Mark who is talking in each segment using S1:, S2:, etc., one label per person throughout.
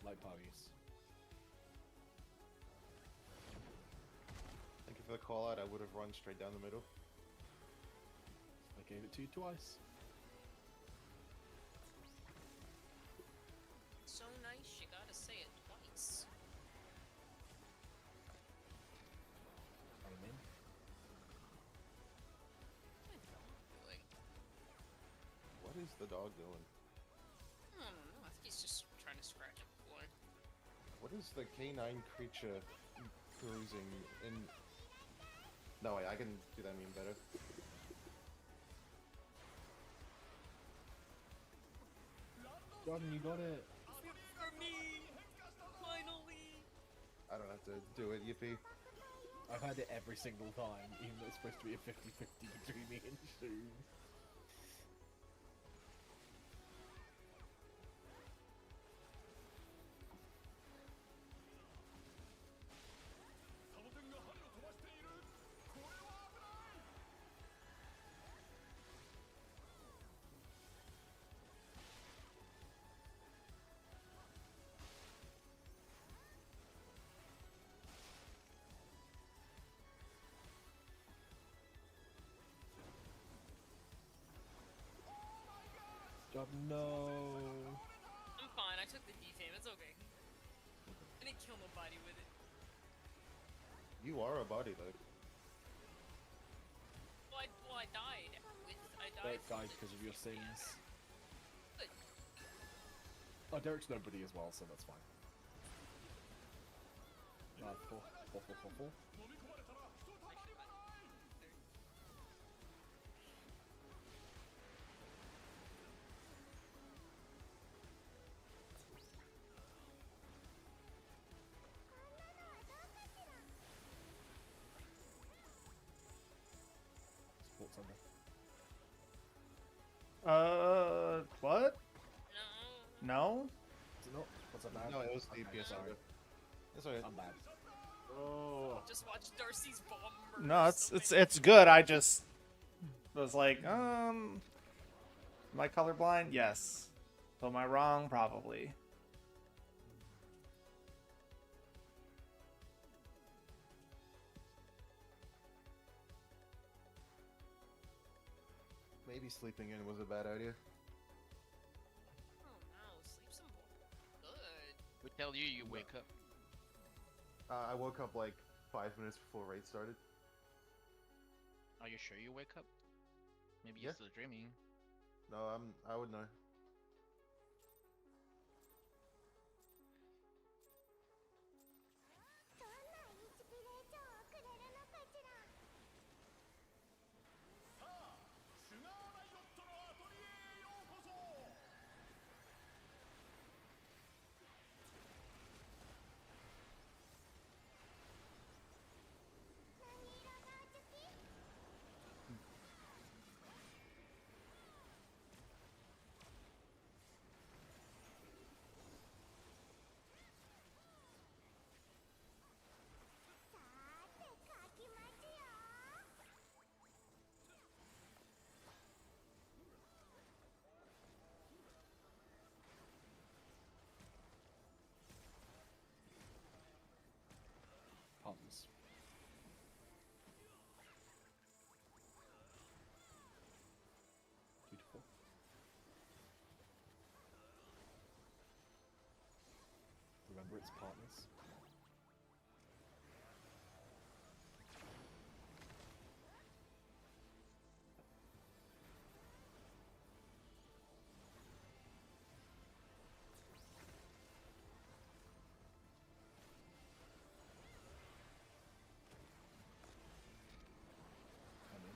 S1: like puppies.
S2: Thank you for the call out. I would have run straight down the middle.
S1: I gave it to you twice.
S3: So nice, you gotta say it twice.
S1: Amen.
S3: What is the dog doing?
S2: What is the dog doing?
S3: I don't know. I think he's just trying to scratch up the floor.
S2: What is the canine creature cruising in? No, wait, I can do that meme better.
S1: Jordan, you got it.
S3: For me! Finally!
S2: I don't have to do it, yippee.
S1: I've had it every single time, even though it's supposed to be a 50-50 between me and Shun. Jordan, no.
S3: I'm fine, I took the defame, it's okay. I didn't kill nobody with it.
S2: You are a body, though.
S3: Well, I died with. I died.
S1: Derek
S3: from
S1: died
S3: the
S1: because of your
S3: defame,
S1: sins.
S3: yeah. Good.
S1: Oh, Derek's nobody as well, so that's fine. Full. Sports under.
S4: What?
S3: No.
S4: No?
S1: Is it not? What's that bad?
S2: No, it was the
S1: Okay,
S2: PS
S1: sorry.
S2: under. It's okay.
S1: I'm bad. Oh.
S3: Just watch Darcy's bomb murder
S4: No,
S3: so
S4: it's good. I just was like, am I colorblind? Yes. So am I wrong? Probably.
S2: Maybe sleeping in was a bad idea.
S3: Oh no, sleep some more. Good.
S5: We tell you, you wake up.
S2: I woke up like 5 minutes before raid started.
S5: Are you sure you wake up? Maybe
S2: Yeah.
S5: you're still dreaming.
S2: No, I would know.
S1: Puns. Beautiful. Remember, it's partners. Come in.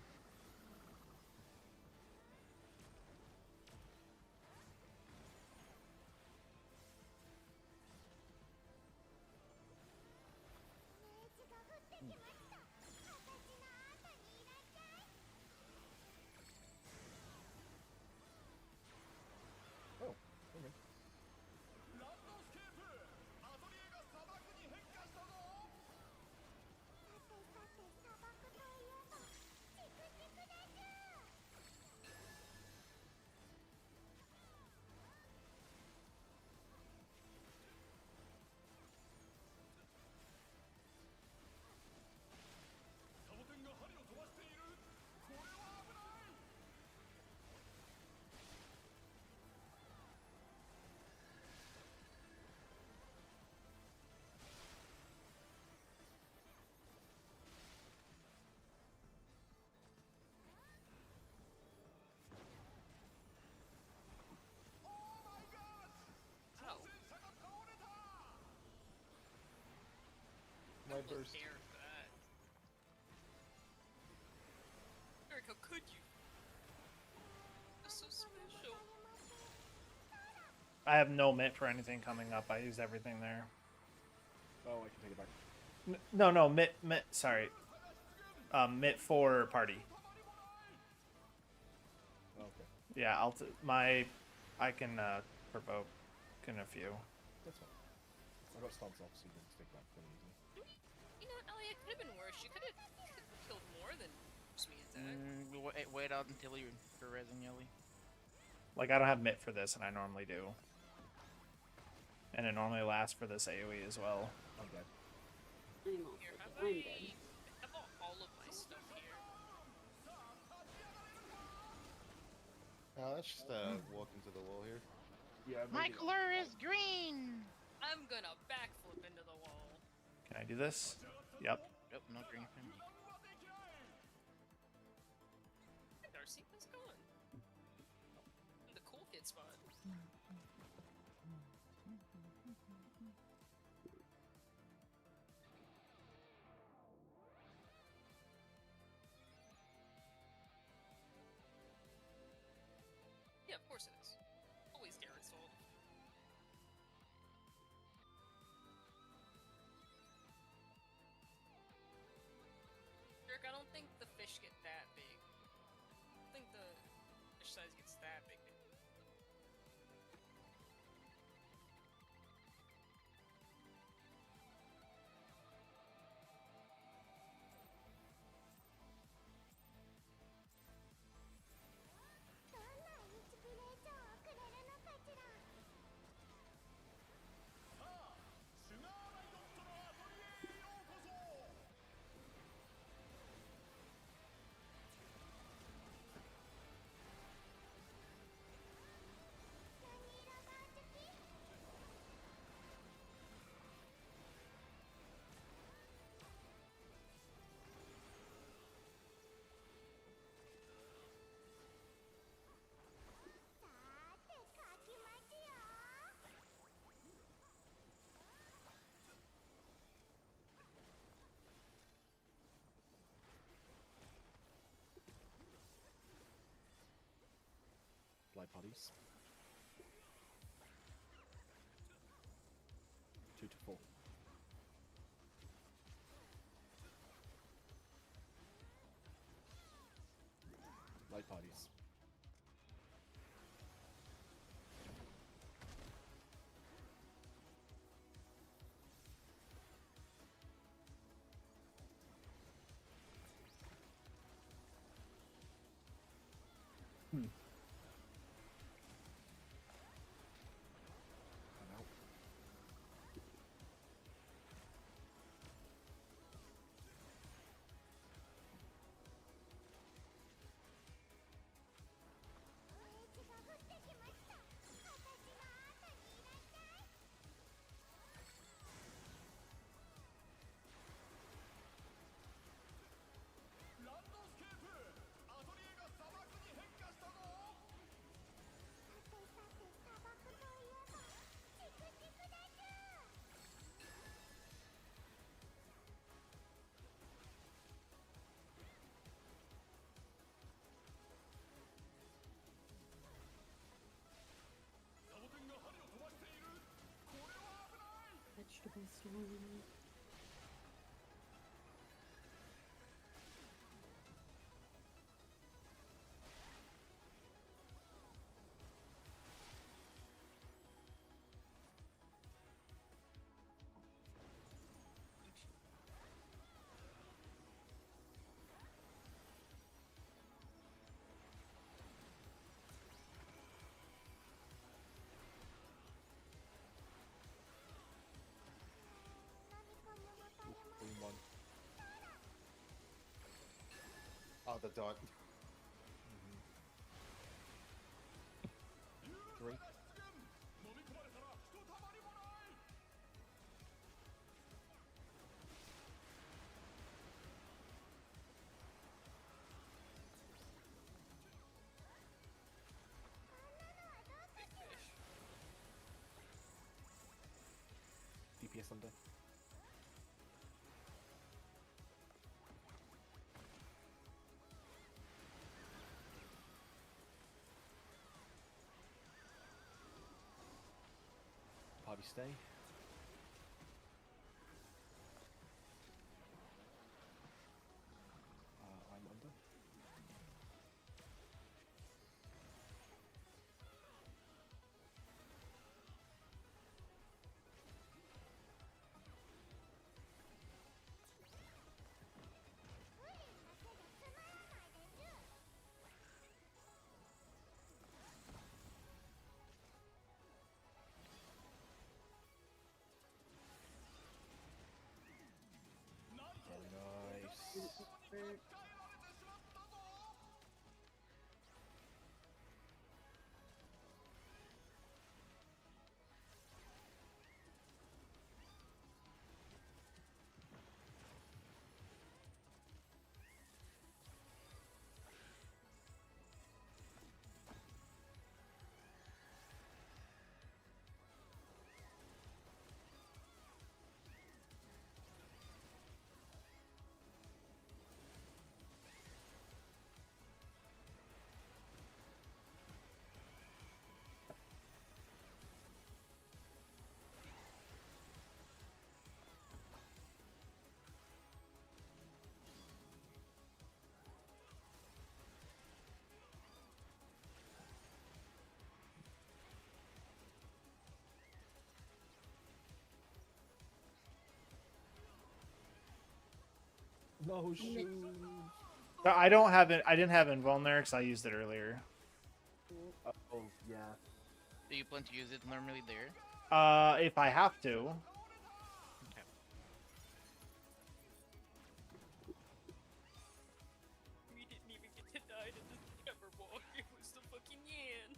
S3: Almost
S2: burst.
S3: dared that. Eric, how could you? That's so special.
S4: I have no mitt for anything coming up. I used everything there.
S1: Oh, I can take it back.
S4: No, mitt, sorry. Mitt for party.
S1: Oh, okay.
S4: Yeah, I can provoke in a few.
S1: That's fine. I got stance off, so you can stick that pretty easily.
S3: You know, Ellie, it could have been worse. You could have killed more than me attack.
S5: Wait out until you're resin Yelly.
S4: Like, I don't have mitt for this, and I normally do. And it normally lasts for this AoE as well.
S1: I'm dead.
S6: I'm also
S3: Here,
S6: dead. I'm dead.
S3: how about all of my stuff here?
S2: Let's just walk into the wall here.
S1: Yeah,
S5: My
S1: maybe-
S5: color is green.
S3: I'm gonna backflip into the wall.
S4: Can I do this? Yep.
S5: Nope, no green for me.
S3: Hey, Darcy, how's it going? In the cool kid spot. Yeah, of course it is. Always dare installed. Dirk, I don't think the fish get that big. I don't think the fish size gets that big.
S1: Light parties. 2 to 4. Light parties. I'm out.
S6: Vegetable storm.
S1: Green one.
S2: Oh, the dot.
S1: 3.
S3: Big fish.
S1: DPS under. stay. I'm under. Nice. No shoes.
S4: I don't have it. I didn't have Invuln there because I used it earlier.
S1: Oh yeah.
S5: Do you plan to use it normally there?
S4: If I have to.
S5: Okay.
S3: We didn't even get to die to the Everwalk. It was the fucking Yan.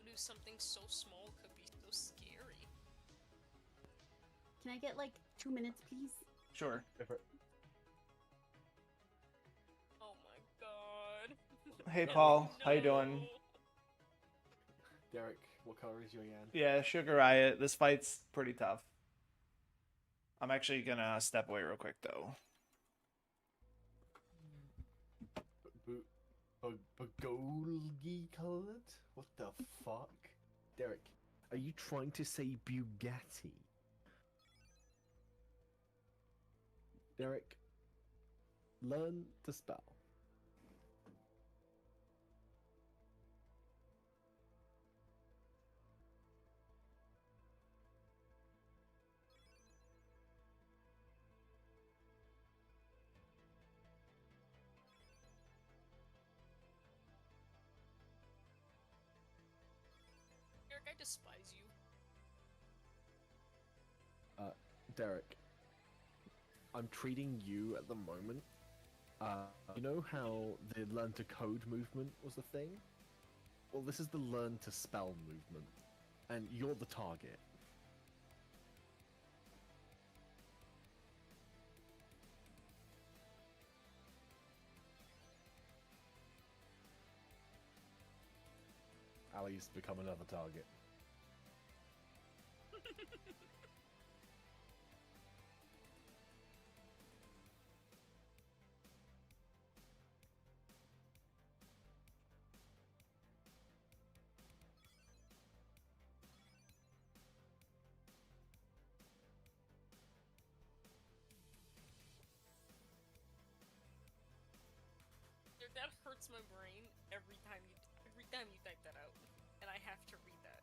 S3: Lose something so small could be so scary.
S6: Can I get like 2 minutes, please?
S4: Sure.
S3: Oh my god.
S4: Hey Paul, how you doing?
S3: No.
S1: Derek, what color is your Yan?
S4: Yeah, Sugar Riot. This fight's pretty tough. I'm actually gonna step away real quick though.
S1: Bagolgi colored? What the fuck? Derek, are you trying to say Bugatti? Derek, learn to spell.
S3: Eric, I despise you.
S1: Derek, I'm treating you at the moment. You know how the learn to code movement was a thing? Well, this is the learn to spell movement, and you're the target. Ali's become another target.
S3: Dude, that hurts my brain every time you type that out, and I have to read that.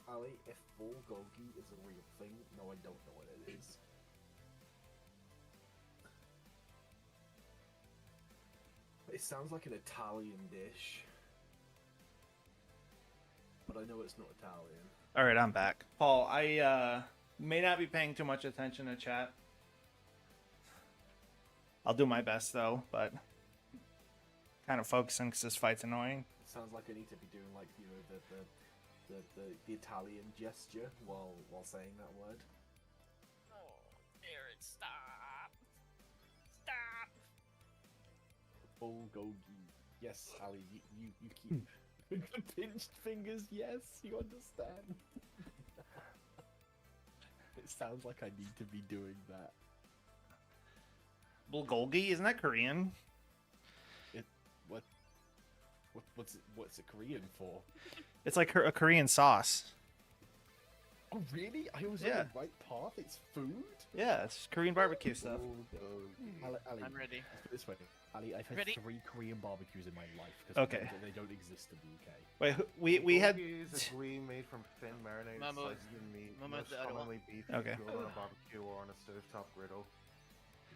S1: Ali, if bulgogi is a real thing, no, I don't know what it is. It sounds like an Italian dish, but I know it's not Italian.
S4: All right, I'm back. Paul, I may not be paying too much attention to chat. I'll do my best though, but kind of focusing because this fight's annoying.
S1: It sounds like I need to be doing like, you know, the Italian gesture while saying that word.
S3: Oh, Eric, stop! Stop!
S1: Bulgogi. Yes, Ali, you keep the pinched fingers. Yes, you understand. It sounds like I need to be doing that.
S4: bulgogi? Isn't that Korean?
S1: What's it Korean for?
S4: It's like a Korean sauce.
S1: Oh really? I was
S4: Yeah.
S1: on the right path. It's food.
S4: Yeah, it's Korean barbecue stuff.
S1: Ali,
S5: I'm ready.
S1: let's put it this way, Ali, I've had
S5: Ready?
S1: 3 Korean barbecues in my life because
S4: Okay.
S1: they don't exist in the UK.
S4: Wait, we had.
S2: Bulgogi is a gooey made from thin marinated
S5: Momo-
S2: slices of meat,
S5: Momo,
S2: most
S5: the other one.
S2: commonly beef,
S4: Okay.
S2: grilled on a barbecue or on a stovetop griddle.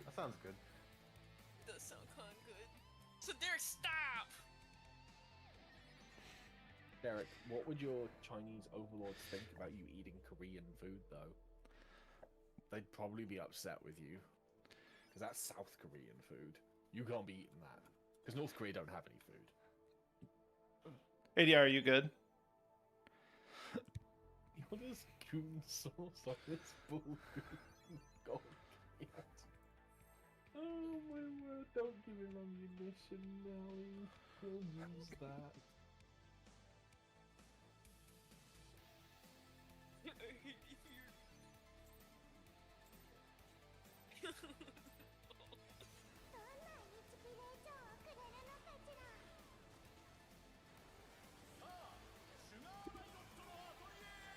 S2: That sounds good.
S3: Does sound kind of good. So Derek, stop!
S1: Derek, what would your Chinese overlords think about you eating Korean food, though? They'd probably be upset with you. Because that's South Korean food. You can't be eating that. Because North Korea don't have any food.
S4: ADR, are you good?
S1: What is goon sauce on this bull God. Oh my word, don't give him ammunition, Nelly. He'll use that.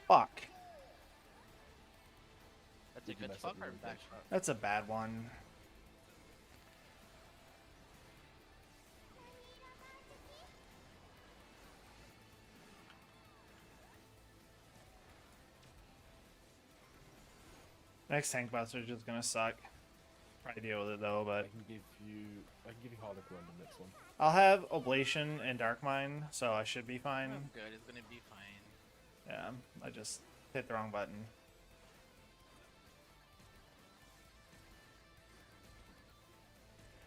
S4: Fuck.
S5: That's a
S1: Did you
S5: good
S1: mess
S5: fuck
S1: up
S5: or
S1: your
S5: bad
S1: English?
S5: fuck?
S4: That's a bad one. Next tank bots are just gonna suck. Probably deal with it though,
S1: I
S4: but
S1: can give you Harlequin on the next one.
S4: I'll have Oblation and Dark Mine, so I should be fine.
S5: I'm good. It's gonna be fine.
S4: Yeah, I just hit the wrong button.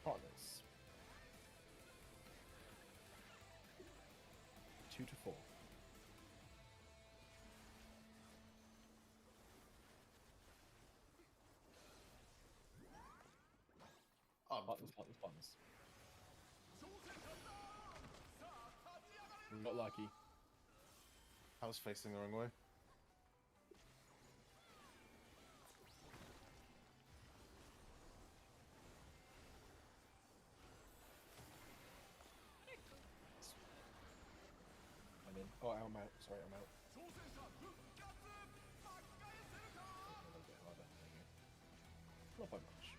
S1: Partners. 2 to 4. Partners. We got lucky.
S2: I was facing the wrong way.
S1: I'm in. Oh, I'm out. Sorry, I'm out. Not by much.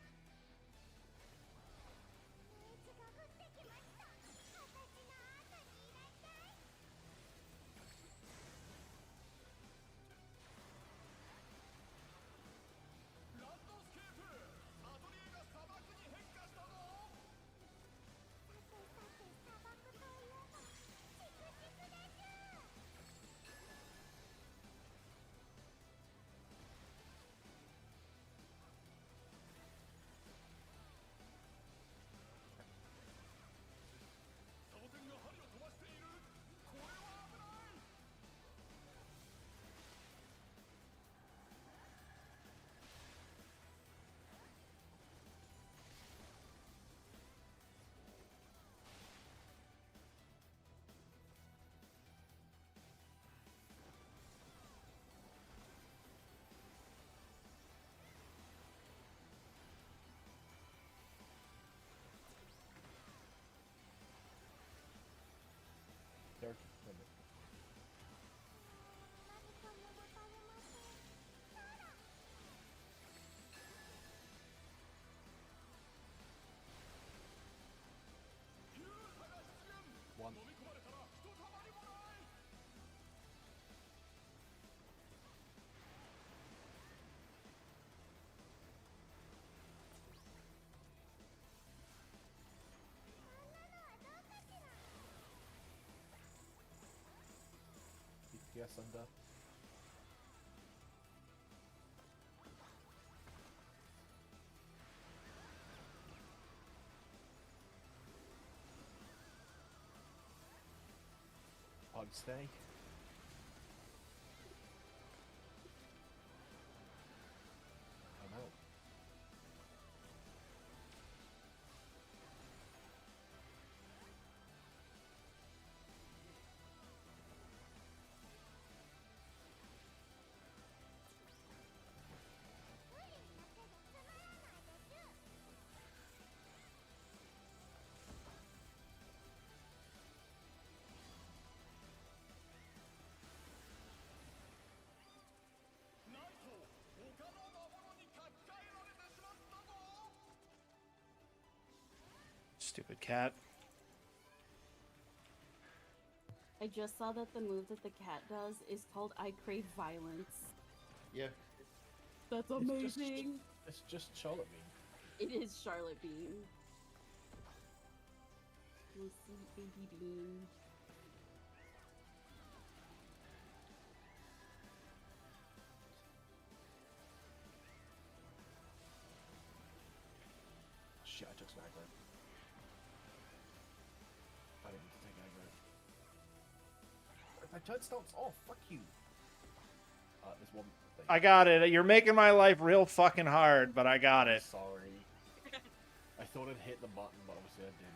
S1: Derek, remember. One. DPS under. Hard stay. I'm out.
S4: Stupid cat.
S6: I just saw that the move that the cat does is called I Crave Violence.
S2: Yeah.
S6: That's
S1: It's just-
S6: amazing.
S1: It's just Charlotte Bean.
S6: It is Charlotte Bean. My sweet baby Bean.
S1: Shit, I took some aggro. I didn't need to take aggro. My turn starts off. Fuck you. There's one thing.
S4: I got it. You're making my life real fucking hard, but I got it.
S1: Sorry. I thought I'd hit the button, but obviously I didn't.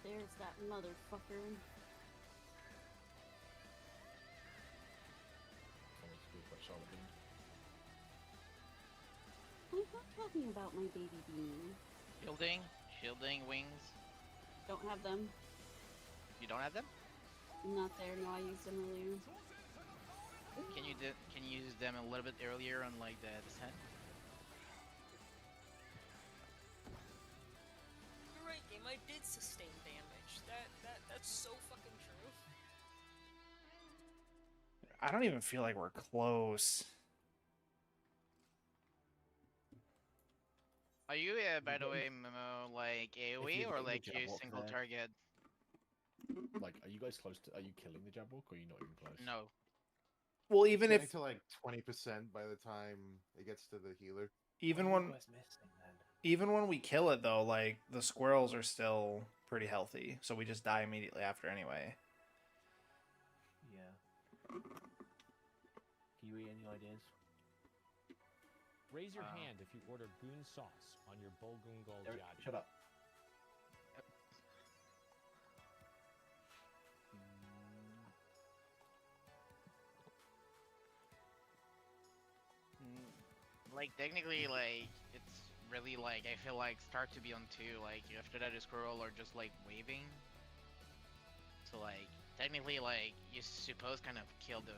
S6: There's that motherfucker.
S1: Someone's screwed by Charlotte Bean.
S6: I'm not talking about my baby Bean.
S5: Shielding, wings.
S6: Don't have them.
S5: You don't have them?
S6: Not there. No, I used them earlier.
S5: Can you use them a little bit earlier on like the descent?
S3: You're right, game. I did sustain damage. That's so fucking true.
S4: I don't even feel like we're close.
S5: Are you, by the way, Memo, like AoE or
S1: hit the
S5: like you
S1: jab
S5: single
S1: there.
S5: target?
S1: Like, are you guys close to? Are you killing the Jabberwock, or are you not even close?
S5: No.
S4: Well, even
S2: Getting
S4: if
S2: to like 20% by the time it gets to the healer.
S4: even
S1: What are
S4: when
S1: you guys missing, then?
S4: even when we kill it though, like the squirrels are still pretty healthy, so we just die immediately after anyway.
S1: Yeah. Kiwi, any ideas?
S7: Raise your hand if you order goon sauce on your Bulgungal
S1: Eric,
S7: Jadi.
S1: shut up.
S5: Like technically, like it's really like I feel like start to be on 2. Like after that, a squirrel or just like waving. So like technically, like you suppose kind of kill the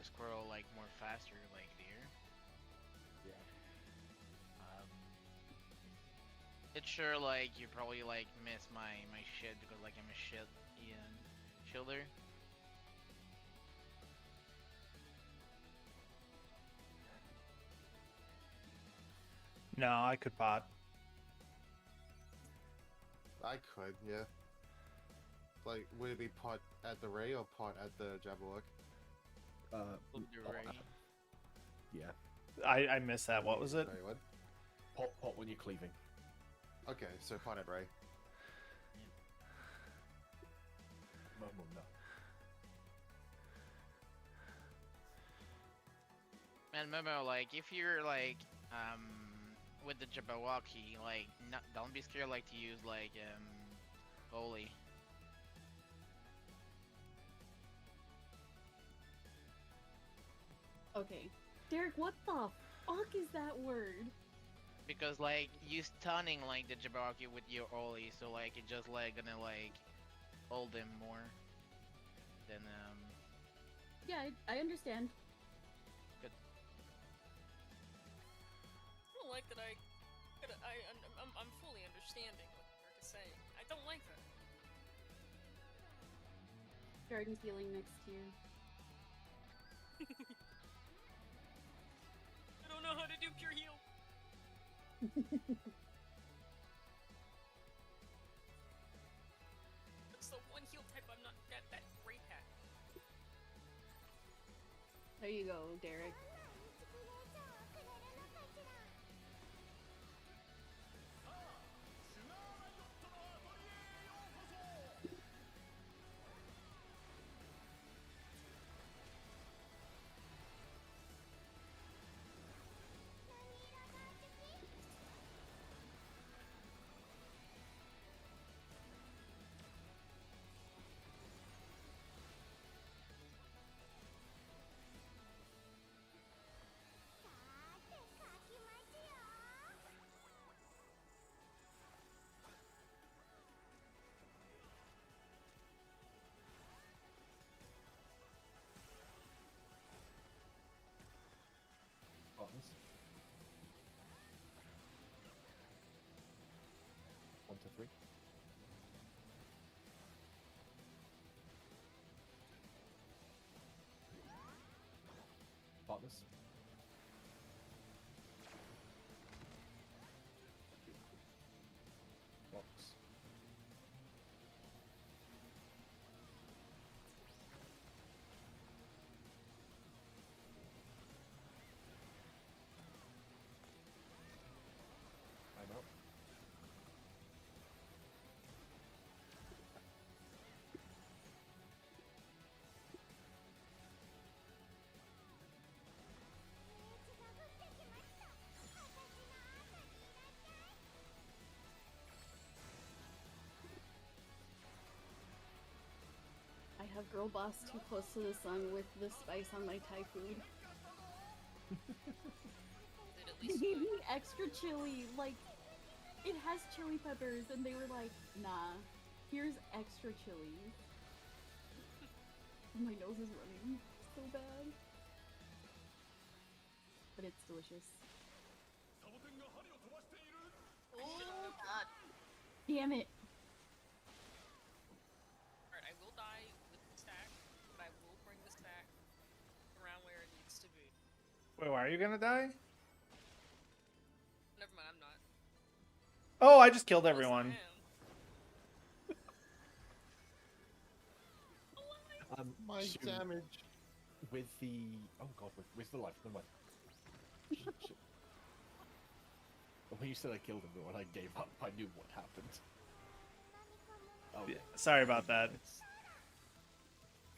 S5: squirrel like more faster, like there.
S1: Yeah.
S5: It's sure like you probably like miss my shit because like I'm a shit shielder.
S4: No, I could pot.
S2: I could, yeah. Like, would it be pot at the Ray or pot at the Jabberwock?
S5: Will be
S1: pot
S5: right.
S1: at- yeah.
S4: I missed that. What was it?
S2: Sorry, what?
S1: Pot when you're cleaving.
S2: Okay, so pot at Ray.
S1: No.
S5: And Momo, like if you're like with the Jabberwocky, like don't be scared like to use like Holy.
S6: Okay. Derek, what the fuck is that word?
S5: Because like you stunning like the Jabberwocky with your Oli, so like it just like gonna like hold him more than
S6: Yeah, I understand.
S5: Good.
S3: I don't like that. I'm fully understanding what Dirk is saying. I don't like that.
S6: Garden feeling next year.
S3: I don't know how to do pure heal. That's the one heal type I'm not that great at.
S6: There you go, Derek.
S1: down to 3. Partners. Box. I'm out.
S6: I have girl boss too close to the sun with the spice on my Thai food.
S3: Did at
S6: They
S3: least
S6: gave me extra chili, like, it has chili peppers, and they were like, nah, here's extra chili. My nose is running so bad. But it's delicious.
S3: Oh god.
S6: Damn it.
S3: Alright, I will die with the stack, but I will bring the stack around where it needs to be.
S4: Wait, why are you gonna die?
S3: Never mind, I'm not.
S4: Oh, I just killed
S3: Yes, I
S4: everyone.
S3: am.
S2: My
S1: Shoot.
S2: damage.
S1: With the... Oh god, with the life, never mind. Shit. When you said I killed everyone, I gave up. I knew what happened. Oh,
S4: Yeah, sorry about that.
S1: It's-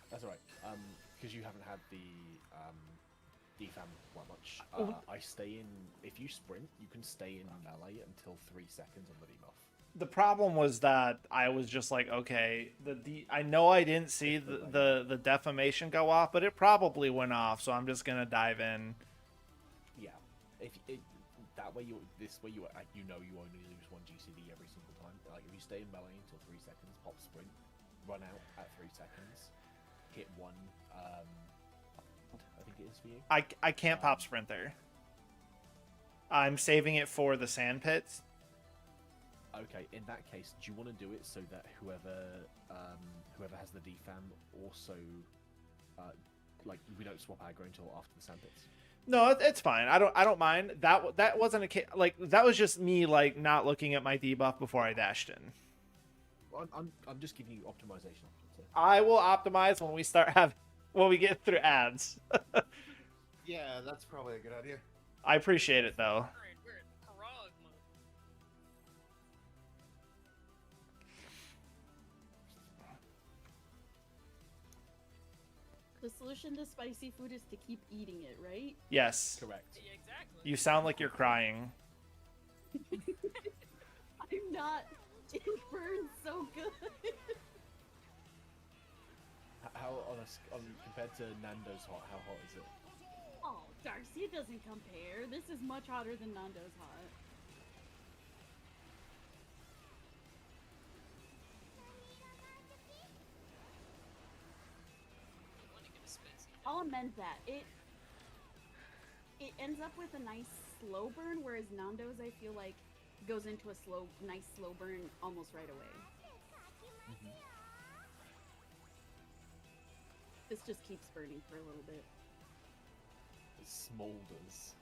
S1: That's alright. Because you haven't had the defam that much. I stay in... If you sprint, you can stay in melee until 3 seconds on the debuff.
S4: The problem was that I was just like, okay, I know I didn't see the defamation go off, but it probably went off, so I'm just gonna dive in.
S1: Yeah. That way this way you know you only lose 1 GCD every single time. Like if you stay in melee until 3 seconds, pop sprint, run out at 3 seconds, hit 1 I think it is for you.
S4: I can't pop sprint there. I'm saving it for the sand pits.
S1: Okay, in that case, do you want to do it so that whoever has the defam also like we don't swap aggro until after the sand pits?
S4: No, it's fine. I don't mind. That wasn't a case, like that was just me like not looking at my debuff before I dashed in.
S1: I'm just giving you optimization options here.
S4: I will optimize when we get through ads.
S2: Yeah, that's probably a good idea.
S4: I appreciate it though.
S3: Alright, we're in Prog mode.
S6: The solution to spicy food is to keep eating it, right?
S4: Yes.
S1: Correct.
S3: Yeah, exactly.
S4: You sound like you're crying.
S6: I'm not. It burns so good.
S1: How compared to Nando's hot? How hot is it?
S6: Oh, Darcy, it doesn't compare. This is much hotter than Nando's hot.
S3: I want to get a spicy.
S6: I'll amend that. It ends up with a nice slow burn, whereas Nando's I feel like goes into a nice slow burn almost right away. This just keeps burning for a little bit.
S1: It smolders.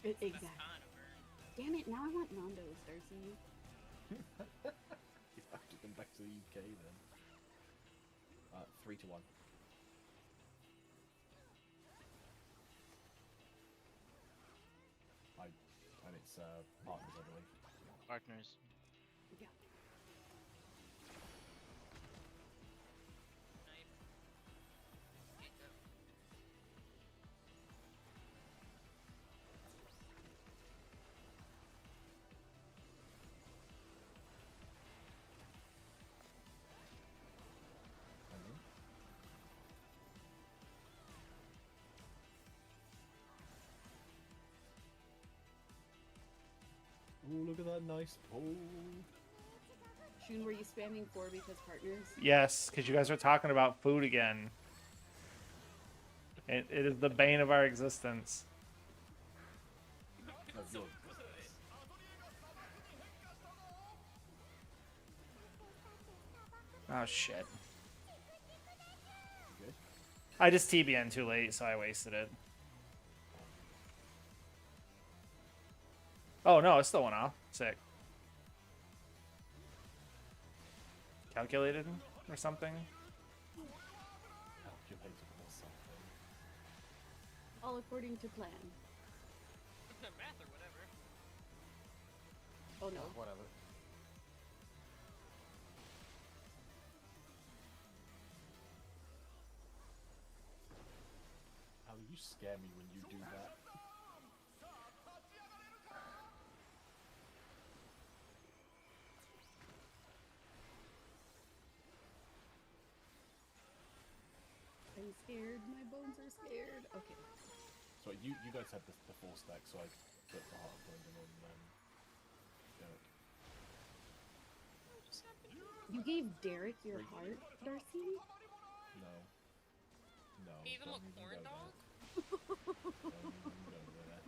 S3: That's
S6: Exactly.
S3: kind of burn.
S6: Damn it! Now I want Nando's, Darcy.
S1: You have to come back to the UK then. 3 to 1. And it's partners, I believe.
S5: Partners.
S6: Yeah.
S3: Knife. Get them.
S1: And then ooh, look at that nice pull.
S6: Shun, were you spamming 4 because partners?
S4: Yes, because you guys are talking about food again. It is the bane of our existence.
S1: Oh,
S3: So
S1: good.
S3: good.
S4: Oh shit.
S1: Good.
S4: I just TBN too late, so I wasted it. Oh no, it still went off. Sick. Calculated or something?
S1: Calculated or something.
S6: All according to plan.
S3: Math or whatever.
S6: Oh no.
S2: Whatever.
S1: Ali, you scare me when you do that.
S6: I'm scared. My bones are scared. Okay.
S1: So you guys had the 4 stack, so I put the heart of Brendan on Derek.
S3: What just happened?
S6: You gave Derek your heart, Darcy?
S1: No. No.
S3: Gave him a
S1: don't even
S3: corn
S1: go
S3: dog?
S1: there. Don't even go there.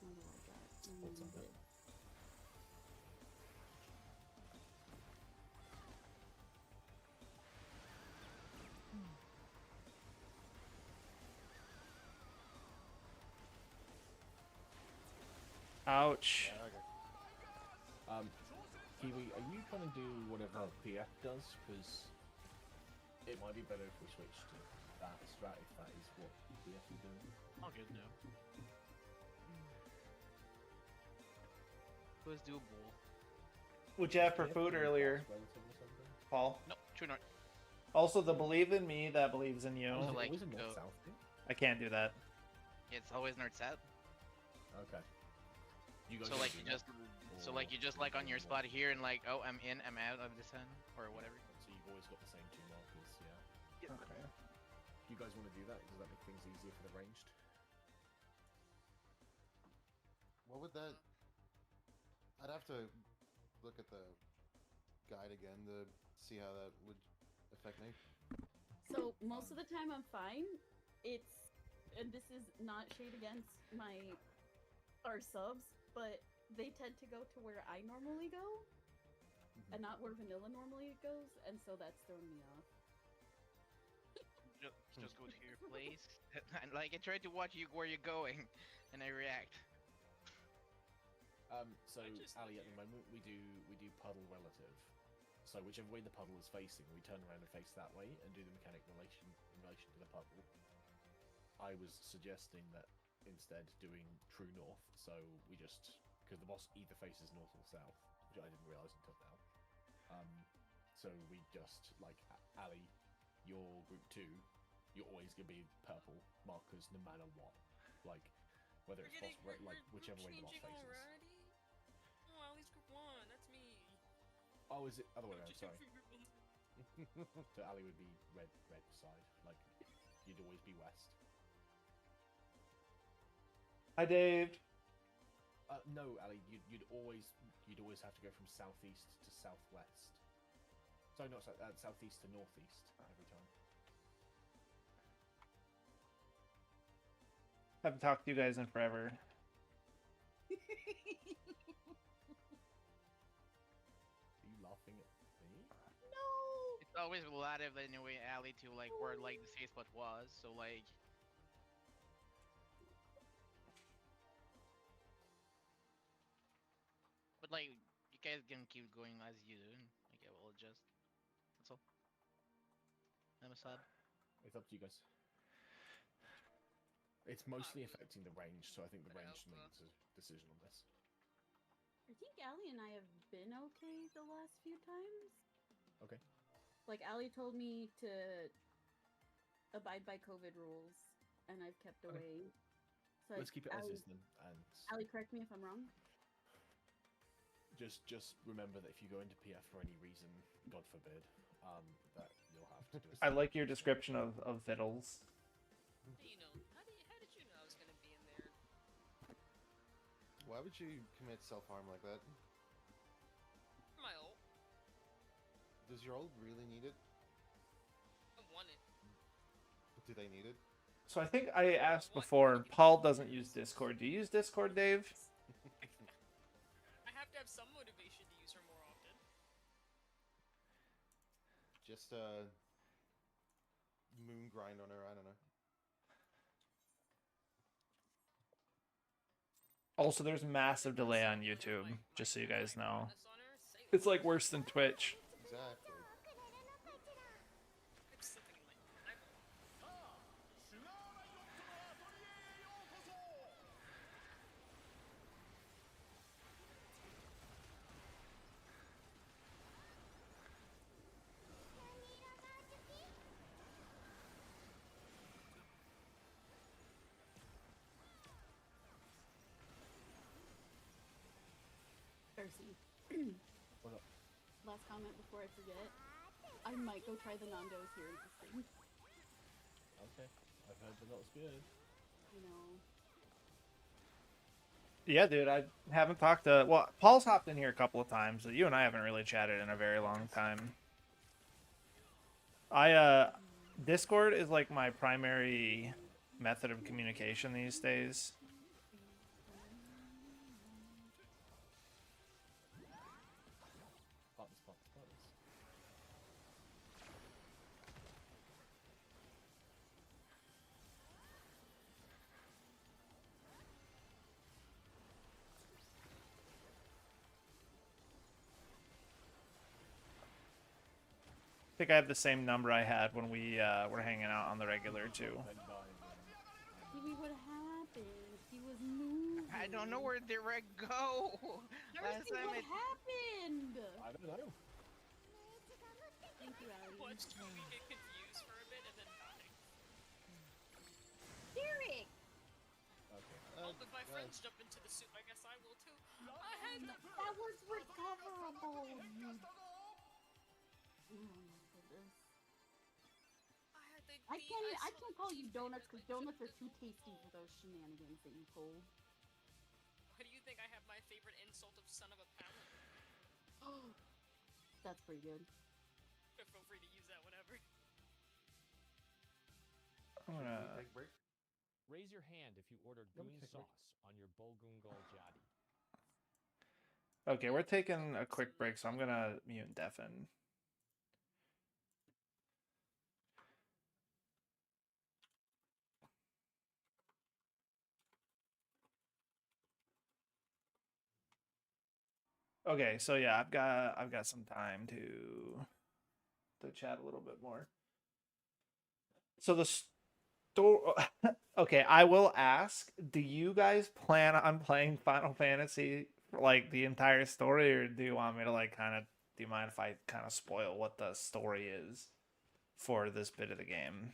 S6: Oh my god.
S1: What's on that?
S4: Ouch.
S2: Yeah, okay.
S1: Kiwi, are you gonna do whatever PF does? Because it might be better if we switch to that strat if that is what PF is doing.
S5: All good now. Was doable.
S4: What'd you have for food earlier, Paul?
S5: No, true north.
S4: Also, the believe in me that believes in you.
S5: Oh, like,
S1: always a
S5: go-
S1: north-south thing?
S4: I can't do that.
S5: It's always north south.
S1: Okay. You guys
S5: So
S1: wanna
S5: like
S1: do
S5: you
S1: that?
S5: just, so like you just
S1: Or
S5: like on your
S1: what?
S5: spot here and like, oh, I'm in, I'm out of this end or whatever.
S1: So you've always got the same 2 markers, yeah.
S4: Okay.
S1: Do you guys want to do that? Does that make things easier for the ranged?
S2: What would that... I'd have to look at the guide again to see how that would affect me.
S6: So most of the time I'm fine. It's, and this is not shade against our subs, but they tend to go to where I normally go, and not where vanilla normally goes, and so that's thrown me off.
S5: Just go to your place. And like I tried to watch you where you're going, and I react.
S1: So
S3: I just
S1: Ali,
S3: like
S1: at the moment we do puddle relative. So whichever way the puddle is facing, we turn around and face that way and do the mechanic in relation to the puddle. I was suggesting that instead doing true north, so we just, because the boss either faces north or south, which I didn't realise until now. So we just, like, Ali, your group 2, you're always going to be purple markers no matter what. Like, whether it's boss, like, whichever way the boss faces.
S3: Already? Oh, Ali's group 1, that's me.
S1: Oh, is it other way around?
S3: Just
S1: Sorry.
S3: from group 1.
S1: So Ali would be red side. Like, you'd always be west.
S4: Hi, Dave.
S1: No, Ali, you'd always have to go from southeast to southwest. Sorry, not southeast to northeast every time.
S4: Haven't talked to you guys in forever.
S1: Are you laughing at me?
S6: No.
S5: It's always relative anyway, alley to like where like the safe spot was. So like, but like you guys can keep going as you do. Like I will adjust. That's all. I'm a sub.
S1: It's up to you guys. It's mostly affecting the range, so I think the range needs a decision on this.
S6: I think Allie and I have been okay the last few times.
S1: Okay.
S6: Like, Allie told me to abide by COVID rules, and I've kept
S1: Okay.
S6: away. So
S1: Let's keep it as is then, and
S6: Allie, correct me if I'm wrong.
S1: just remember that if you go into PF for any reason, God forbid, that you'll have to do a
S4: I like your description of fiddles.
S3: You know, how did you know I was gonna be in there?
S2: Why would you commit self-harm like that?
S3: My ult.
S2: Does your ult really need it?
S3: I want it.
S2: Do they need it?
S4: So I think I asked before, Paul doesn't use Discord. Do you use Discord, Dave?
S3: I have to have some motivation to use her more often.
S2: Just moon grind on her. I don't know.
S4: Also, there's massive delay on YouTube, just so you guys know. It's like worse than Twitch.
S2: Exactly.
S6: Darcy.
S1: What up?
S6: Last comment before I forget. I might go try the Nando's here in the stream.
S1: Okay, I've heard that was good.
S6: You know.
S4: Yeah, dude, I haven't talked to... Well, Paul's hopped in here a couple of times, but you and I haven't really chatted in a very long time. Discord is like my primary method of communication these days.
S1: Buttons, buttons, buttons.
S4: I think I have the same number I had when we were hanging out on the regular, too.
S6: Give me what happened. He was moving.
S5: I don't know where direct go. Last
S6: Darcy,
S5: time
S6: what
S5: it.
S6: happened?
S1: I don't know.
S6: Thank you, Allie.
S3: Watched me get confused for a bit and then die.
S6: Derek!
S1: Okay.
S3: Well, if my friends jump into the soup, I guess I will too. I had the...
S6: That was recoverable. Oh my goodness.
S3: I had the...
S6: I can't call you donuts because donuts are too tasty for those shenanigans that you pulled.
S3: Why do you think I have my favorite insult of son of a paladin?
S6: Oh, that's pretty good.
S3: Feel free to use that whenever.
S4: I'm gonna...
S2: Take a break.
S7: Raise your hand if you ordered
S1: Yep,
S7: goon
S1: take a break.
S7: sauce on your Bulgungal Jadi.
S4: Okay, we're taking a quick break, so I'm gonna mute and deafen. Okay, so yeah, I've got some time to chat a little bit more. So the story. Okay, I will ask: do you guys plan on playing Final Fantasy for, like, the entire story, or do you want me to like kind of? Do you mind if I kind of spoil what the story is for this bit of the game?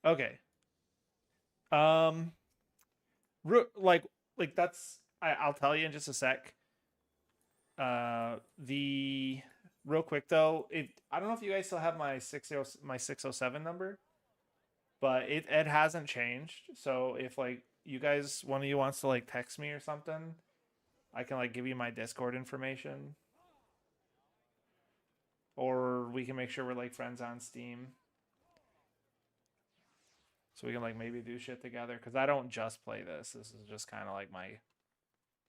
S4: Okay. Um, like that's I'll tell you in just a sec. The real quick though, I don't know if you guys still have my 607 number, but it hasn't changed. So if like you guys, one of you wants to like text me or something, I can like give you my Discord information, or we can make sure we're like friends on Steam, so we can like maybe do shit together. Because I don't just play this. This is just kind of like my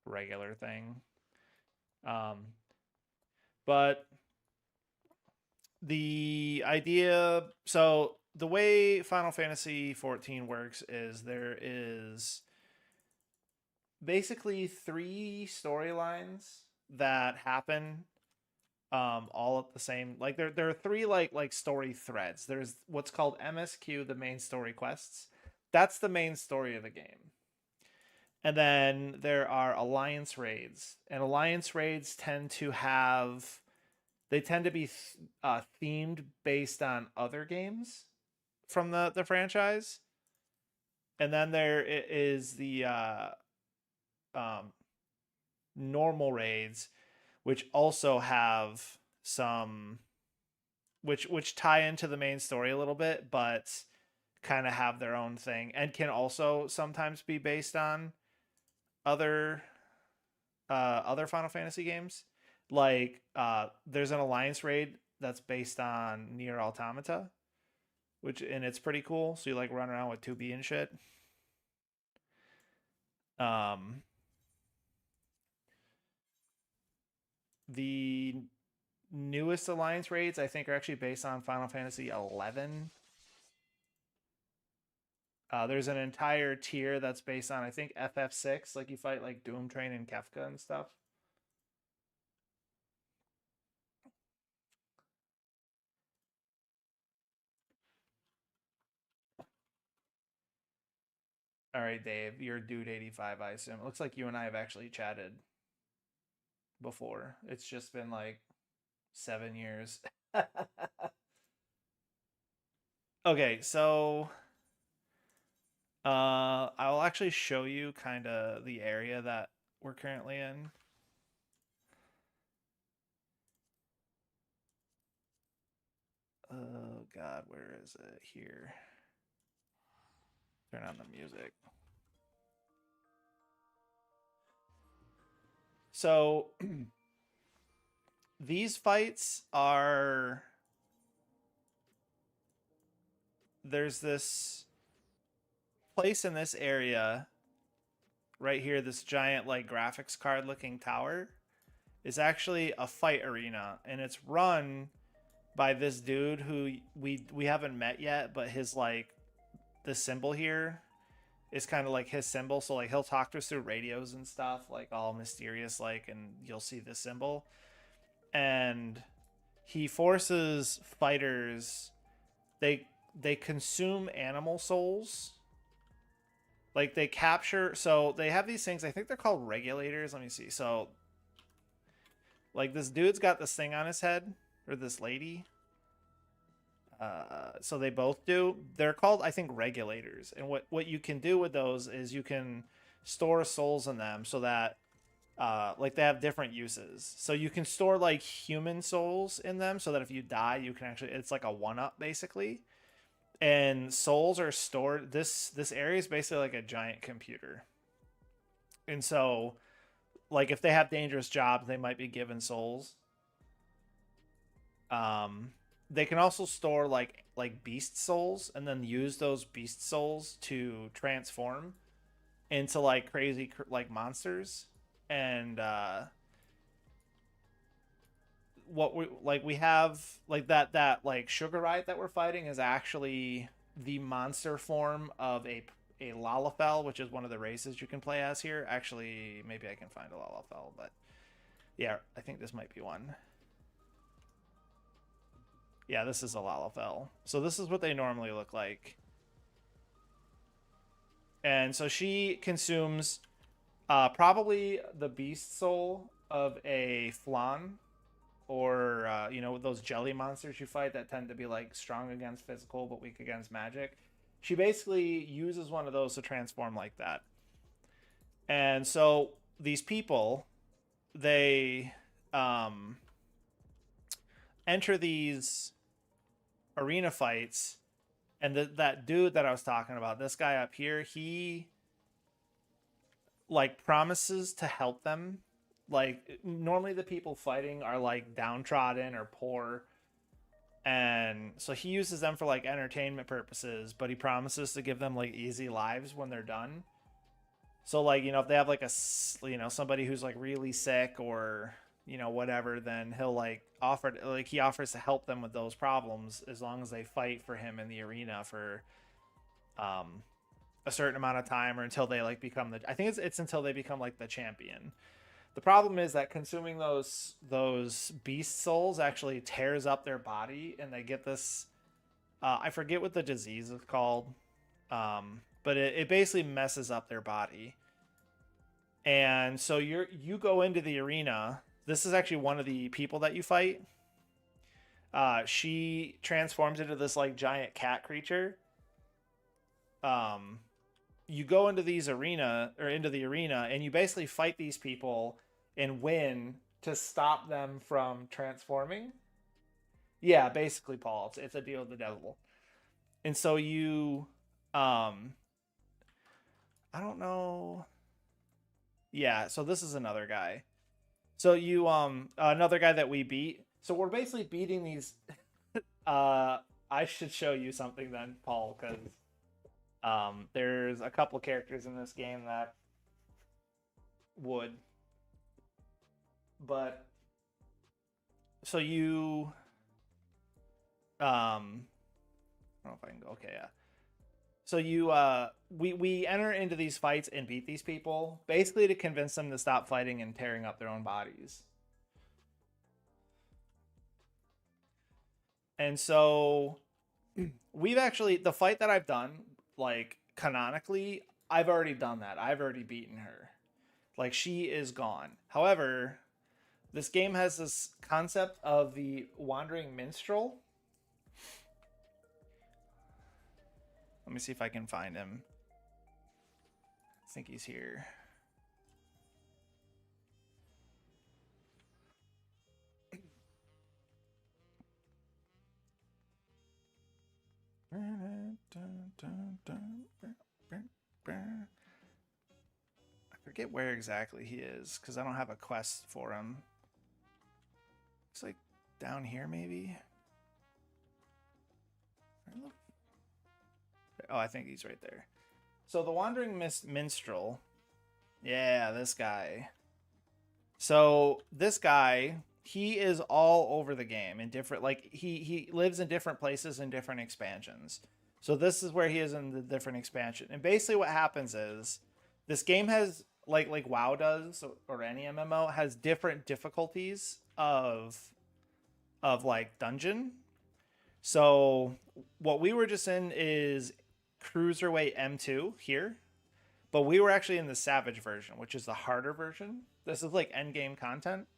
S4: regular thing. But the idea, so the way Final Fantasy 14 works is there is basically 3 storylines that happen all at the same, like there are 3 like story threads. There's what's called MSQ, the main story quests. That's the main story of the game. And then there are alliance raids, and alliance raids tend to be themed based on other games from the franchise. And then there is the normal raids, which also have some which tie into the main story a little bit, but kind of have their own thing, and can also sometimes be based on other Final Fantasy games. Like there's an alliance raid that's based on Nier Automata, and it's pretty cool. So you like run around with 2B and shit. The newest alliance raids I think are actually based on Final Fantasy 11. There's an entire tier that's based on, I think, FF6. Like you fight like Doom Train and Kefka and stuff. All right, Dave, you're Dude 85, I assume. It looks like you and I have actually chatted before. It's just been like 7 years. Okay, so I'll actually show you kind of the area that we're currently in. Oh God, where is it? Here. Turn on the music. So these fights are, there's this place in this area right here, this giant like graphics card looking tower is actually a fight arena, and it's run by this dude who we haven't met yet, but his like the symbol here is kind of like his symbol. So like he'll talk to us through radios and stuff, like all mysterious, like, and you'll see this symbol. And he forces fighters, they consume animal souls. Like they capture, so they have these things, I think they're called regulators. Let me see. So like this dude's got this thing on his head, or this lady. So they both do. They're called, I think, regulators. And what you can do with those is you can store souls in them so that like they have different uses. So you can store like human souls in them so that if you die, you can actually, it's like a 1-up basically. And souls are stored, this area is basically like a giant computer. And so like if they have dangerous jobs, they might be given souls. They can also store like beast souls, and then use those beast souls to transform into like crazy like monsters. And what we have like that like sugar rite that we're fighting is actually the monster form of a Lalafell, which is one of the races you can play as here. Actually, maybe I can find a Lalafell, but yeah, I think this might be one. Yeah, this is a Lalafell. So this is what they normally look like. And so she consumes probably the beast soul of a Flan, or you know, those jelly monsters you fight that tend to be like strong against physical but weak against magic. She basically uses one of those to transform like that. And so these people, they enter these arena fights, and that dude that I was talking about, this guy up here, he like promises to help them. Like normally the people fighting are like downtrodden or poor, and so he uses them for like entertainment purposes, but he promises to give them like easy lives when they're done. So like, you know, if they have like a, you know, somebody who's like really sick, or you know, whatever, then he'll like he offers to help them with those problems as long as they fight for him in the arena for a certain amount of time, or until they like become I think it's until they become like the champion. The problem is that consuming those beast souls actually tears up their body, and they get this I forget what the disease is called, but it basically messes up their body. And so you go into the arena. This is actually one of the people that you fight. She transforms into this like giant cat creature. You go into the arena, and you basically fight these people and win to stop them from transforming. Yeah, basically, Paul, it's a deal with the devil. And so you, I don't know. Yeah, so this is another guy. So you, another guy that we beat. So we're basically beating these. I should show you something then, Paul, because there's a couple characters in this game that would. But so you, I don't know if I can go. Okay, yeah. So you, we enter into these fights and beat these people, basically to convince them to stop fighting and tearing up their own bodies. And so we've actually, the fight that I've done, like canonically, I've already done that. I've already beaten her. Like, she is gone. However, this game has this concept of the wandering minstrel. Let me see if I can find him. I think he's here. I forget where exactly he is, because I don't have a quest for him. It's like down here, maybe. Oh, I think he's right there. So the Wandering Minstrel. Yeah, this guy. So this guy, he is all over the game in different, like, he lives in different places in different expansions. So this is where he is in the different expansion. And basically what happens is this game has, like WoW does, or any MMO, has different difficulties of like dungeon. So what we were just in is Cruiserweight M2 here, but we were actually in the Savage version, which is the harder version. This is like endgame content.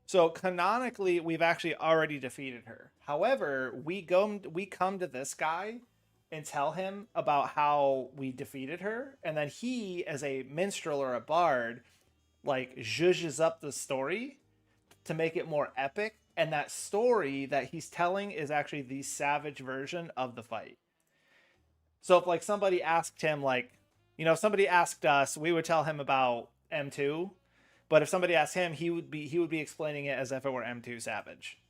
S4: So canonically, we've actually already defeated her. However, we come to this guy and tell him about how we defeated her, and then he, as a minstrel or a bard, like zhuzhes up the story to make it more epic. And that story that he's telling is actually the Savage version of the fight. So if like somebody asked him, like, you know, if somebody asked us, we would tell him about M2. But if somebody asked him, he would be explaining it as if it were M2 Savage.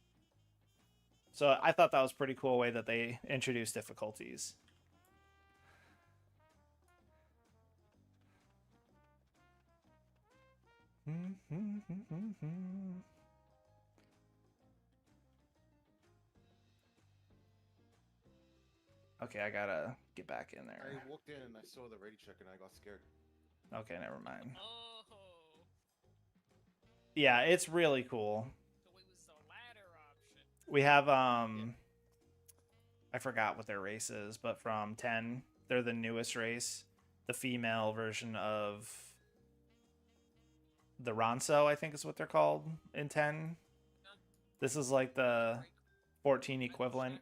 S4: So I thought that was a pretty cool way that they introduced difficulties. Okay, I gotta get back in there.
S2: I walked in and I saw the ready check and I got scared.
S4: Okay, never mind.
S3: Oh.
S4: Yeah, it's really cool.
S3: So it was the latter option.
S4: We have I forgot what their race is, but from 10, they're the newest race, the female version of the Ronso, I think is what they're called in 10. This is like the 14 equivalent.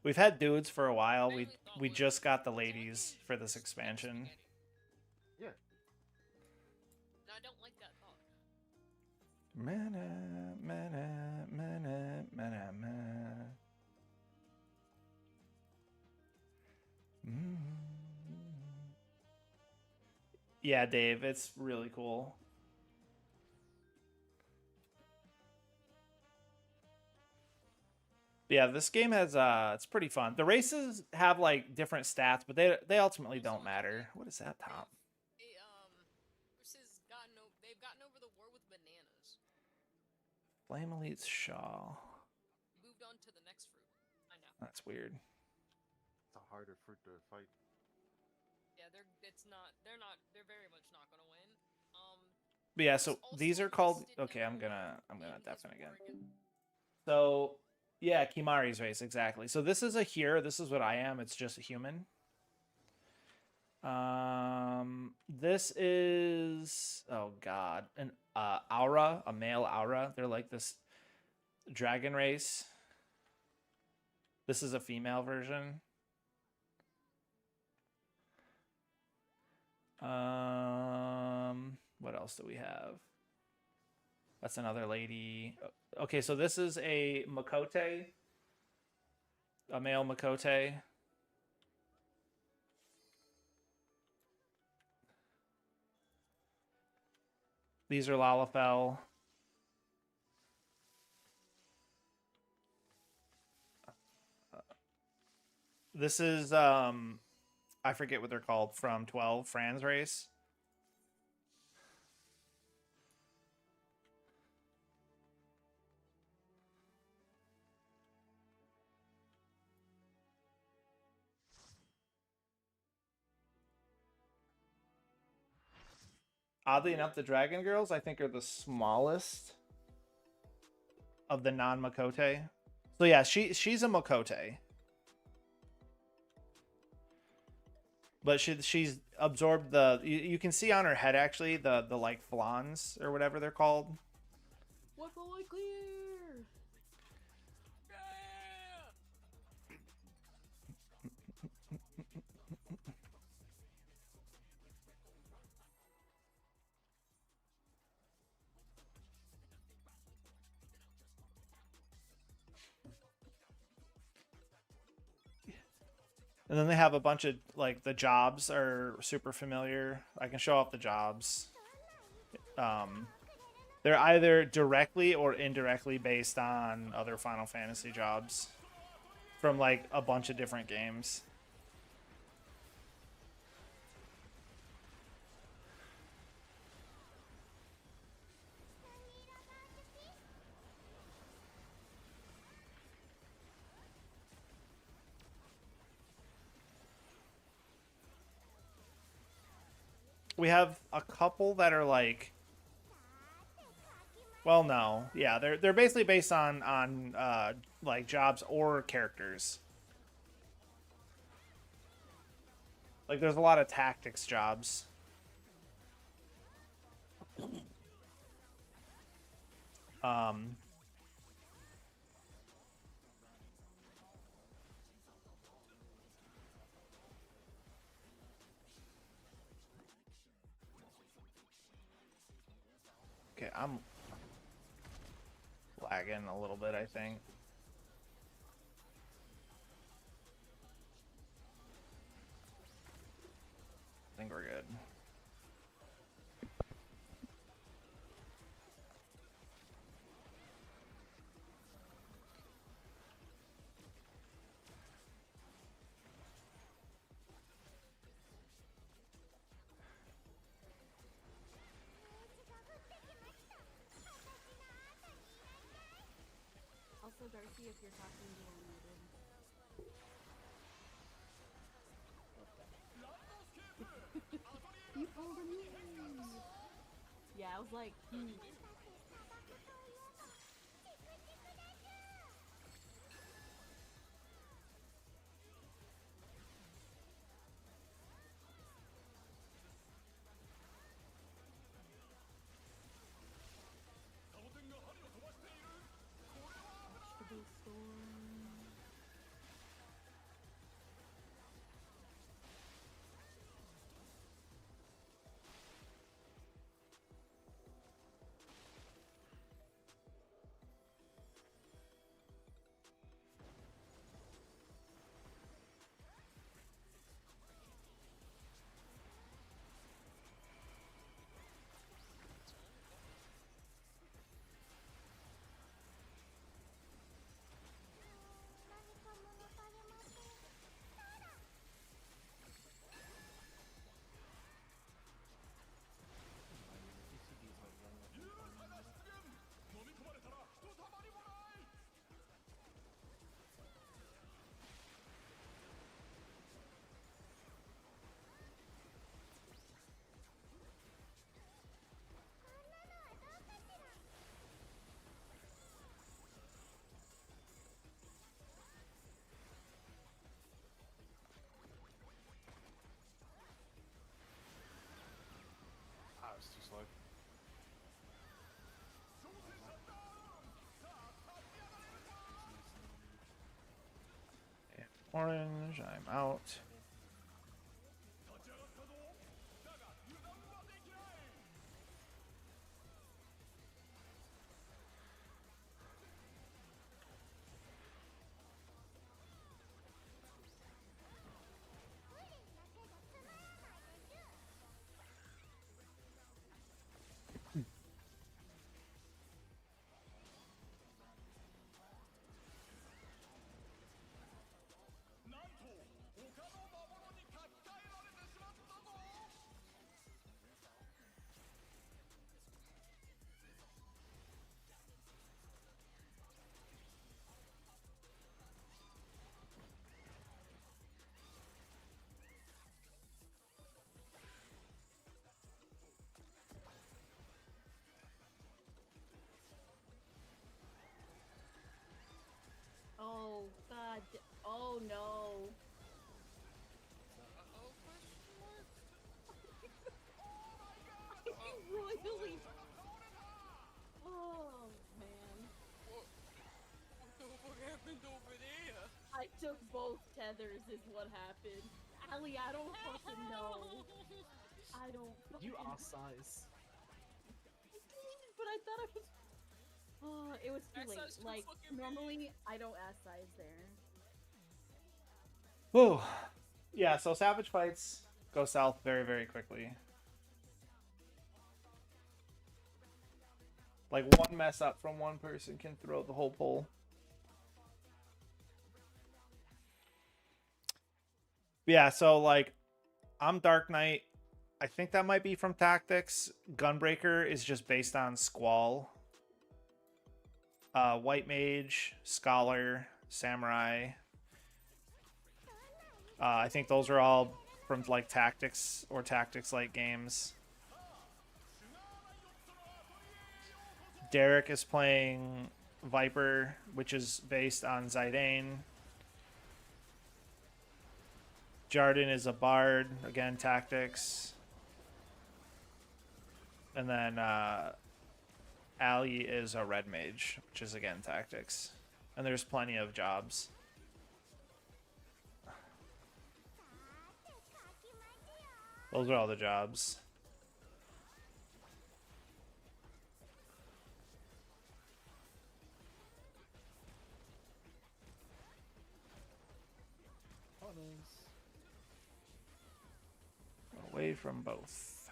S4: We've had dudes for a while. We just got the ladies for this expansion.
S2: Yeah.
S3: No, I don't like that thought.
S4: Yeah, Dave, it's really cool. Yeah, this game has it's pretty fun. The races have like different stats, but they ultimately don't matter. What is that, Tom?
S3: They've gotten over the war with bananas.
S4: Flame Elite's Shaw.
S3: Moved on to the next fruit. I know.
S4: That's weird.
S2: It's a harder fruit to fight.
S3: Yeah, they're very much not gonna win.
S4: But yeah,
S3: he's
S4: so
S3: also
S4: these are called.
S3: listed
S4: Okay, I'm
S3: number
S4: gonna
S3: one in
S4: deafen
S3: his
S4: again.
S3: Oregon.
S4: So yeah, Kimari's race exactly. So this is a here. This is what I am. It's just a human. This is oh god, an aura, a male aura. They're like this dragon race. This is a female version. What else do we have? That's another lady. Okay, so this is a Makote. A male Makote. These are Lalafell. This is I forget what they're called from 12, Fran's race. Oddly enough, the Dragon Girls, I think, are the smallest of the non-Makote. So yeah, she's a Makote. But she's absorbed the... You can see on her head, actually, the like, flans, or whatever they're called.
S6: What will I clear?
S4: And then they have a bunch of, like, the jobs are super familiar. I can show off the jobs. They're either directly or indirectly based on other Final Fantasy jobs from, like, a bunch of different games. We have a couple that are like, well, no, yeah, they're basically based on like jobs or characters. Like there's a lot of tactics jobs. Okay, I'm lagging a little bit, I think. I think we're good.
S6: Also, Darcy, if you're talking, you are muted. You pulled a mute. Yeah, I was like, Vegetable storm.
S4: Orange, I'm out.
S6: Oh god. Oh no.
S3: Uh-oh, question mark?
S6: I royally. Oh man.
S3: What happened over there?
S6: I took both tethers is what happened. Allie, I don't fucking know. I don't fucking
S1: You are size.
S6: but I thought I was. Oh, it was too
S3: Axe
S6: late.
S3: size too
S6: Like,
S3: fucking big.
S6: normally I don't ask size there.
S4: Whew. Yeah, so Savage fights go south very, very quickly. Like, one mess up from one person can throw the whole poll. Yeah, so, like, I'm Dark Knight. I think that might be from Tactics. Gunbreaker is just based on Squall. White Mage, Scholar, Samurai. I think those are all from, like, Tactics or Tactics-like games. Derek is playing Viper, which is based on Zidane. Jarden is a Bard, again, Tactics. And then Ali is a Red Mage, which is, again, Tactics. And there's plenty of jobs. Those are all the jobs. Away from both.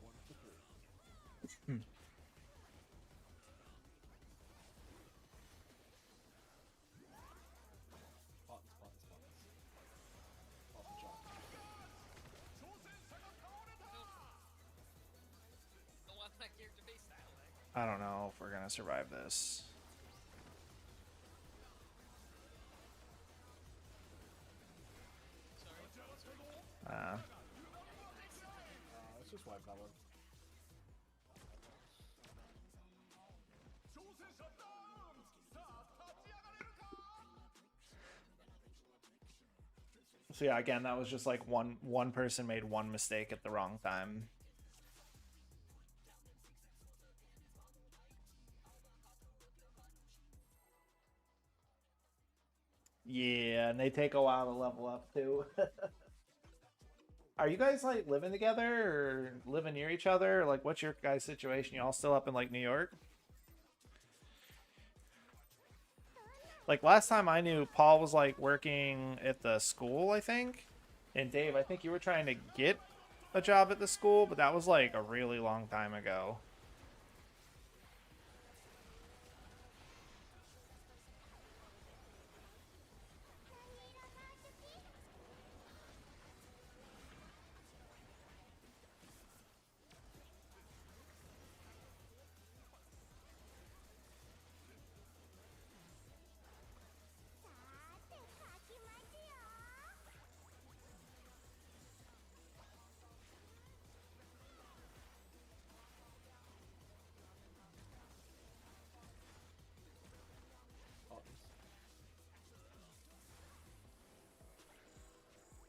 S1: 1 to 3. Buttons. Button jump.
S3: Don't want that character base style, like.
S4: I don't know if we're going to survive this.
S3: Sorry.
S1: Let's just wipe that one.
S4: So yeah, again, that was just like one person made one mistake at the wrong time. Yeah, and they take a while to level up too. Are you guys like living together or living near each other? Like, what's your guys' situation? You all still up in like New York? Like last time I knew, Paul was like working at the school, I think. And Dave, I think you were trying to get a job at the school, but that was like a really long time ago.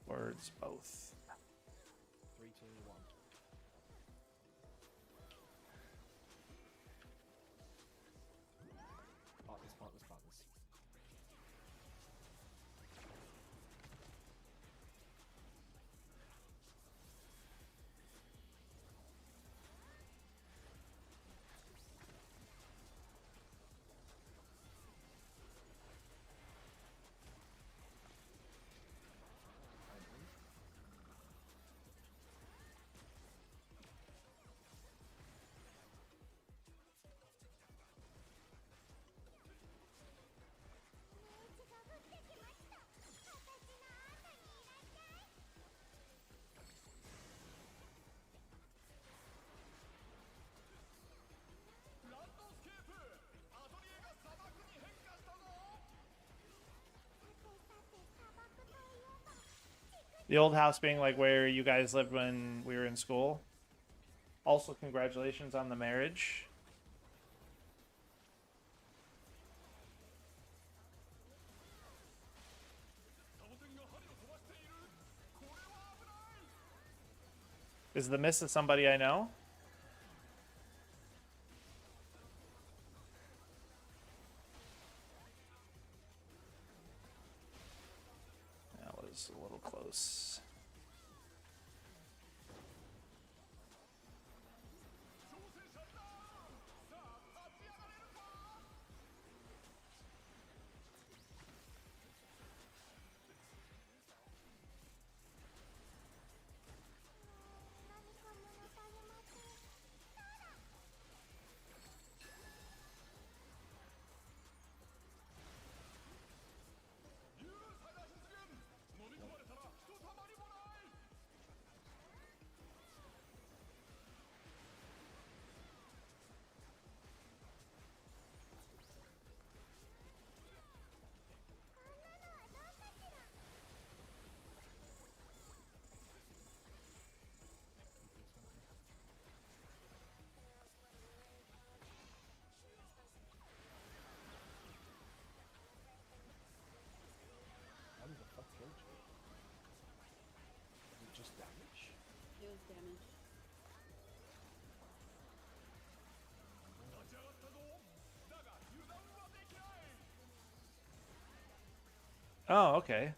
S4: Words both.
S1: 3, 2, 1. Buttons.
S4: The old house being like where you guys lived when we were in school. Also, congratulations on the marriage. Is the missus somebody I know? That was a little close.
S1: How the fuck killed you? Was it just damage?
S6: It was damage.
S4: Oh, okay.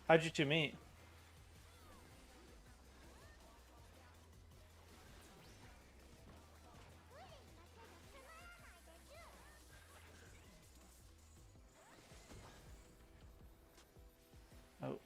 S4: How'd you two meet? Oh.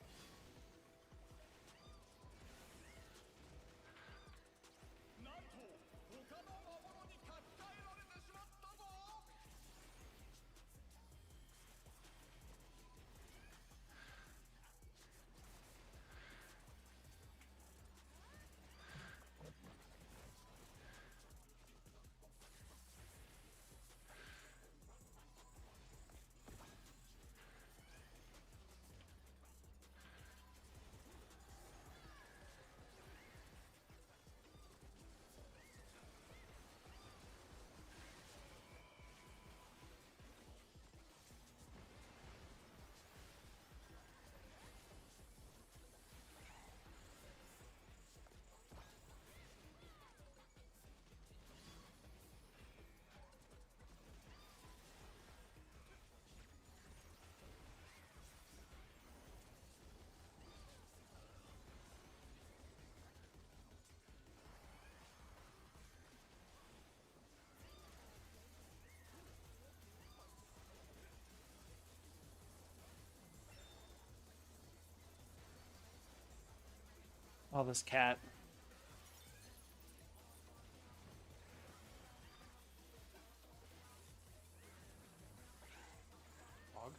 S4: Oh, this cat.
S2: Prog?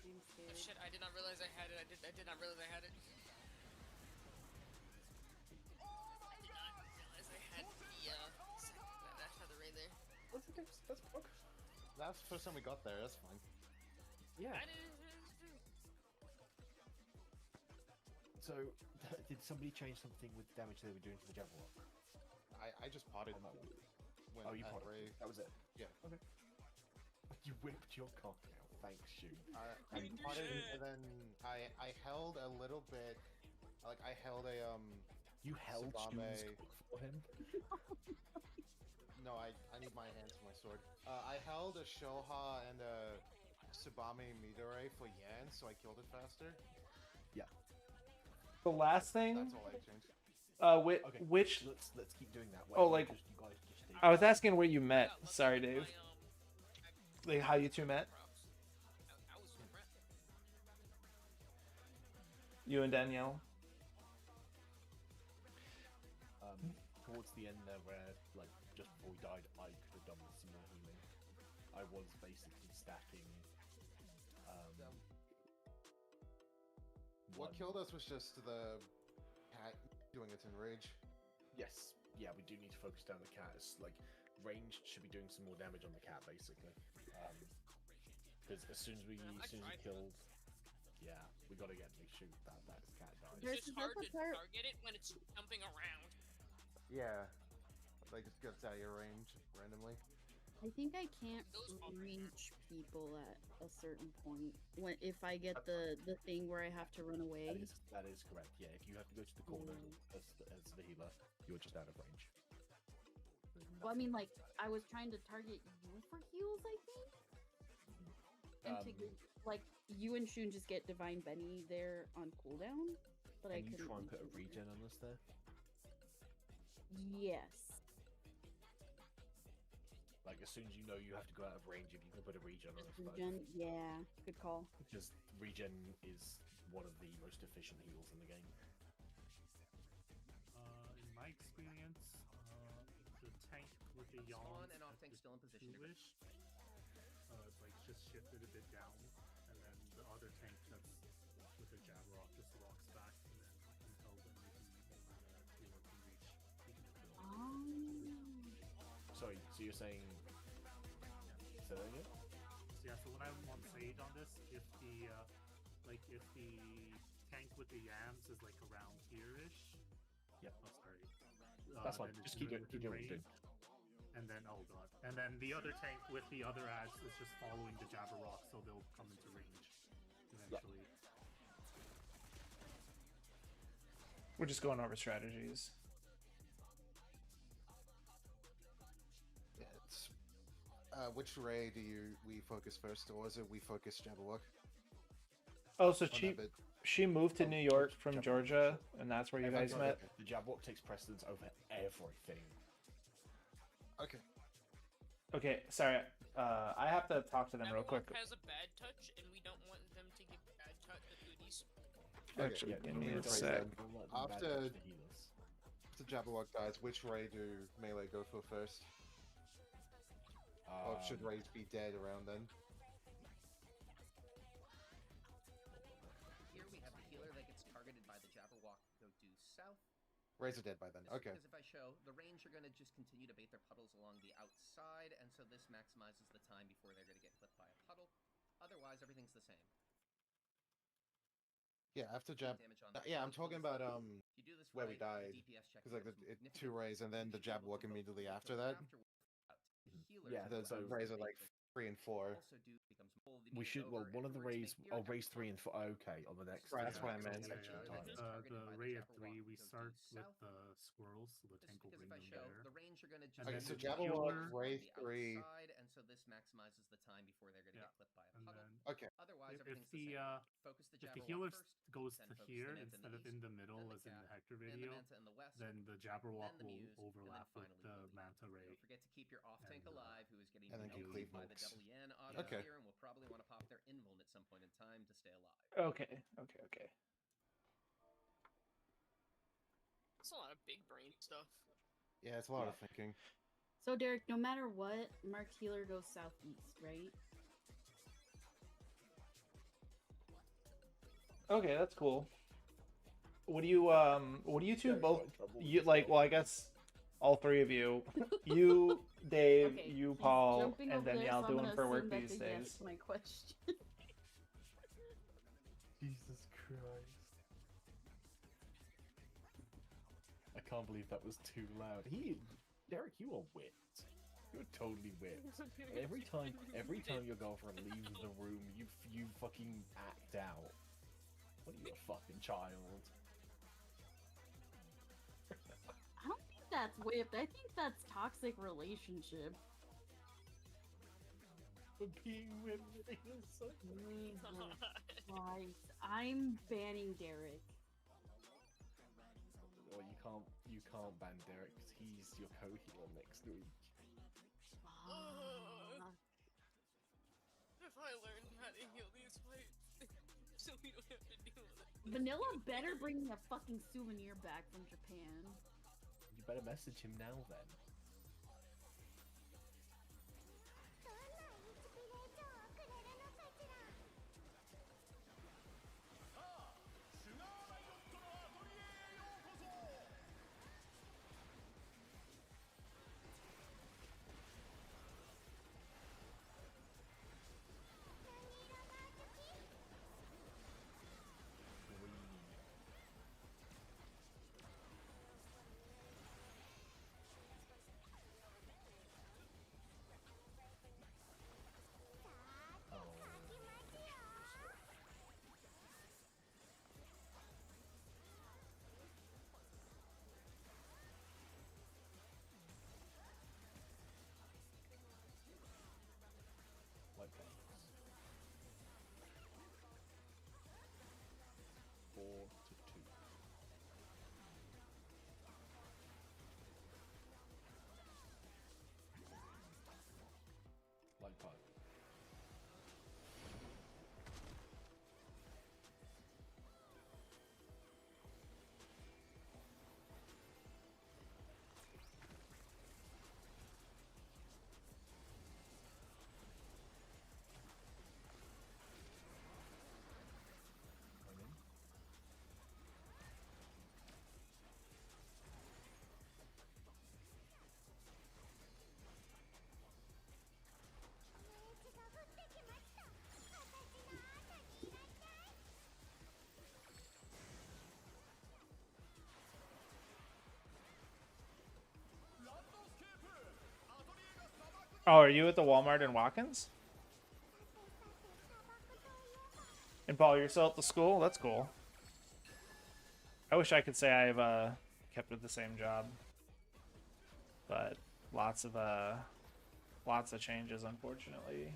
S6: I'm
S3: Oh
S6: scared.
S3: shit, I did not realize I had it. I did not realize I had it. I did not realize I had that feather right there.
S1: That's okay. That's Prog.
S2: That's the first time we got there, that's fine.
S1: Yeah.
S3: That is true.
S1: So, did somebody change something with damage they were doing to the Jabberwock?
S2: I just potted
S1: On that one?
S2: when
S1: Oh, you
S2: at
S1: potted.
S2: Ray.
S1: That was it.
S2: Yeah.
S1: Okay. You whipped your cock out. Thanks, Shun.
S2: I potted and then I held a little bit, like I held a
S1: You held
S2: Tsubame.
S1: Shun's cock for him.
S2: No, I need my hands for my sword. I held a Shoha and a Tsubame Midore for Yan, so I killed it faster.
S4: The last thing,
S2: That's all I changed.
S1: Okay.
S4: which
S1: Let's keep doing that.
S4: Oh, like-
S1: you guys just stay.
S4: I was asking where you met.
S3: Yeah, luckily
S4: Sorry, Dave. Like how you two met?
S3: I was with Brent.
S4: You and Danielle.
S1: Towards the end there, where like just before we died, I could have done with some more healing. I was basically stacking.
S2: What
S1: one-
S2: killed us was just the cat doing its enrage.
S1: Yes, yeah, we do need to focus down the cat. It's like ranged should be doing some more damage on the cat, basically. Because as soon as we killed, yeah, we gotta make sure that cat dies.
S3: It's just hard to
S6: That's the part-
S3: target it when it's jumping around.
S2: Yeah, like it gets out of your range randomly.
S6: I think I can't
S3: Those bump-
S6: reach people at a certain point if I get the thing where I have to run away.
S1: That is correct. Yeah, if you have to go to the corner as the healer, you're just out of range.
S6: Well, I mean, like I was trying to target you for heals, I think, and to get, like you and Shun just get Divine Benny there on cooldown, but I
S1: Can you
S6: couldn't.
S1: try and put a
S6: reach you
S1: regen on us there?
S6: Yes.
S1: Like as soon as you know you have to go out of range, if you can put a regen on us, both.
S6: Regen, yeah, good call.
S1: Because regen is one of the most efficient heals in the game.
S8: In my experience, the tank with the yawn
S9: On and off tank still in position.
S8: two-ish, like just shifted a bit down, and then the other tank that's with the Jabberwock just walks back, and then until then maybe the healer can reach. He can kill.
S1: Sorry, so you're saying? Say that again?
S8: So yeah, so when I'm on Sage on this, if the tank with the yams is like around here-ish.
S1: Yep.
S8: Oh, sorry.
S1: That's fine.
S8: then
S1: Just
S8: it's
S1: keep doing
S8: within
S1: what you're doing.
S8: range. And then, oh god. And then the other tank with the other ads is just following the Jabberwock, so they'll come into range eventually.
S4: We're just going over strategies.
S2: Yeah, it's, which Ray do we focus first, or is it we focus Jabberwock?
S4: Oh, so
S2: On
S4: she
S2: that bit?
S4: she moved to New York from
S1: Jabberwock.
S4: Georgia, and that's where you guys met.
S1: The Jabberwock takes precedence over everything.
S2: Okay.
S4: Okay, sorry. I have to talk to them real quick.
S3: Jabberwock has a bad touch, and we don't want them to give bad touch the goodies.
S4: Actually,
S2: Okay,
S4: give me a
S2: rephrase
S4: sec.
S2: that. After Jabberwock dies, which Ray do melee go for first? Or should Rays be dead around then?
S9: Here we have the healer that gets targeted by the Jabberwock go due south.
S2: Rays are dead by then. Okay.
S9: Because if I show, the range are going to just continue to bait their puddles along the outside, and so this maximizes the time before they're going to get clipped by a puddle. Otherwise, everything's the same.
S2: Yeah, after Jab.
S9: Damage on the
S2: Yeah, I'm talking about
S9: If you do this
S2: where we
S9: right,
S2: died.
S9: the DPS check
S2: Because like
S9: gets
S2: it's two
S9: significantly
S2: Rays and then the
S9: you should be able
S2: Jabberwock
S9: to vote
S2: immediately
S9: for
S2: after that.
S9: healers
S1: Yeah,
S2: The
S9: as well.
S2: Rays are like 3 and 4.
S9: Also do becomes full, the
S1: We
S9: meeting's
S1: should. Well,
S9: over,
S1: one of the
S9: everyone's
S1: rays.
S9: making
S1: Oh,
S9: your
S1: rays 3 and 4. Okay, on the next.
S2: Right, that's what I
S8: Yeah,
S2: meant.
S8: yeah,
S9: section
S8: yeah,
S9: time.
S8: like,
S9: Targeted
S8: the
S9: by the
S8: Ray at
S9: Jabberwock
S8: 3, we
S9: go
S8: start
S9: due
S8: with
S9: south.
S8: the squirrels, so the
S9: Just
S8: tank will
S9: because
S8: bring
S9: if I
S8: them
S9: show,
S8: there.
S9: the range are going to just
S8: And
S2: Okay,
S8: then
S2: so
S8: the
S2: Jabberwock,
S8: healer-
S2: Ray
S9: the
S2: 3.
S9: outside, and so this maximizes the time before they're going to
S8: Yeah.
S9: get clipped by a
S8: And
S9: puddle.
S8: then
S2: Okay.
S9: Otherwise,
S8: if
S9: everything's
S8: the
S9: the same. Focus the
S8: if the
S9: Jabberwock
S8: healer
S9: first,
S8: goes
S9: then
S8: to
S9: focus the
S8: here
S9: Manta in
S8: instead
S9: the
S8: of in
S9: east,
S8: the middle
S9: then
S8: as in the
S9: Cat,
S8: Hector
S9: then the
S8: video,
S9: Manta in the west,
S8: then the Jabberwock
S9: then the
S8: will
S9: Muse, and then
S8: overlap with
S9: finally
S8: the
S9: the
S8: Manta Ray.
S9: Don't forget to keep your off tank
S8: And,
S9: alive, who is getting
S2: and then
S9: beat
S2: complete
S9: by the
S2: mooks.
S9: double yen auto
S2: Okay.
S9: here, and will probably want to pop their invuln at some point in time to stay alive.
S4: Okay.
S3: That's a lot of big brain stuff.
S2: Yeah, it's a lot of thinking.
S6: So Derek, no matter what, marked healer goes southeast, right?
S4: Okay, that's cool. What do you two both you like? Well, I guess all three of you, you, Dave,
S6: Okay,
S4: you,
S6: he's
S4: Paul,
S6: jumping
S4: and
S6: over there,
S4: Danielle
S6: so I'm
S4: doing
S6: gonna
S4: for work
S6: assume
S4: these
S6: that's a yes
S4: days.
S6: to my question.
S1: Jesus Christ! I can't believe that was too loud. Derek, you are whipped. You're totally whipped. Every time your girlfriend leaves the room, you fucking act out. What are you, a fucking child?
S6: I don't think that's whipped. I think that's toxic relationship.
S1: For being whipped is so
S6: Jesus Christ. I'm banning Derek.
S1: Well, you can't ban Derek because he's your co-healer next week.
S6: Fuck.
S3: If I learned how to heal these fights, so we don't have to deal with it.
S6: Vanilla better bring me a fucking souvenir back from Japan.
S1: You better message him now then.
S4: Oh, are you at the Walmart in Watkins? And Paul, you're still at the school? That's cool. I wish I could say I've kept with the same job, but lots of changes, unfortunately.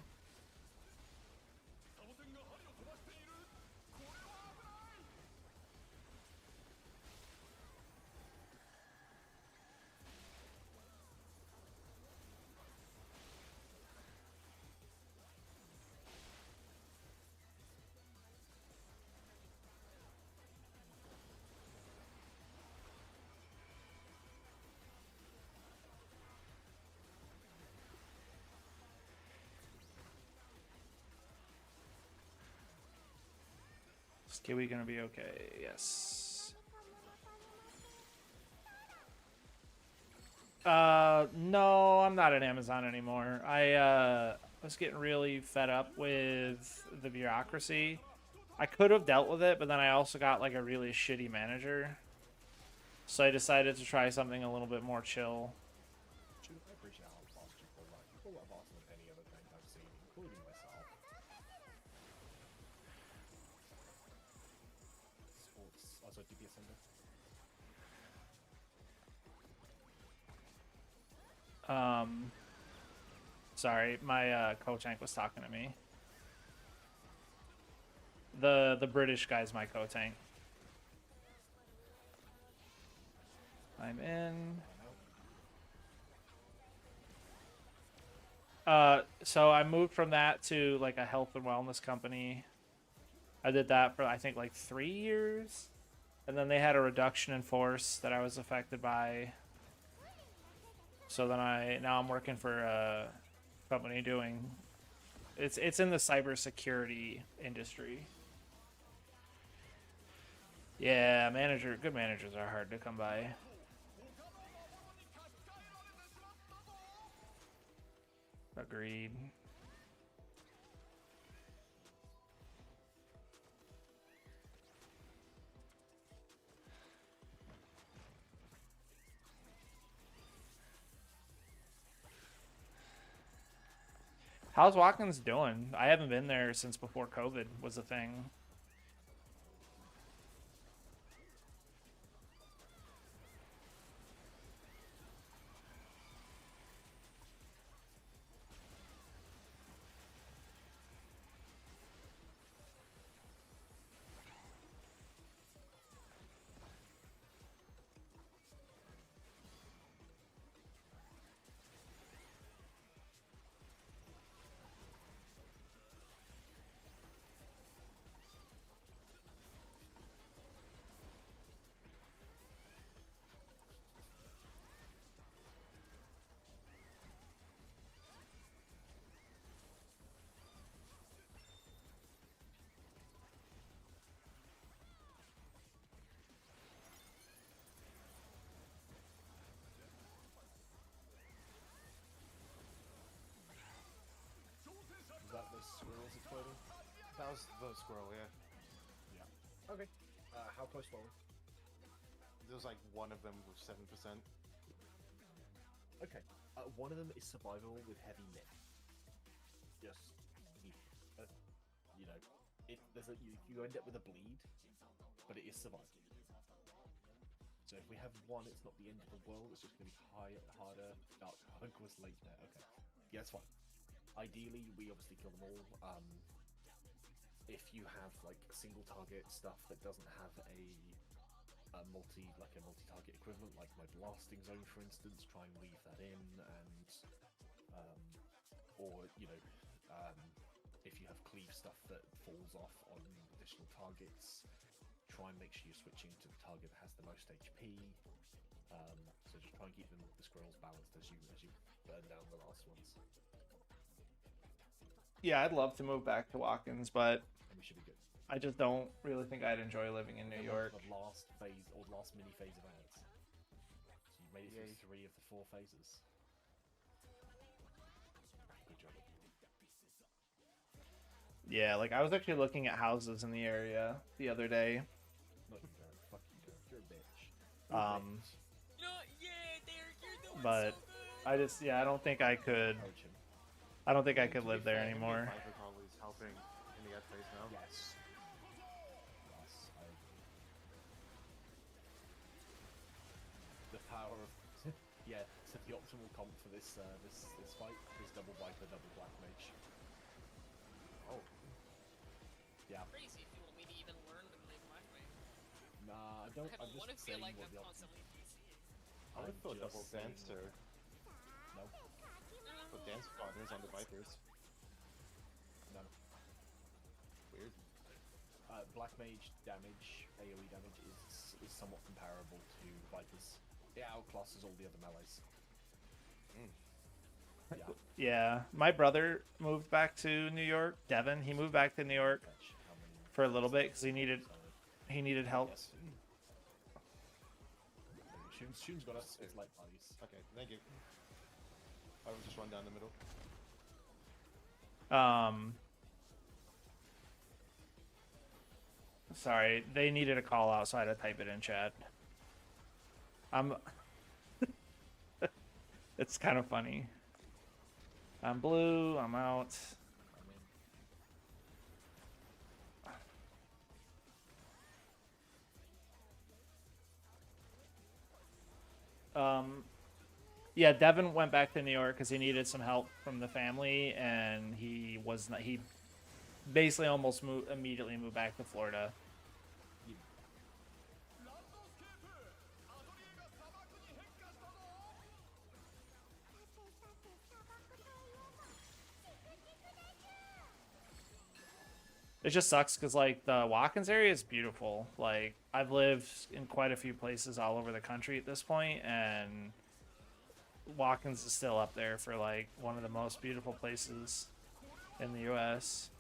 S4: Is Kiwi gonna be okay? Yes. No, I'm not at Amazon anymore. I was getting really fed up with the bureaucracy. I could have dealt with it, but then I also got like a really shitty manager. So I decided to try something a little bit more chill.
S1: I appreciate how fast you pull that. You pull that faster than any other tank I've seen, including myself. Sports. Also, DPS center.
S4: Sorry, my co-tank was talking to me. The British guy's my co-tank. I'm in. So I moved from that to like a health and wellness company. I did that for I think like 3 years, and then they had a reduction in force that I was affected by. So then now I'm working for a company doing it's in the cybersecurity industry. Yeah, good managers are hard to come by. Agreed. How's Watkins doing? I haven't been there since before COVID was a thing.
S1: Is that the squirrels exploding?
S2: That was the squirrel, yeah.
S1: Yeah. Okay. How close were we?
S2: There was like one of them with 7%.
S1: Okay. One of them is survival with heavy net. Yes. You know, you end up with a bleed, but it is survival. So if we have one, it's not the end of the world. It's just going to be harder. Dark Hug was late there. Okay. Yeah, that's fine. Ideally, we obviously kill them all. If you have like single target stuff that doesn't have a multi-target equivalent, like my blasting zone, for instance, try and weave that in, and or if you have cleave stuff that falls off on additional targets, try and make sure you're switching to the target that has the most HP. So just try and keep the squirrels balanced as you burn down the last ones.
S4: Yeah, I'd love to move back to Watkins, but
S1: And we should be good.
S4: I just don't really think I'd enjoy living in New York.
S1: The last phase or last mini phase of ads. So you made it through 3 of the 4 phases. Good job.
S4: Yeah, like I was actually looking at houses in the area the other day.
S1: Not you, Derek. Fuck you, Derek. You're a bitch.
S3: You know, yeah, Derek, you're doing
S4: But
S3: so good.
S4: I don't think I could
S1: Encourage him.
S4: I don't think I
S2: mean,
S4: could
S2: to be
S4: live there
S2: fair, him being
S4: anymore.
S2: Viper probably is helping in the ad phase now.
S1: Yes. Yes, I agree. The power of yeah, so the optimal comp for this this fight is double Viper, double Black Mage.
S2: Oh,
S1: Yeah.
S3: Crazy if you want me to even learn to play Black Mage.
S1: Nah, I don't.
S3: I
S1: I'm
S3: don't want to
S1: just
S3: feel
S1: saying
S3: like
S1: what
S3: I'm
S1: the
S3: constantly DCing.
S2: I would thought
S1: just
S2: double
S1: saying
S2: Dancer,
S1: No,
S2: but Dance Partners on the Vipers.
S1: no.
S2: Weird.
S1: Black Mage damage, AoE damage is somewhat comparable to Viper's. It outclasses all the other melees. Yeah.
S4: Yeah, my brother moved back to New York. Devin, he moved back to New York
S1: Fetch how many
S4: for a little bit because he needed
S1: so,
S4: help.
S1: yes. Shun's got us. It's light parties.
S2: Okay, thank you. I will just run down the middle.
S4: Sorry, they needed a call out, so I had to type it in chat. It's kind of funny. I'm blue. I'm out. Yeah, Devin went back to New York because he needed some help from the family, and he was not. He basically almost immediately moved back to Florida. It just sucks because like the Watkins area is beautiful. Like I've lived in quite a few places all over the country at this point, and Watkins is still up there for like one of the most beautiful places in the U.S.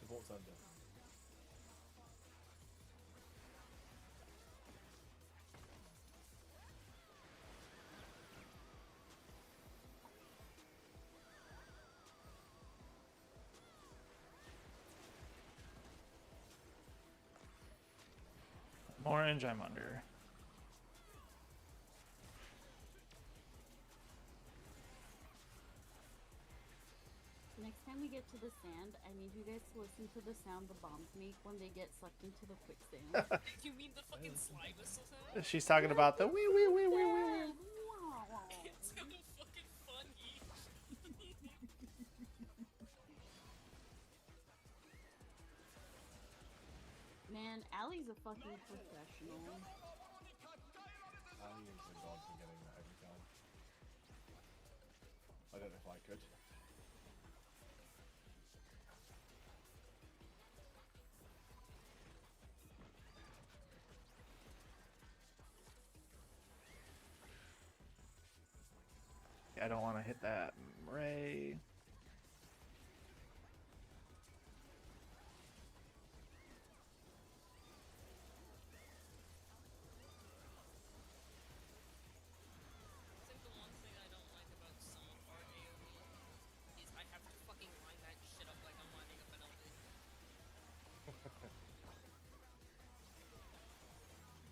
S1: Support's under.
S4: Orange, I'm under.
S6: Next time we get to the sand, I need you guys to listen to the sound the bombs make when they get sucked into the quicksand.
S3: You mean the fucking slide whistle sound?
S4: She's talking about the wee wee wee wee wee wee.
S3: It's so fucking funny.
S6: Man, Allie's a fucking professional.
S1: Ali is a god for getting that every time. I don't know if I could.
S4: I don't want to hit that Ray.
S3: I think the one thing I don't like about some of our AoE is I have to fucking line that shit up like I'm lining up an LD.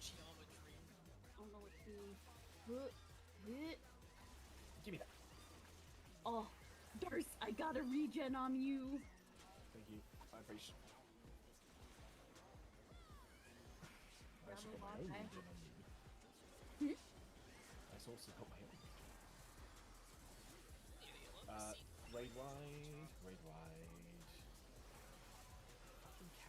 S3: Geometry.
S6: I don't know what to do.
S1: Give me that.
S6: Oh, Darce, I got a regen on you.
S1: Thank you. I appreciate. I also got my own region on you. I also got my own. Raid wide. raid wide. Fucking cat.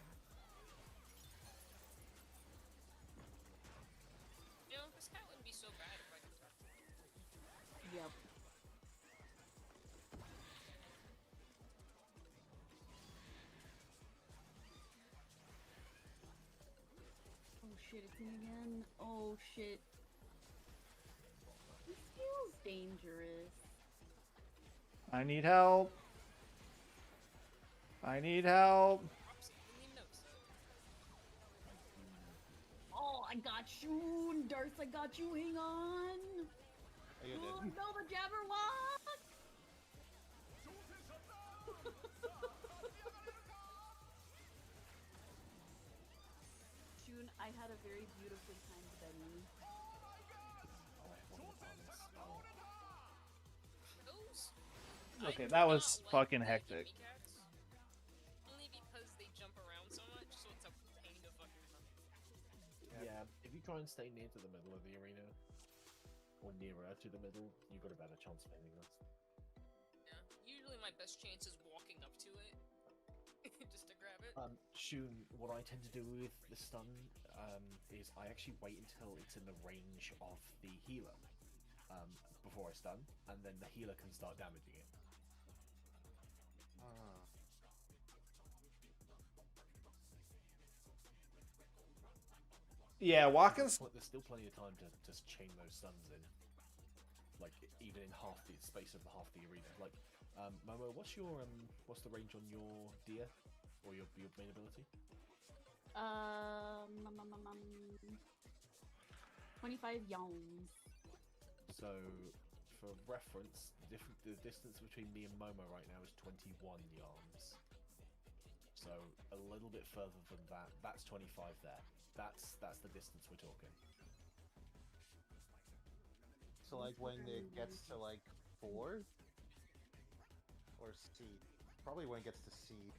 S3: You know, this cat wouldn't be so bad if I could talk to it.
S6: Yep. Oh shit, it's in again. Oh shit. This feels dangerous.
S4: I need help. I need help.
S3: Oops, didn't even notice that.
S6: Oh, I got you, Darth. I got you. Hang on.
S2: Oh, you
S6: Oh,
S2: did.
S6: no, the Jabberwock. June, I had a very beautifully timed Benny.
S1: Oh, I want to find this. Oh.
S3: Those?
S4: Okay,
S3: I
S4: that
S3: do
S4: was
S3: not like
S4: fucking
S3: the
S4: hectic.
S3: gimme cats, only because they jump around so much, so it's a pain to fucking hunt.
S1: Yeah, if you try and stay near to the middle of the arena, or nearer to the middle, you've got a better chance of hitting this.
S3: Yeah. Usually my best chance is walking up to it, just to grab it.
S1: Shun, what I tend to do with the stun is I actually wait until it's in the range of the healer before I stun, and then the healer can start damaging it.
S2: Ah.
S4: Yeah, Watkins.
S1: There's still plenty of time to just chain those stuns in, like even in half the space of half the arena. Like, Momo, what's the range on your Dia or your main ability?
S6: 25 yawns.
S1: So, for reference, the distance between me and Momo right now is 21 yards. So a little bit further than that. That's 25 there. That's the distance we're talking.
S2: So like when it gets to like 4? Or C? Probably when it gets to C.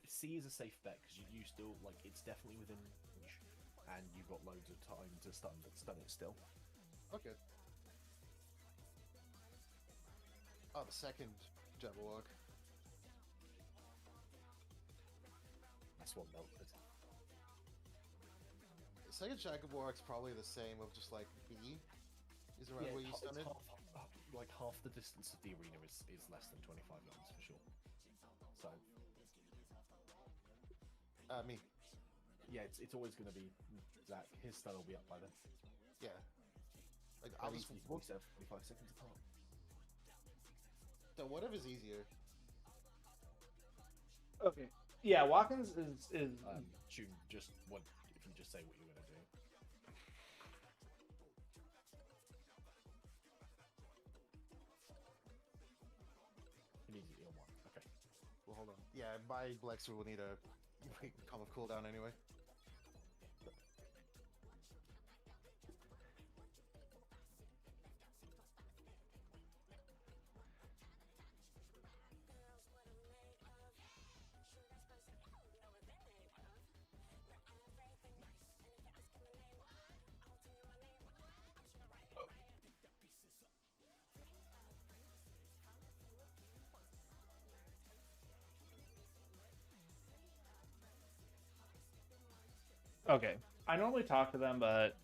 S1: C is a safe bet because you still, like, it's definitely within range, and you've got loads of time to stun it still.
S2: Okay. Oh, the second Jabberwock.
S1: That's what melted.
S2: The second Jabberwock's probably the same of just like B is around where you stun it.
S1: Like half the distance of the arena is less than 25 yards for sure. So
S2: Me.
S1: yeah, it's always going to be Zach. His stun will be up by then.
S2: Yeah. Like I'll just
S1: 47, 25 seconds apart.
S2: So whatever's easier.
S4: Okay. Yeah, Watkins is
S1: June, just what if you just say what you're going to do? Immediately on one. Okay.
S2: Well, hold on. Yeah, my Blexer will need a common cooldown anyway.
S4: okay. I normally talk to them, but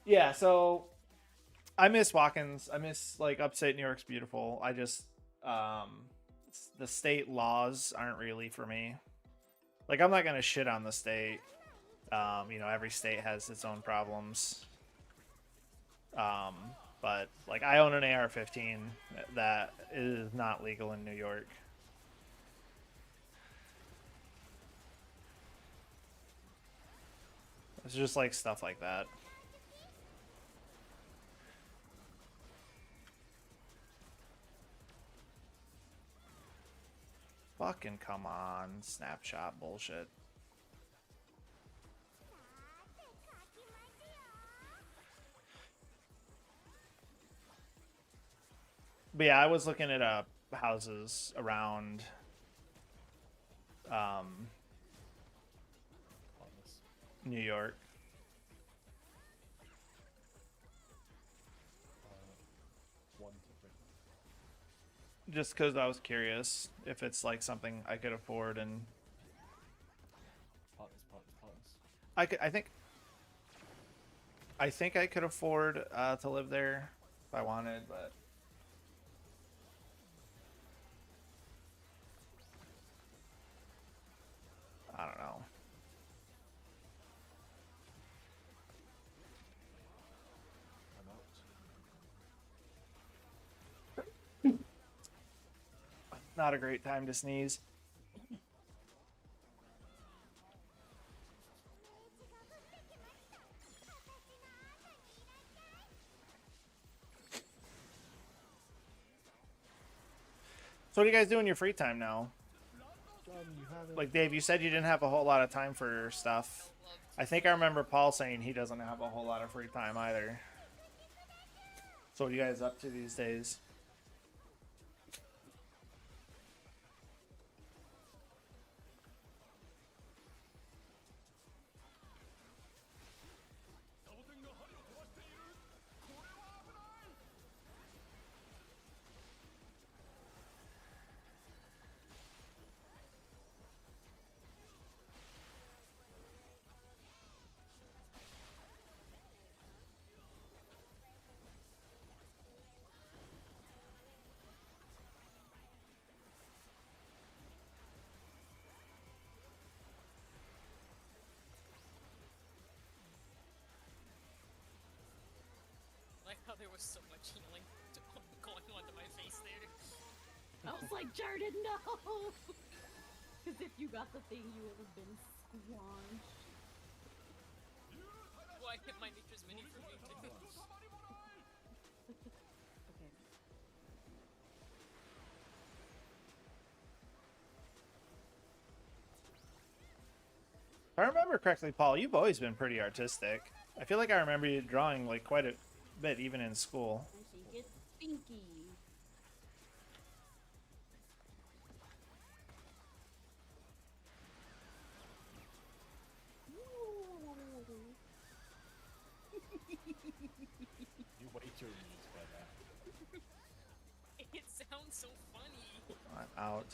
S4: yeah. So I miss Watkins. I miss like upstate New York's beautiful. I just the state laws aren't really for me. Like I'm not gonna shit on the state. Every state has its own problems. But like I own an AR-15 that is not legal in New York. It's just like stuff like that. Fucking come on, snapshot bullshit. But yeah, I was looking at houses around New York. Just because I was curious if it's like something I could afford, and
S1: Partners, partners, partners.
S4: I think I could afford to live there if I wanted, but I don't know.
S1: I'm out.
S4: Not a great time to sneeze. So what do you guys do in your free time now?
S1: John, you have it.
S4: Like Dave, you said you didn't have a whole lot of time for stuff. I think I remember Paul saying he doesn't have a whole lot of free time either. So what are you guys up to these days?
S3: Like how there was so much healing going onto my face there.
S6: I was like, Jordan, no! Because if you got the thing, you would have been squanched.
S3: Well, I hit my nature's mini for me too.
S6: Okay.
S4: If I remember correctly, Paul, you've always been pretty artistic. I feel like I remember you drawing like quite a bit even in school.
S6: And she gets stinky.
S1: You way too amused by that.
S3: It sounds so funny.
S4: I'm out.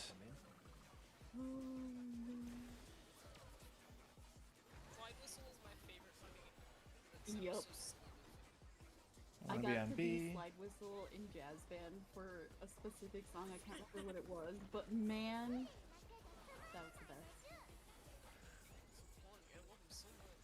S3: Slide whistle is my favorite funny. It sounds
S6: Yup.
S3: so stupid.
S6: I
S4: Wanna be
S6: got
S4: on
S6: to
S4: B.
S6: be slide whistle in jazz band for a specific song. I can't remember what it was, but man, that was the best.
S3: Funny, I love him so much.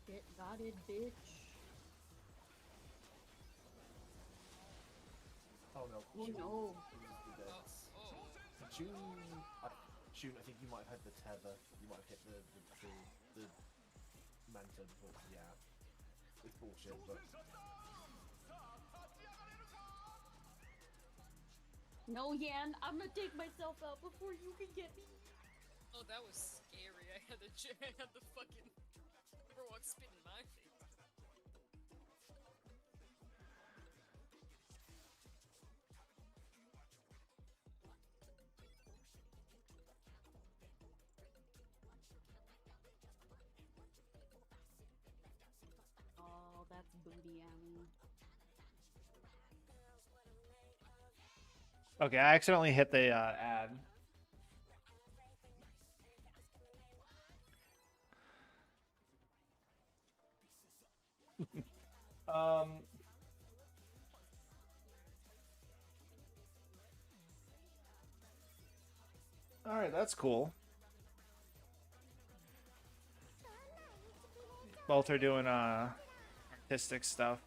S6: Get dotted, bitch.
S1: Oh no.
S6: Oh no.
S1: June, June, I think you might have had the tether. You might have hit the manta, but yeah. It's bullshit, but...
S6: No, Yan, I'm gonna take myself out before you can get me.
S3: Oh, that was scary. I had the fucking Warlock spit in my face.
S6: Oh, that's booty Annie.
S4: Okay, I accidentally hit the ad. um. All right, that's cool. Both are doing artistic stuff.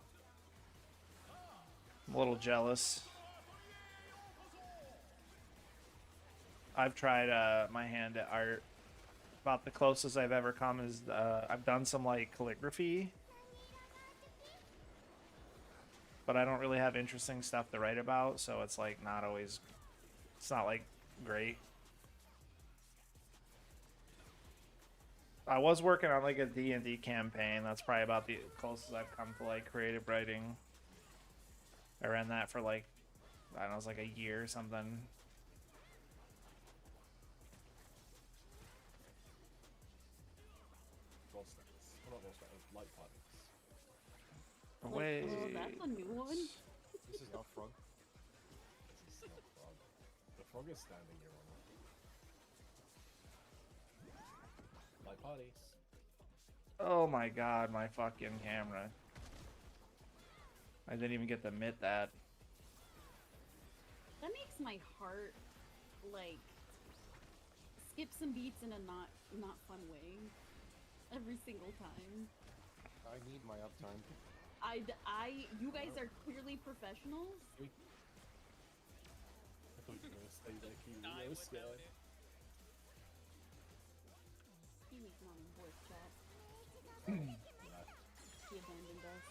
S4: I'm a little jealous. I've tried my hand at art. About the closest I've ever come is I've done some like calligraphy, but I don't really have interesting stuff to write about, so it's like not always. It's not like great. I was working on like a D&D campaign. That's probably about the closest I've come to like creative writing. I ran that for like, I don't know, it was like a year or something.
S1: Light parties.
S4: Away.
S6: Oh, that's a new one.
S2: This is not Frog.
S1: This is not Frog. The Frog is standing here on light parties.
S4: Oh my god, my fucking camera. I didn't even get to admit that.
S6: That makes my heart like skip some beats in a not fun way every single time.
S2: I need my uptime.
S6: You guys are clearly professionals.
S1: I thought you were gonna stay there, Kiwi.
S3: Die
S1: I was
S3: without
S1: scared.
S3: it.
S6: Kiwi's not in voice chat.
S1: Left.
S6: He abandoned us.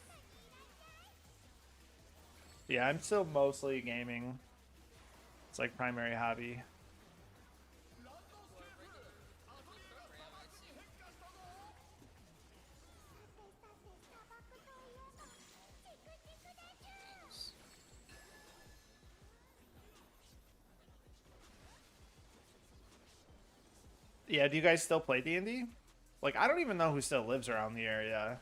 S4: Yeah, I'm still mostly gaming. It's like primary hobby. Yeah, do you guys still play D&D? Like, I don't even know who still lives around the area.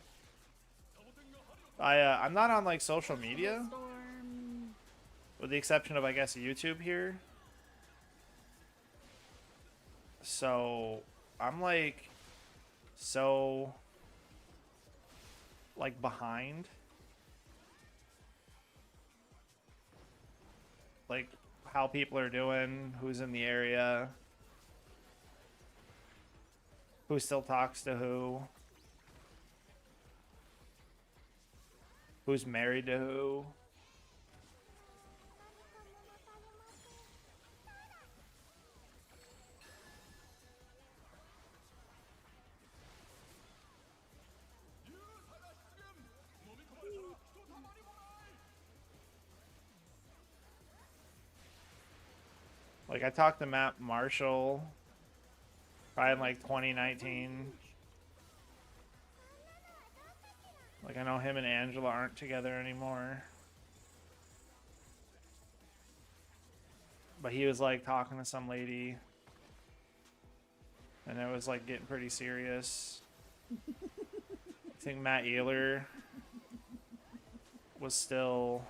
S4: I'm not on like social media,
S6: Storm.
S4: with the exception of I guess YouTube here. So I'm like so like behind. Like how people are doing, who's in the area, who still talks to who's married to who. Like I talked to Matt Marshall probably in like 2019. Like I know him and Angela aren't together anymore. But he was like talking to some lady. And it was like getting pretty serious. I think Matt Ealer was still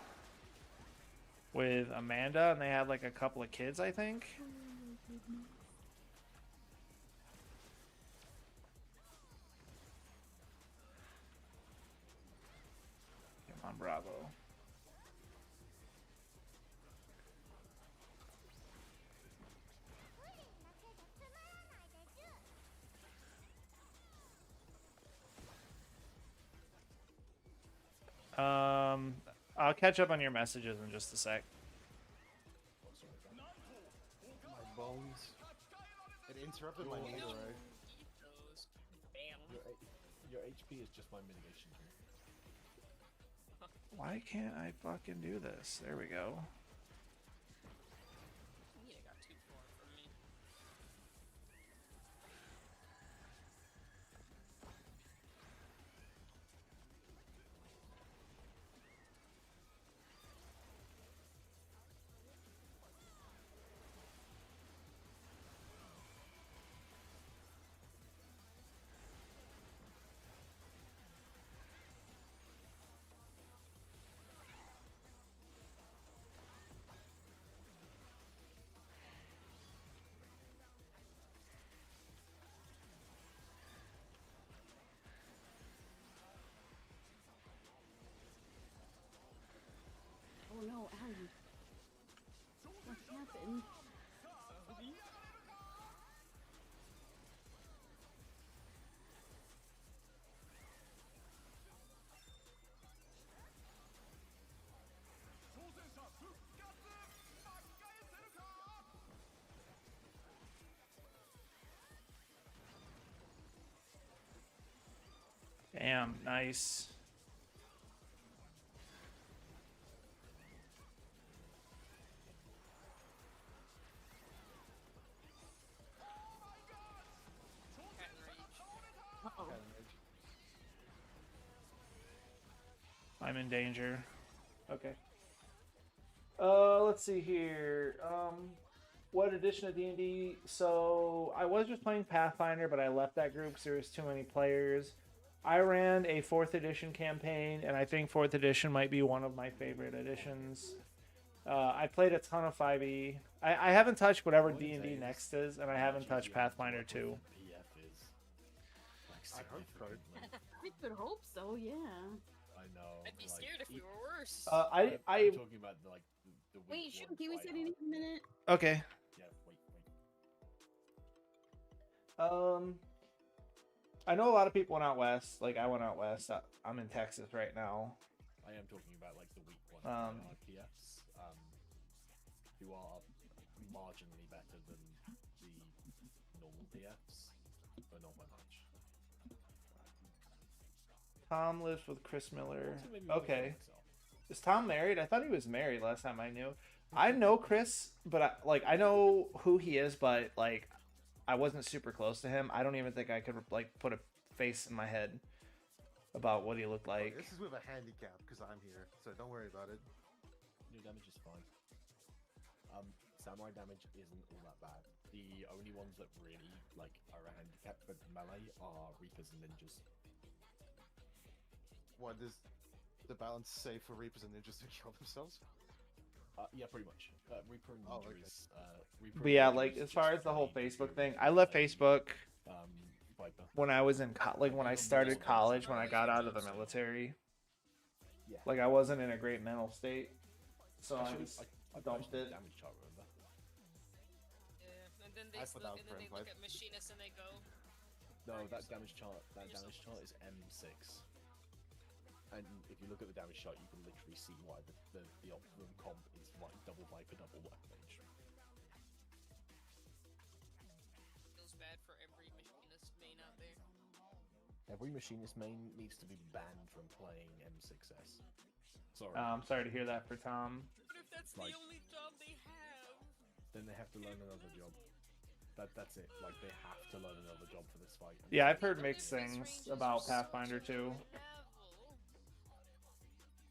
S4: with Amanda and they had like a couple of kids, I think. Come on, Bravo. I'll catch up on your messages in just a sec.
S2: My bones. It interrupted my meter, right?
S3: Bam.
S1: Your HP is just my mitigation.
S4: Why can't I fucking do this? There we go.
S3: Yeah, got too far from me.
S6: Oh no, Allie. What happened?
S4: Damn, nice. I'm in danger. Okay. Let's see here. What edition of D&D? So I was just playing Pathfinder, but I left that group because there was too many players. I ran a 4th edition campaign, and I think 4th edition might be one of my favorite editions. I played a ton of 5e. I haven't touched whatever D&D next is, and I haven't touched Pathfinder 2.
S1: PF is like
S2: I hope so.
S1: significantly.
S6: I could hope so, yeah.
S1: I know.
S3: I'd be
S1: like,
S3: scared if we were worse.
S4: I'm
S1: I'm talking about like the
S6: Wait,
S1: week
S6: shoot,
S1: one
S6: Kiwi
S1: fight
S6: said he needs a minute.
S4: Okay.
S1: Yeah, wait.
S4: I know a lot of people went out west. Like I went out west. I'm in Texas right now.
S1: I am talking about like the week one PFs, who are marginally better than the normal PFs, but not by much.
S4: Tom lives with Chris Miller.
S1: Also made me wanna kill
S4: Okay.
S1: myself.
S4: Is Tom married? I thought he was married last time I knew. I know Chris, but I know who he is, but like I wasn't super close to him. I don't even think I could like put a face in my head about what he looked like.
S2: This is with a handicap because I'm here, so don't worry about it.
S1: New damage is fine. Samurai damage isn't all that bad. The only ones that really like are a handicap for melee are Reapers and Ninjas.
S2: What is the balance safe for Reapers and Ninjas to kill themselves?
S1: Yeah, pretty much. Reaper and Ninja
S2: Oh, okay.
S1: is Reaper
S4: But
S1: and
S4: yeah,
S1: Ninja
S4: like
S1: is
S4: as far
S1: just
S4: as the whole
S1: really
S4: Facebook
S1: to,
S4: thing, I left Facebook
S1: Viper.
S4: when I was in when I started college, when I got out of the military.
S1: Yeah.
S4: Like I wasn't in a great mental state, so I
S1: Actually,
S4: just
S1: I
S4: dumped
S1: posted
S4: it.
S1: the damage chart, remember?
S3: Yeah, and then they
S2: I put out
S3: look
S2: friend
S3: at machinists and they go.
S1: No,
S3: Burn
S1: that
S3: yourself.
S1: damage chart. That
S3: Burn
S1: damage
S3: yourself.
S1: chart is M6. And if you look at the damage chart, you can literally see why the optimum comp is like double Viper, double Weapon Mage.
S3: Feels bad for every machinist main out there.
S1: Every machinist main needs to be banned from playing M6S. Sorry.
S4: I'm sorry to hear that for Tom.
S3: What if that's
S1: Like-
S3: the only job they have?
S1: Then they have to learn another job. That's it. Like they have to learn another job for this fight. And
S4: Yeah, I've heard
S3: What if
S4: mixed
S3: these
S4: things
S3: ranges
S4: about
S3: are so
S4: Pathfinder 2.
S3: travel?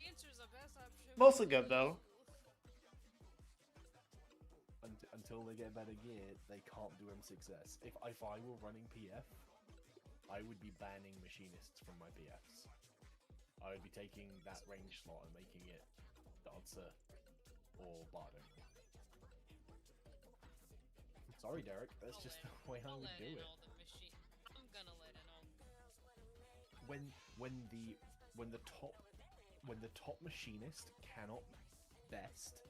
S3: Answer's the best option.
S4: Mostly good though.
S1: until they get better gear, they can't do M6S. If I were running PF, I would be banning machinists from my PFs. I would be taking that range slot and making it Dancer or Bard only. Sorry, Derek, that's just the way I
S3: I'll
S1: would
S3: let
S1: do
S3: in
S1: it.
S3: all the machine. I'm gonna let in all.
S1: When the top machinist cannot best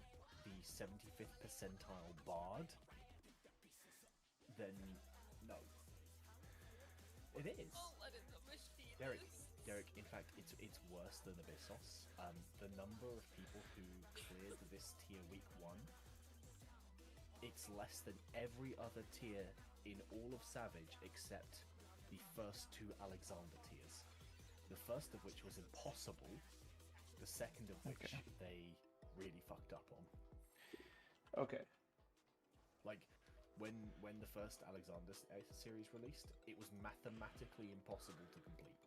S1: the 75th percentile Bard, then no. It is.
S3: I'll let in the machine.
S1: Derek, in fact, it's worse than Abyssos. The number of people who cleared this tier week 1, it's less than every other tier in all of Savage except the first 2 Alexander tiers. The first of which was impossible, the second of which they really fucked up on.
S4: Okay.
S1: Like, when the first Alexander series released, it was mathematically impossible to complete.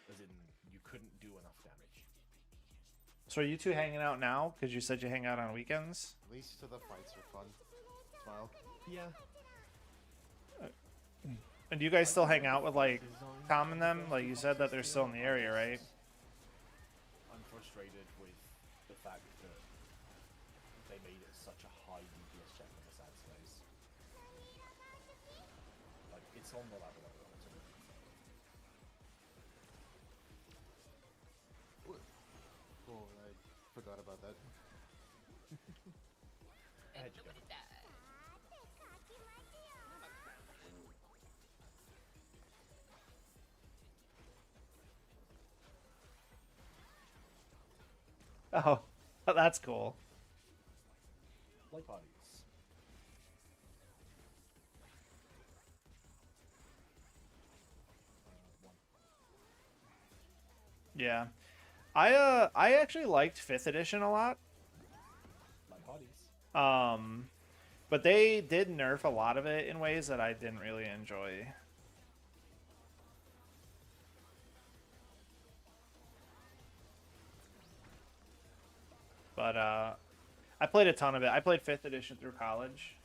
S1: As in, you couldn't do enough damage.
S4: So are you two hanging out now? Because you said you hang out on weekends.
S2: At least to the fights are fun. Smile.
S1: Yeah.
S4: And do you guys still hang out with like Tom and them? Like you said that they're still in the area, right?
S1: I'm frustrated with the fact that they made it such a high DPS check on the sad space. Like, it's on the level of it.
S2: Oh, I forgot about that.
S1: Ahead
S3: And
S1: you go.
S3: nobody died.
S4: Oh, that's cool.
S1: Play parties. One.
S4: Yeah. I actually liked 5th edition a lot.
S1: Like parties.
S4: But they did nerf a lot of it in ways that I didn't really enjoy. but I played a ton of it. I played 5th edition through college.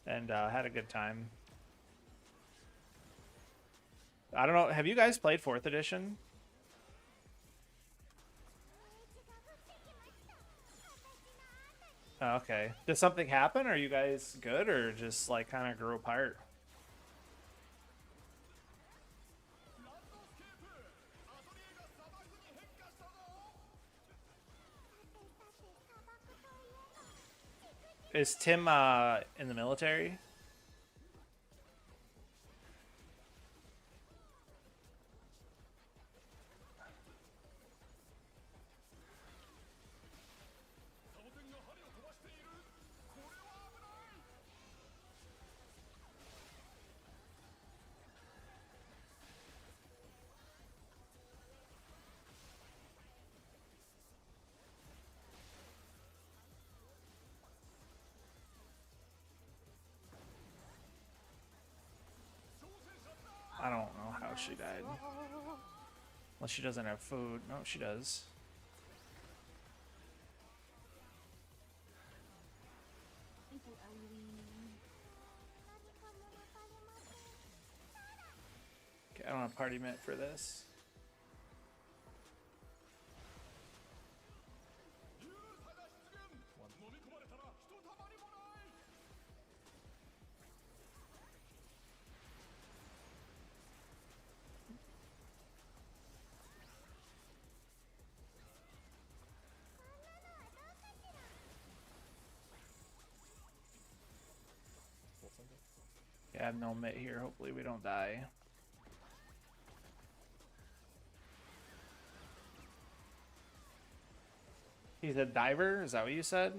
S4: And had a good time. I don't know. Have you guys played 4th edition? Oh, okay. Did something happen? Are you guys good or just like kind of grew apart? Is Tim in the military? I don't know how she died. Unless she doesn't have food. No, she does.
S6: Thank you, Eileen.
S4: Okay, I don't have party mint for this. Yeah, I have no mitt here. Hopefully we don't die. He's a diver? Is that what you said?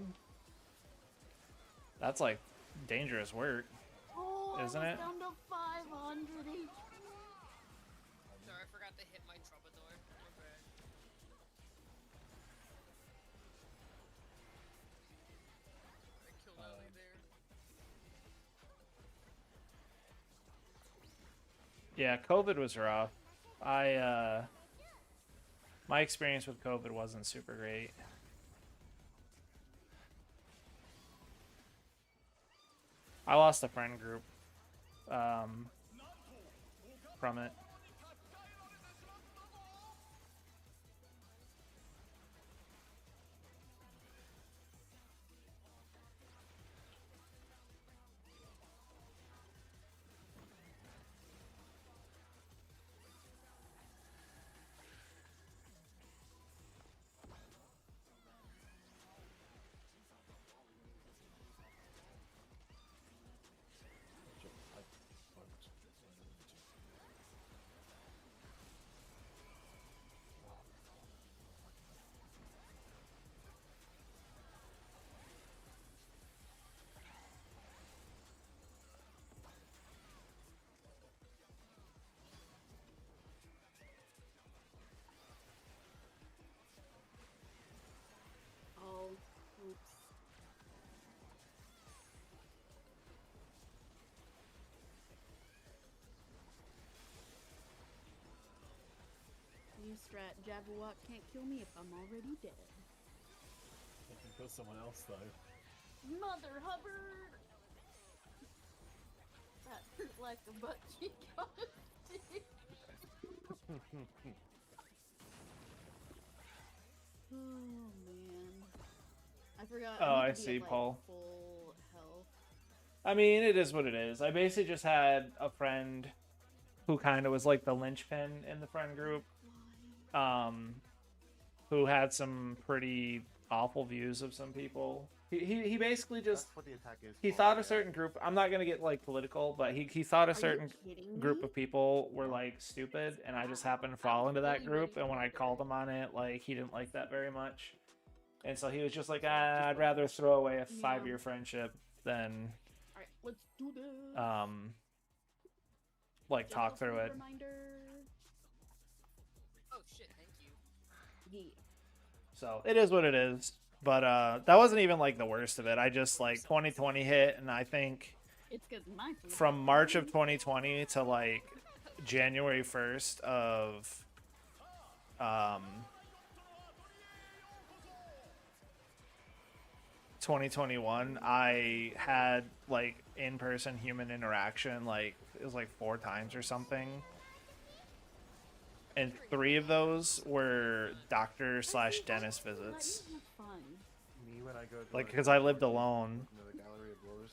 S4: That's like dangerous work, isn't it?
S6: Down to 500 HP.
S3: Sorry, I forgot to hit my troubadour. My bad. I killed Ali there.
S4: Yeah, COVID was rough. My experience with COVID wasn't super great. I lost a friend group from it.
S6: Oh, oops. New strat, Jabberwock can't kill me if I'm already dead.
S1: You can kill someone else though.
S6: Mother Hubbard! That hurt like a butt cheek on a stick. Oh man. I forgot.
S4: Oh, I
S6: need to be
S4: see,
S6: at, like,
S4: Paul.
S6: full health.
S4: I mean, it is what it is. I basically just had a friend who kind of was like the linchpin in the friend group, who had some pretty awful views of some people. He basically just
S2: That's what the attack is.
S4: he
S2: for,
S4: thought a
S2: yeah.
S4: certain group. I'm not gonna get like political, but he thought a
S6: Are you
S4: certain
S6: kidding
S4: group
S6: me?
S4: of people were like stupid, and I just happened to fall into that group. And when I called him on it, like he didn't like that very much, and so he was just like, I'd rather throw away a 5-year friendship than
S6: Alright, let's do this.
S4: like
S6: Just
S4: talk
S6: a
S4: through
S6: food
S4: it.
S6: Reminder.
S3: Oh shit, thank you.
S6: Yeah.
S4: So it is what it is. But that wasn't even like the worst of it. I just like 2020 hit, and I think
S6: It's because my food.
S4: from March of 2020 to like January 1st of 2021, I had like in-person human interaction, like it was like 4 times or something, and 3 of those were doctor slash dentist visits.
S6: Let me have fun.
S2: Me when I go to
S4: Like,
S2: our
S4: 'cause I lived
S2: party,
S4: alone.
S2: look into the gallery of drawers.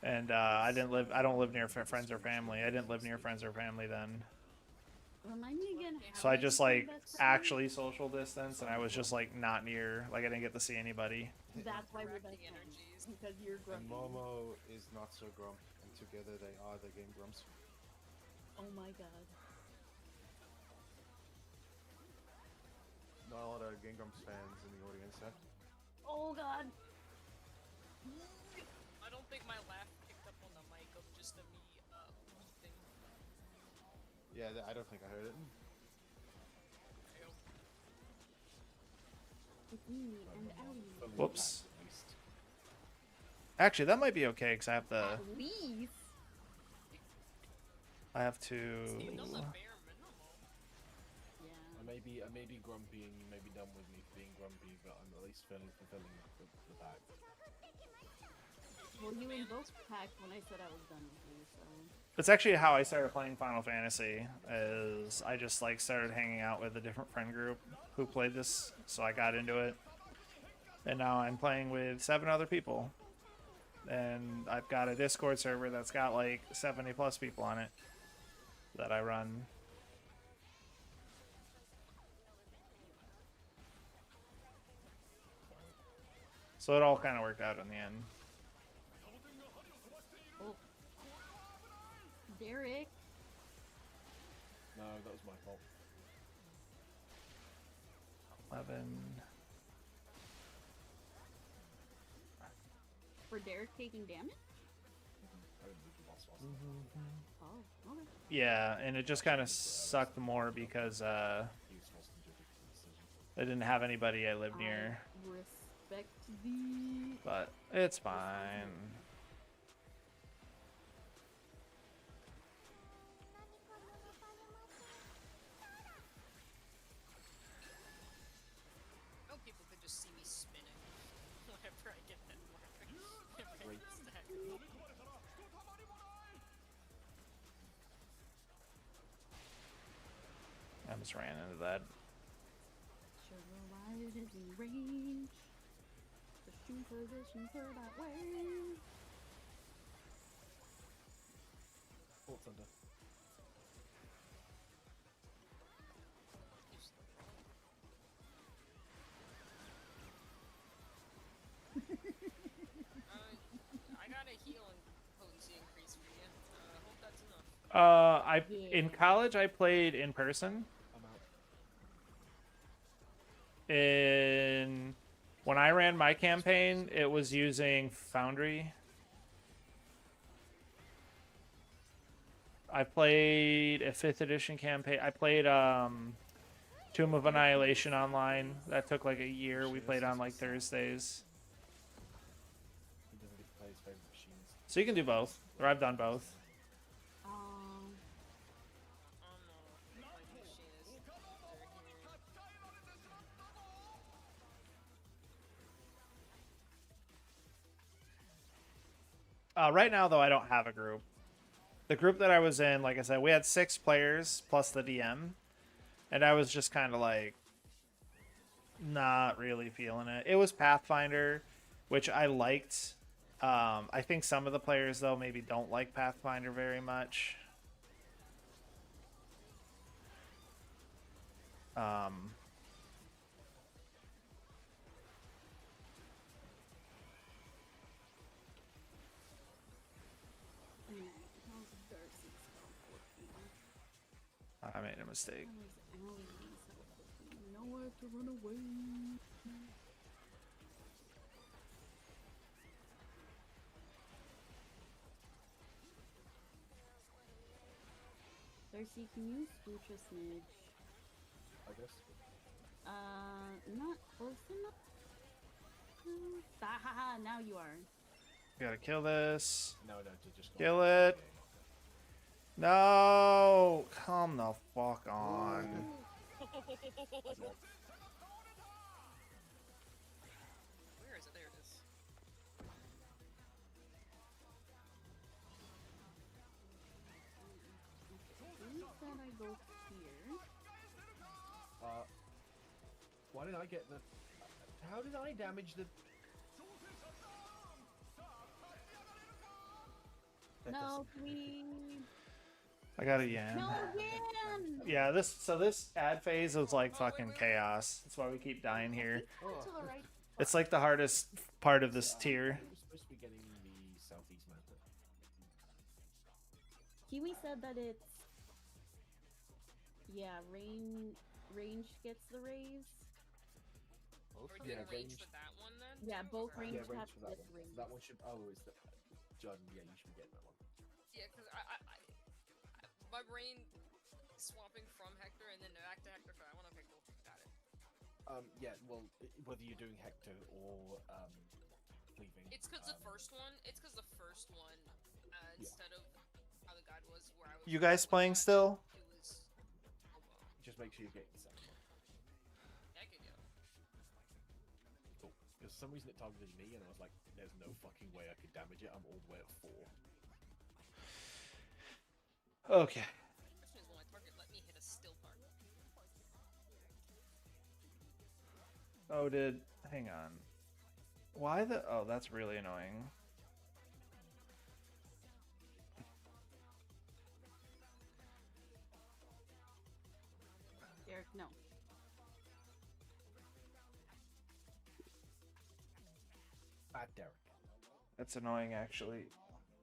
S4: And I don't live near friends or family. I didn't live near friends or family then.
S6: Remind me again.
S4: So
S6: how
S4: I
S6: did
S4: just
S6: you say
S4: like
S6: best friend?
S4: actually social distance, and I was just like not near, like I didn't get to see anybody.
S6: That's why we're best
S3: Correcting
S6: friends.
S3: energies.
S6: Because you're
S2: And
S6: grumpy.
S2: Momo is not so grump, and together they are the Game Grumps.
S6: Oh my god.
S2: Not a lot of Game Grumps fans in the audience, huh?
S6: Oh god.
S3: I don't think my laugh picked up on the mic of just the me thing.
S2: Yeah, I don't think I heard it.
S6: It's me and Ellie.
S4: Whoops. Actually, that might be okay because I have
S6: At least.
S3: You've done the bare minimum.
S6: Yeah.
S1: I may be grumpy and you may be done with me for being grumpy, but I'm at least fulfilling the pact.
S6: Well, you invoked pact when I said I was done with you, so.
S4: It's actually how I started playing Final Fantasy. Is I just like started hanging out with a different friend group who played this, so I got into it, and now I'm playing with 7 other people, and I've got a Discord server that's got like 70+ people on it that I run. So it all kind of worked out in the end.
S6: Oh. Derek.
S1: No, that was my fault.
S4: 11.
S6: For Derek taking damage?
S1: I didn't do the boss boss.
S6: Oh, okay.
S4: Yeah, and it just kind of sucked more because
S1: He was forced into a difficult decision.
S4: I didn't have anybody I lived near.
S6: I respect the.
S4: But it's fine.
S3: No people could just see me spinning whenever I get that mark.
S1: Great.
S4: I just ran into that.
S6: Sugar Riot is in range. Pushing position for that way.
S1: Thoughts under.
S3: I got a heal and potency increase for you. Hope that's enough.
S4: In college I played in person.
S1: I'm out.
S4: When I ran my campaign, it was using Foundry. I played a 5th edition campaign. I played Tomb of Annihilation online. That took like a year. We played on like Thursdays.
S1: He doesn't get to play his favorite machines.
S4: So you can do both. Or I've done both.
S3: I'm not like machinist.
S4: Right now, though, I don't have a group. The group that I was in, like I said, we had 6 players plus the DM. And I was just kind of like, not really feeling it. It was Pathfinder, which I liked. I think some of the players, though, maybe don't like Pathfinder very much.
S6: How's Darcy's spell working?
S4: I made a mistake.
S6: How's Ellie's health working? Nowhere to run away. Darcy, can you scooch a smidge?
S1: I guess.
S6: Not close enough. Haha, now you are.
S4: Gotta kill this.
S1: No, just
S4: Kill it. No, come the fuck on.
S3: Where is it? There it is.
S6: Who said I go here?
S1: Why did I get the? How did I damage the?
S6: No, we.
S4: I got a Yan.
S6: No, Yan!
S4: Yeah, this ad phase was like fucking chaos. That's why we keep dying here.
S6: That's alright.
S4: It's like the hardest part of this tier.
S1: We're supposed to be getting the southeast mountain.
S6: Kiwi said that it's. Yeah, range gets the raise.
S2: Both
S3: Are
S2: of
S3: you
S1: Yeah,
S3: getting range
S1: range.
S3: for that one then?
S6: Yeah,
S3: too,
S6: both
S3: or-
S6: range
S1: Yeah, range
S6: tabs
S1: for that
S6: get
S1: one.
S6: raise.
S1: That one should. Oh, is that John? Yeah, you should be getting that one.
S3: Yeah, because my brain swapping from Hector and then back to Hector for that one. Okay, cool. Got it.
S1: Yeah. Well, whether you're doing Hector or leaving.
S3: It's because the first one. It's because the first one,
S1: Yeah.
S3: instead of how the guide was, where I was.
S4: You guys playing still?
S3: It was. Oh well.
S1: Just make sure you're getting the second one.
S3: Yeah, I could go.
S1: Cool. Because for some reason it targeted me, and I was like, "There's no fucking way I could damage it. I'm all the way at 4."
S4: Okay.
S3: Question is, will my target let me hit a still target?
S4: Oh, hang on. Why oh, that's really annoying.
S6: Derek, no.
S1: Bad Derek.
S4: That's annoying, actually.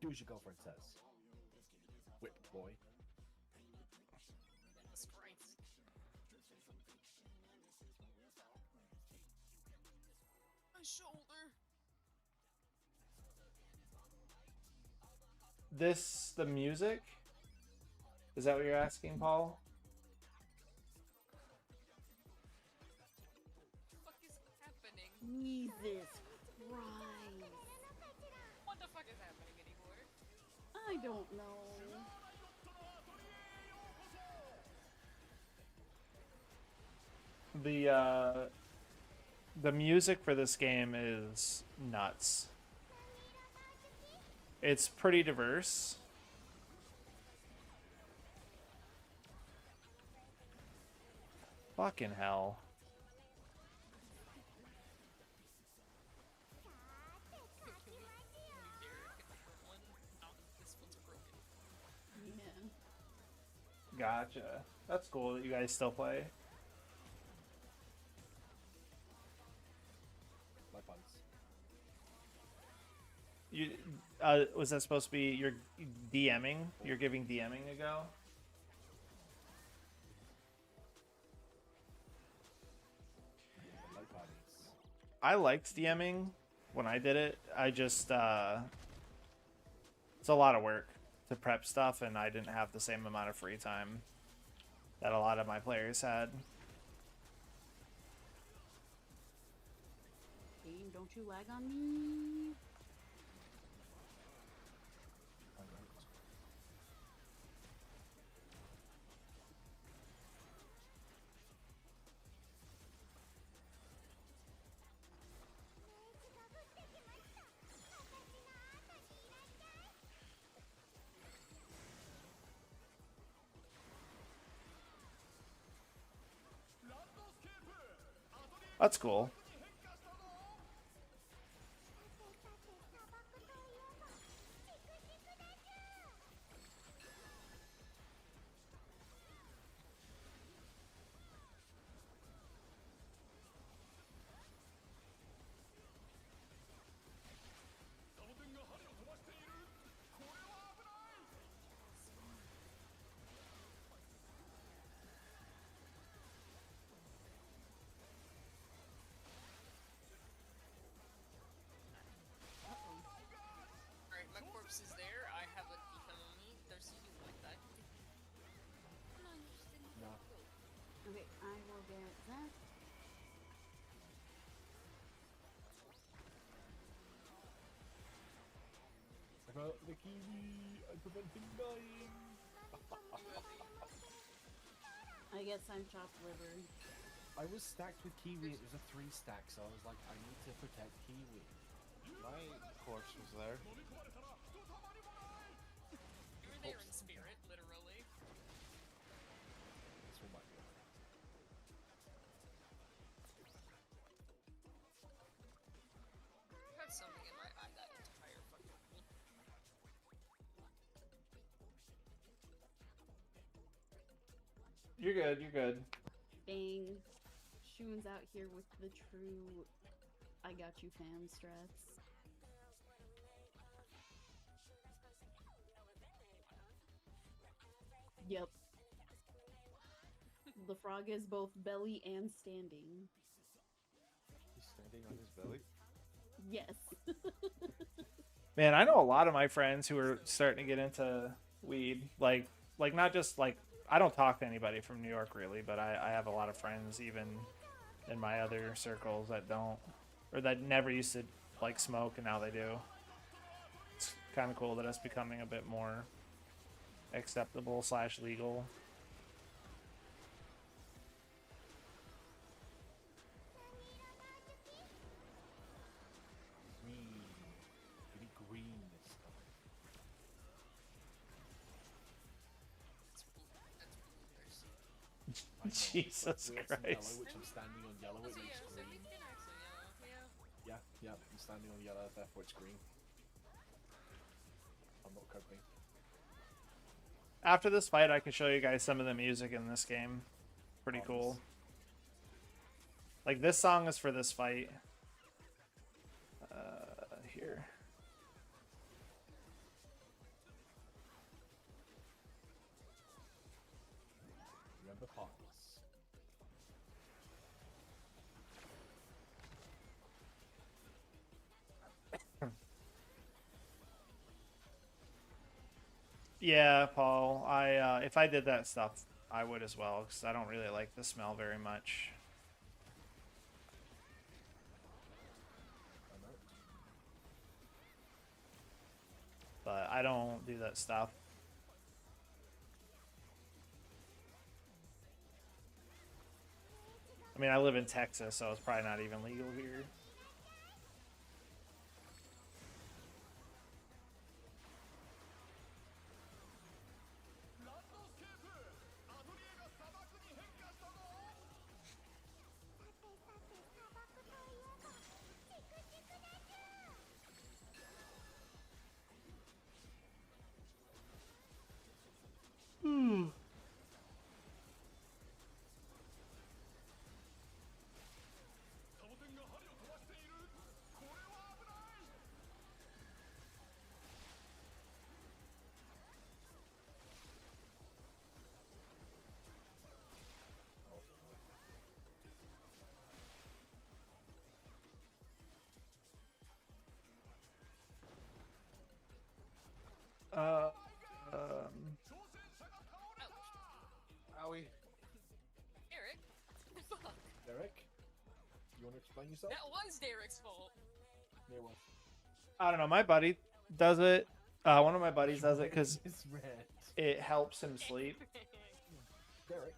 S1: Do as your girlfriend says. Whipped boy.
S3: Jesus Christ. My shoulder.
S4: The music? Is that what you're asking, Paul?
S3: What the fuck is happening?
S6: Jesus Christ.
S3: What the fuck is happening anymore?
S6: I don't know.
S4: The music for this game is nuts. It's pretty diverse. Fucking hell.
S3: This one's broken.
S6: Yeah.
S4: Gotcha. That's cool that you guys still play.
S1: My puns.
S4: You was that supposed to be you're DMing? You're giving DMing a go?
S1: My puns.
S4: I liked DMing when I did it. I just it's a lot of work to prep stuff, and I didn't have the same amount of free time that a lot of my players had.
S6: Game, don't you lag on me.
S4: That's cool.
S3: Alright, my corpse is there. I have a defense on me. There's you like that. No, you just didn't.
S1: No.
S6: Okay, I will get that.
S1: I got the kiwi. I prevent him dying.
S6: I guess I'm chopped liver.
S1: I was stacked with Kiwi. It was a 3-stack, so I was like, I need to protect Kiwi.
S2: My corpse was there.
S3: You were there in spirit, literally.
S1: This one might be alright.
S3: I had something in my eye that entire fucking roll.
S4: You're good. You're good.
S6: Dang. Shoon's out here with the true I got you fam strats. Yep. The frog is both belly and standing.
S2: He's standing on his belly.
S6: Yes.
S4: Man, I know a lot of my friends who are starting to get into weed. Like not just like, I don't talk to anybody from New York really, but I have a lot of friends even in my other circles that don't, or that never used to like smoke and now they do. It's kind of cool that it's becoming a bit more acceptable / legal.
S1: Green. Really green this time.
S3: That's blue.
S1: I know,
S4: Jesus
S1: but we had some
S4: Christ.
S1: Yellow, which I'm standing on yellow, it
S3: So
S1: looks
S3: yeah,
S1: green.
S3: 17 actually, yeah.
S1: Yeah, I'm standing on yellow, therefore it's green. I'm not coping.
S4: After this fight, I can show you guys some of the music in this game. Pretty cool. Like, this song is for this fight. Here.
S1: Remember parts.
S4: Yeah, Paul. I if I did that stuff, I would as well, because I don't really like the smell very much.
S1: I know.
S4: But I don't do that stuff. I mean, I live in Texas, so it's probably not even legal here.
S2: Owie.
S3: Eric? Fuck.
S1: Derek? You want to explain yourself?
S3: That was Derek's fault.
S1: Yeah, well.
S4: I don't know. My buddy does it. One of my buddies does it because
S1: It's red.
S4: it helps him sleep.
S1: Derek,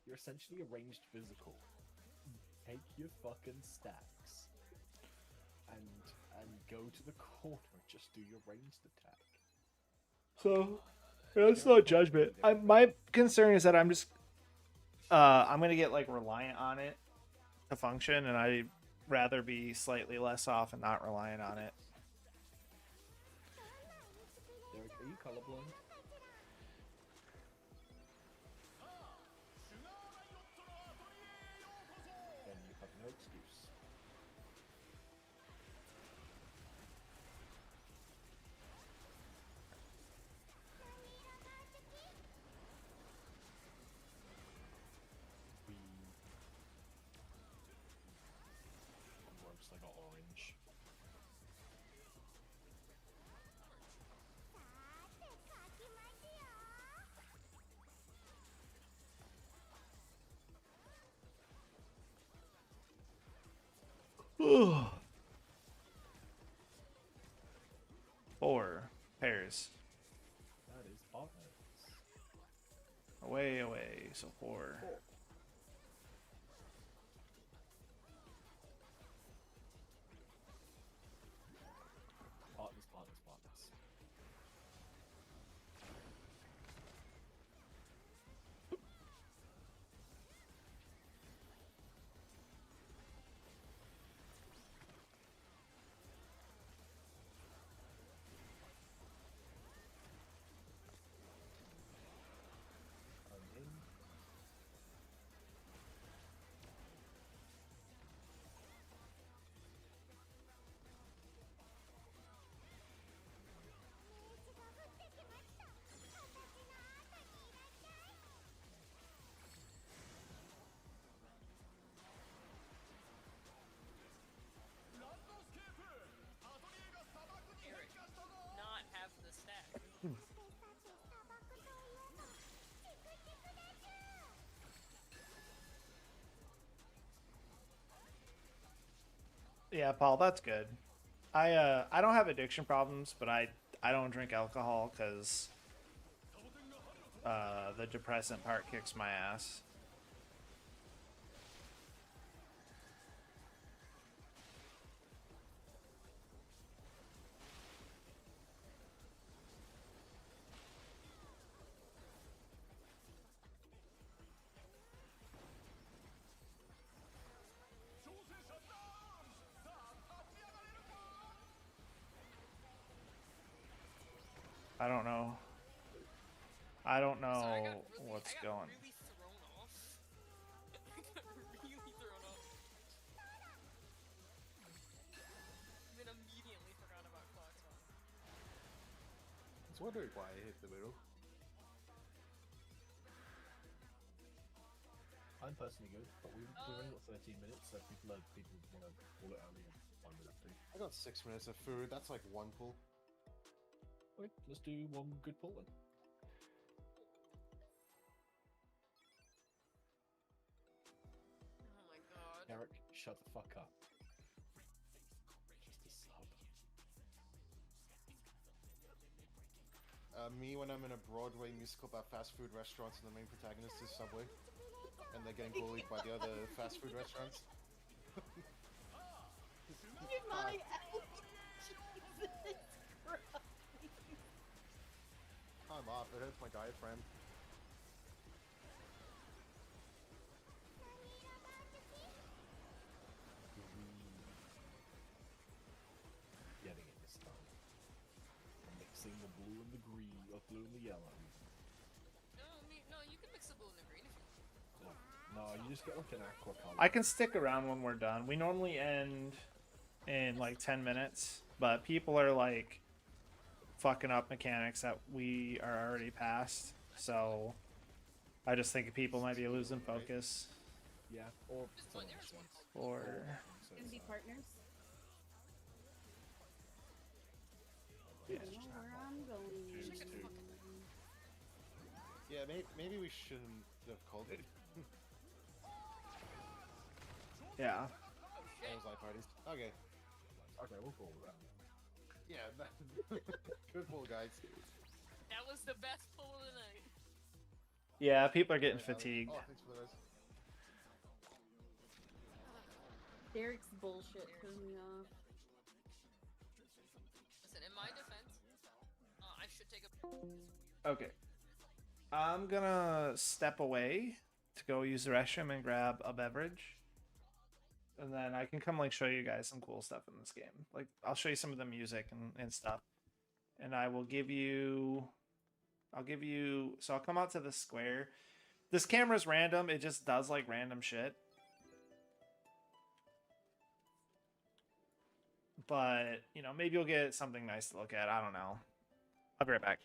S1: you're essentially a ranged physical. Take your fucking stacks and go to the corner. Just do your ranged attack.
S4: So that's no judgment. My concern is that I'm just I'm gonna get like reliant on it to function, and I'd rather be slightly less off and not reliant on it.
S1: Derek, are you colorblind? Then you have no excuse. Gross, I got orange.
S4: Four pairs.
S1: That is partners.
S4: way away. So 4.
S1: Partners, partners, partners. I'm in.
S3: Eric, not have the stack.
S4: Yeah, Paul, that's good. I don't have addiction problems, but I don't drink alcohol because the depressant part kicks my ass. I don't know. I don't know
S3: Sorry, I got
S4: what's
S3: I got
S4: going.
S3: really thrown off. I got really thrown off. Then immediately forgot about clocks on.
S2: I was wondering why I hit the middle.
S1: I'm personally good, but we've only got 13 minutes, so if people want to call it early, I'm with that too.
S2: I got 6 minutes of food. That's like 1 pull.
S1: Okay, let's do one good pull then.
S3: Oh my god.
S1: Eric, shut the fuck up. Just a sub.
S2: Me when I'm in a Broadway musical about fast food restaurants and the main protagonist is Subway, and they're getting bullied by the other fast food restaurants.
S6: My Jesus Christ.
S2: I'm off. It hurts my diaphragm.
S1: Getting it this time. I'm mixing the blue and the green, or blue and the yellow.
S3: No, you can mix the blue and the green if you want.
S1: No, you just get like an aqua color.
S4: I can stick around when we're done. We normally end in like 10 minutes, but people are like fucking up mechanics that we are already past. So I just think people might be losing focus.
S1: Yeah, or
S3: Just
S1: someone
S3: one,
S1: else
S3: there's one
S1: wants.
S3: call.
S4: Or
S1: So
S6: Gonna be
S1: it's,
S6: partners.
S4: Yeah.
S6: I don't know where I'm going.
S1: Choose two.
S2: Yeah, maybe we shouldn't have called it.
S4: yeah.
S2: Those light parties. Okay.
S1: Okay, we'll call it that.
S2: Yeah, good pull, guys.
S3: That was the best pull of the night.
S4: Yeah, people are getting
S2: Alright, Alex.
S4: fatigued.
S2: Oh, thanks for the rest.
S6: Derek's bullshit threw me off.
S3: Listen, in my defense, I should take a.
S4: Okay. I'm gonna step away to go use the restroom and grab a beverage. And then I can come like show you guys some cool stuff in this game. Like I'll show you some of the music and stuff. And I'll give you so I'll come out to the square. This camera's random, it just does like random shit. But, you know, maybe you'll get something nice to look at. I don't know. I'll be right back.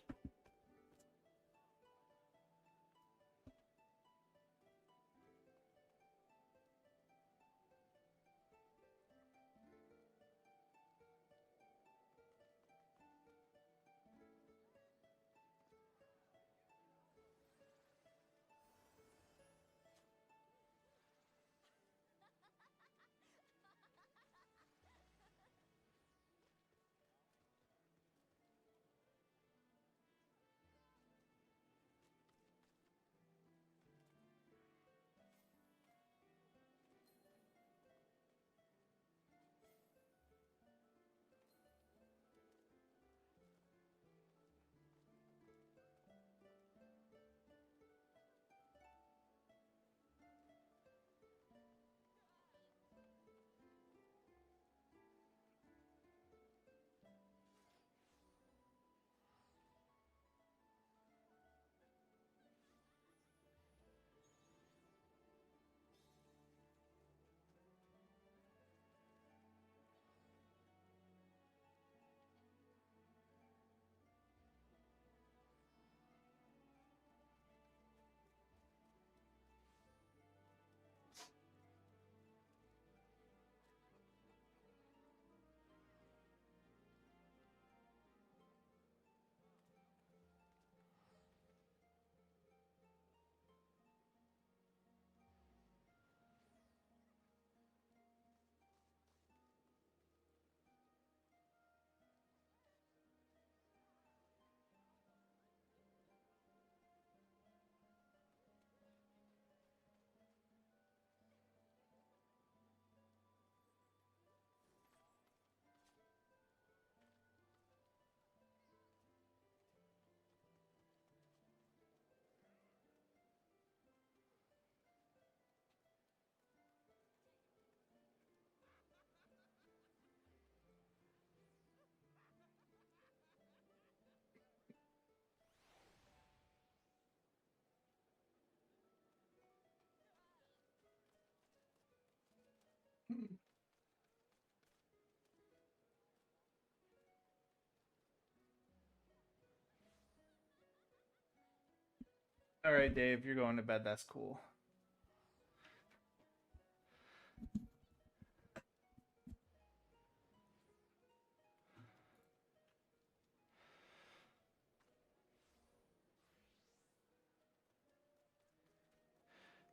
S4: All right, Dave, you're going to bed. That's cool.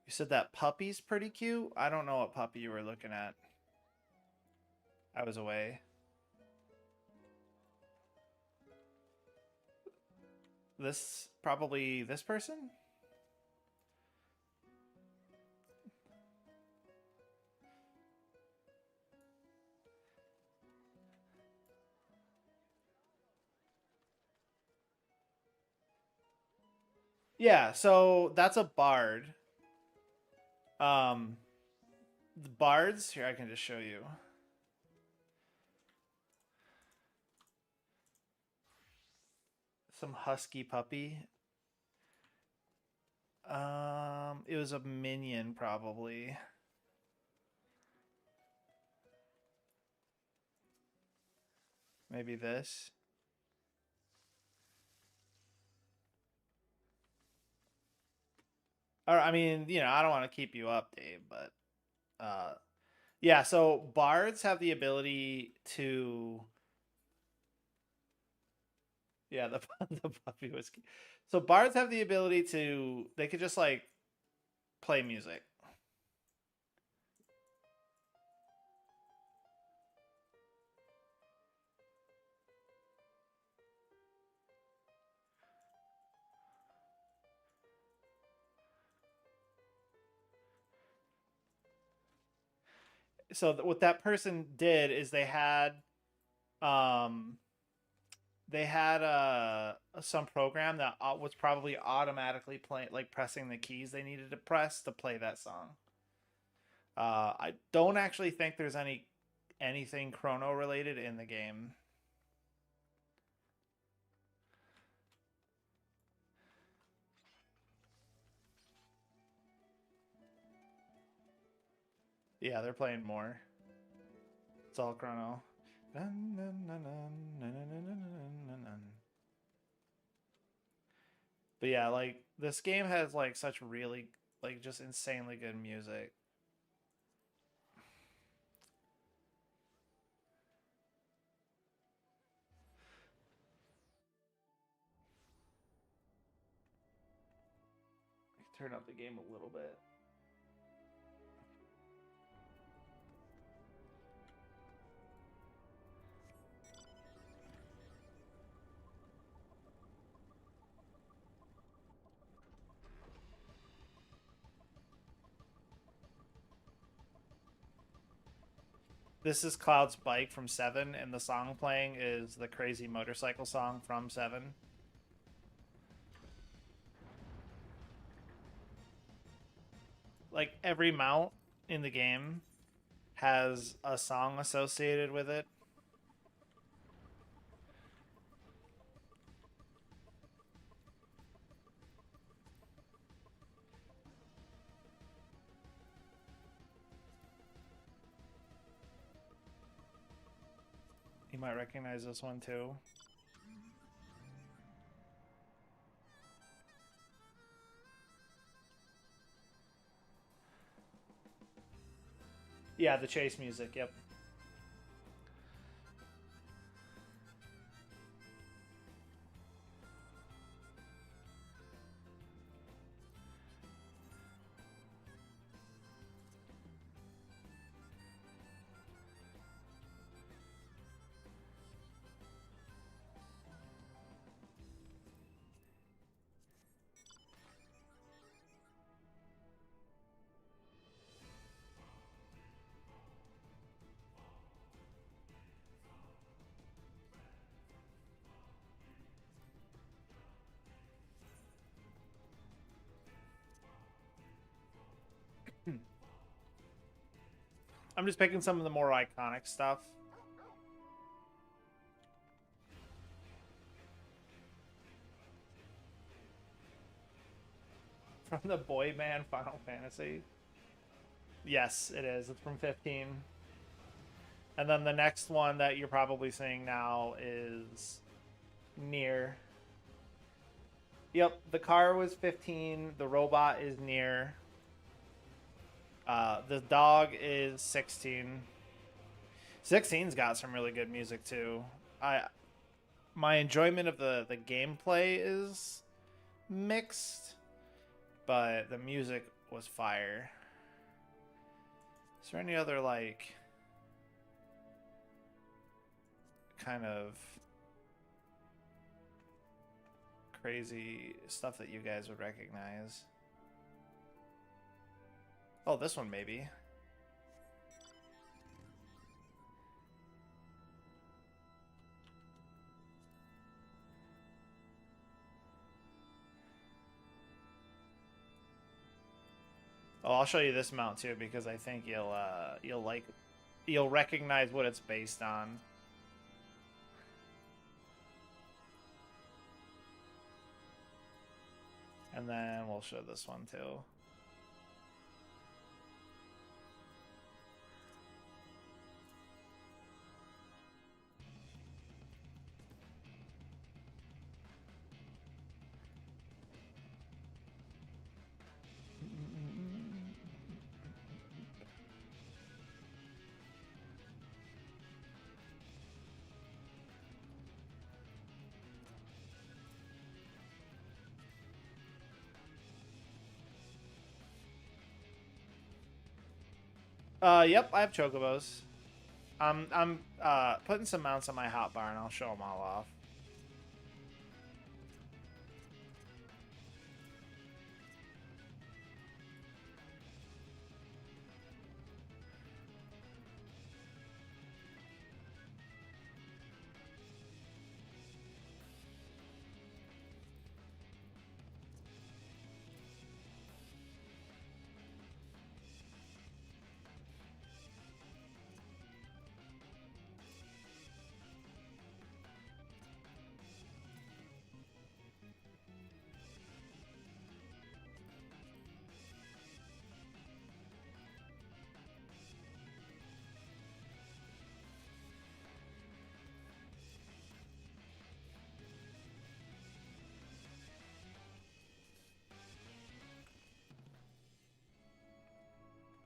S4: You said that puppy's pretty cute? I don't know what puppy you were looking at. I was away. Probably this person? Yeah, so that's a bard. The bards, here I can just show you. Some husky puppy. It was a minion probably. Maybe this. Or I mean, you know, I don't want to keep you up, Dave, but yeah, so bards have the ability to yeah, the the puppy was so bards have the ability to they could just like play music. So what that person did is um they had some program that was probably automatically playing like pressing the keys they needed to press to play that song. I don't actually think there's anything chrono related in the game. Yeah, they're playing more. It's all chrono. But yeah, like this game has like such really like just insanely good music. Turn up the game a little bit. This is Cloud's bike from 7, and the song playing is the crazy motorcycle song from 7. Like every mount in the game has a song associated with it. You might recognize this one too. Yeah, the chase music, yep. I'm just picking some of the more iconic stuff. From the boy band Final Fantasy. Yes, it is. It's from 15. And then the next one that you're probably seeing now is Near. Yep, the car was 15. The robot is near. The dog is 16. 16's got some really good music too. My enjoyment of the gameplay is mixed, but the music was fire. Is there any other like kind of crazy stuff that you guys would recognize? Oh, this one maybe. Oh, I'll show you this mount too because I think you'll recognize what it's based on. And then we'll show this one too. Yep, I have chocobos. I'm putting some mounts on my hotbar and I'll show them all off.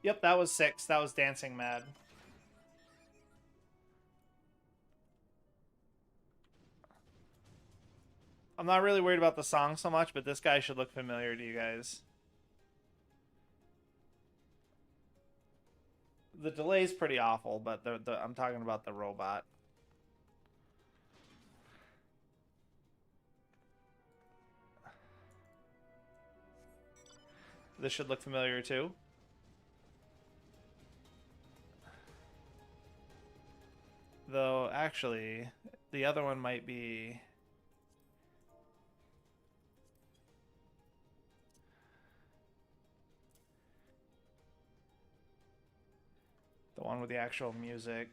S4: Yep, that was 6. That was Dancing Mad. I'm not really worried about the song so much, but this guy should look familiar to you guys. The delay's pretty awful, but I'm talking about the robot. This should look familiar too. Though, actually, the other one might be... the one with the actual music.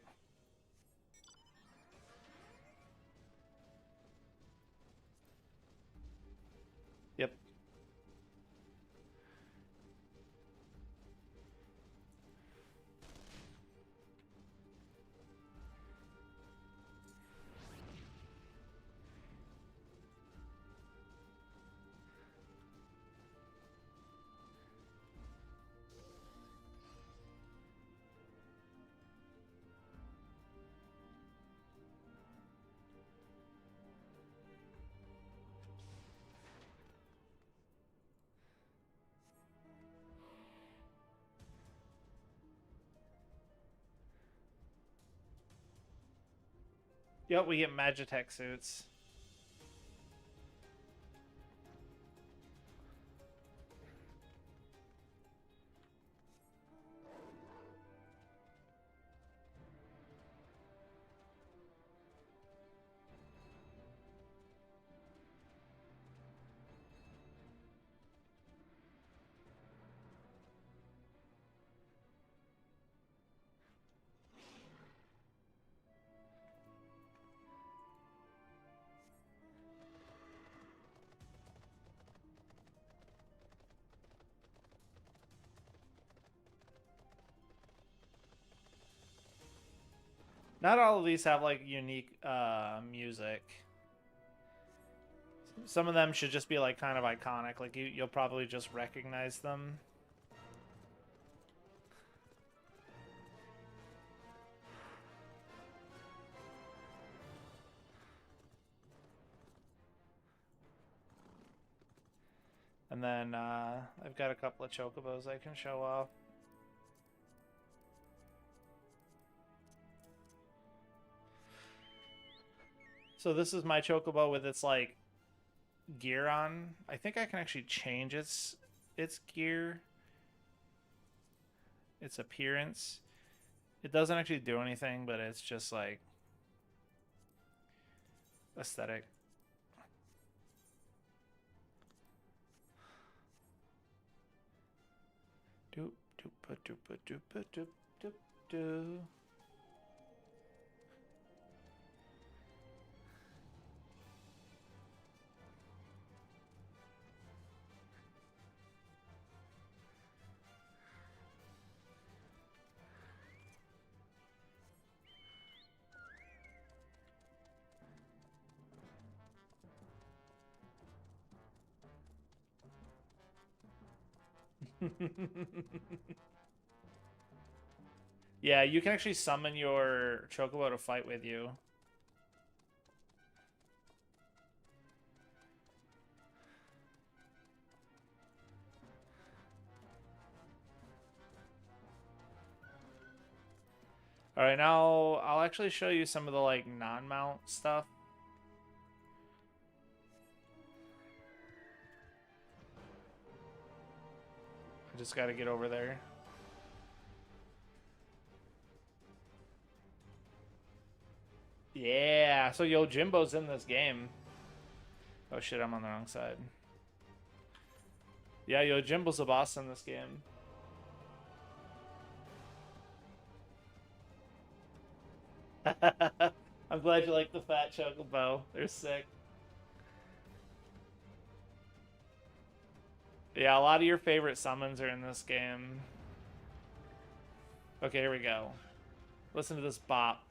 S4: Yep. Yep, we get Magitech suits. Not all of these have like unique music. Some of them should just be like kind of iconic. Like you'll probably just recognize them. And then I've got a couple of chocobos I can show off. So this is my chocobo with its like gear on. I think I can actually change its gear, its appearance. It doesn't actually do anything, but it's just like aesthetic. Doop doop doop doop doop doop doop. Yeah, you can actually summon your chocobo to fight with you. All right, now I'll actually show you some of the like non-mount stuff. I just got to get over there. Yeah, so Yojimbo's in this game. Oh shit, I'm on the wrong side. Yeah, Yojimbo's the boss in this game. I'm glad you like the fat chocobo. They're sick. Yeah, a lot of your favorite summons are in this game. Okay, here we go. Listen to this bop.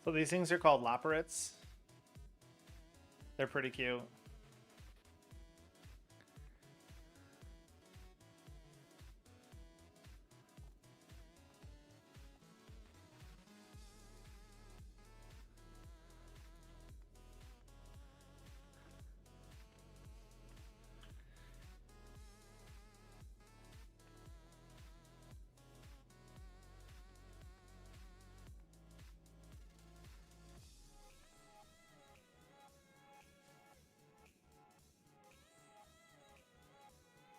S4: So these things are called Loporits. They're pretty cute.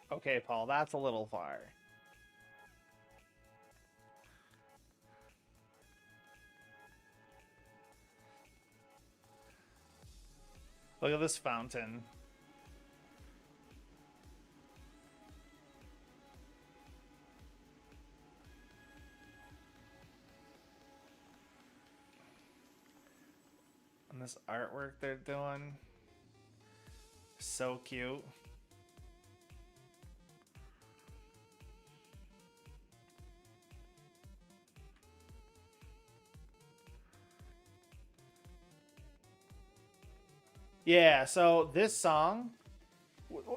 S4: Okay, Paul, that's a little far. Look at this fountain. And this artwork they're doing. So cute. Yeah, so this song,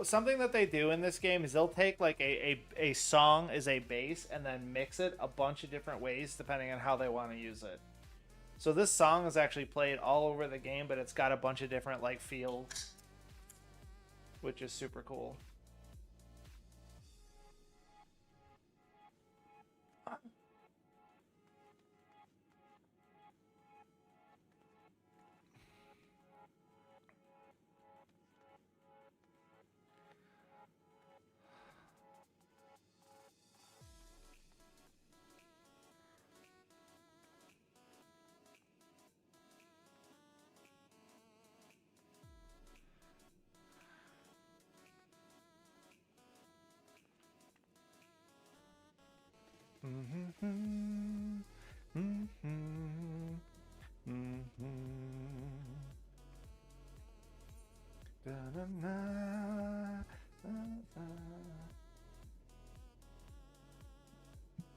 S4: something that they do in this game is they'll take like a song as a base and then mix it a bunch of different ways depending on how they want to use it. So this song is actually played all over the game, but it's got a bunch of different like feels, which is super cool.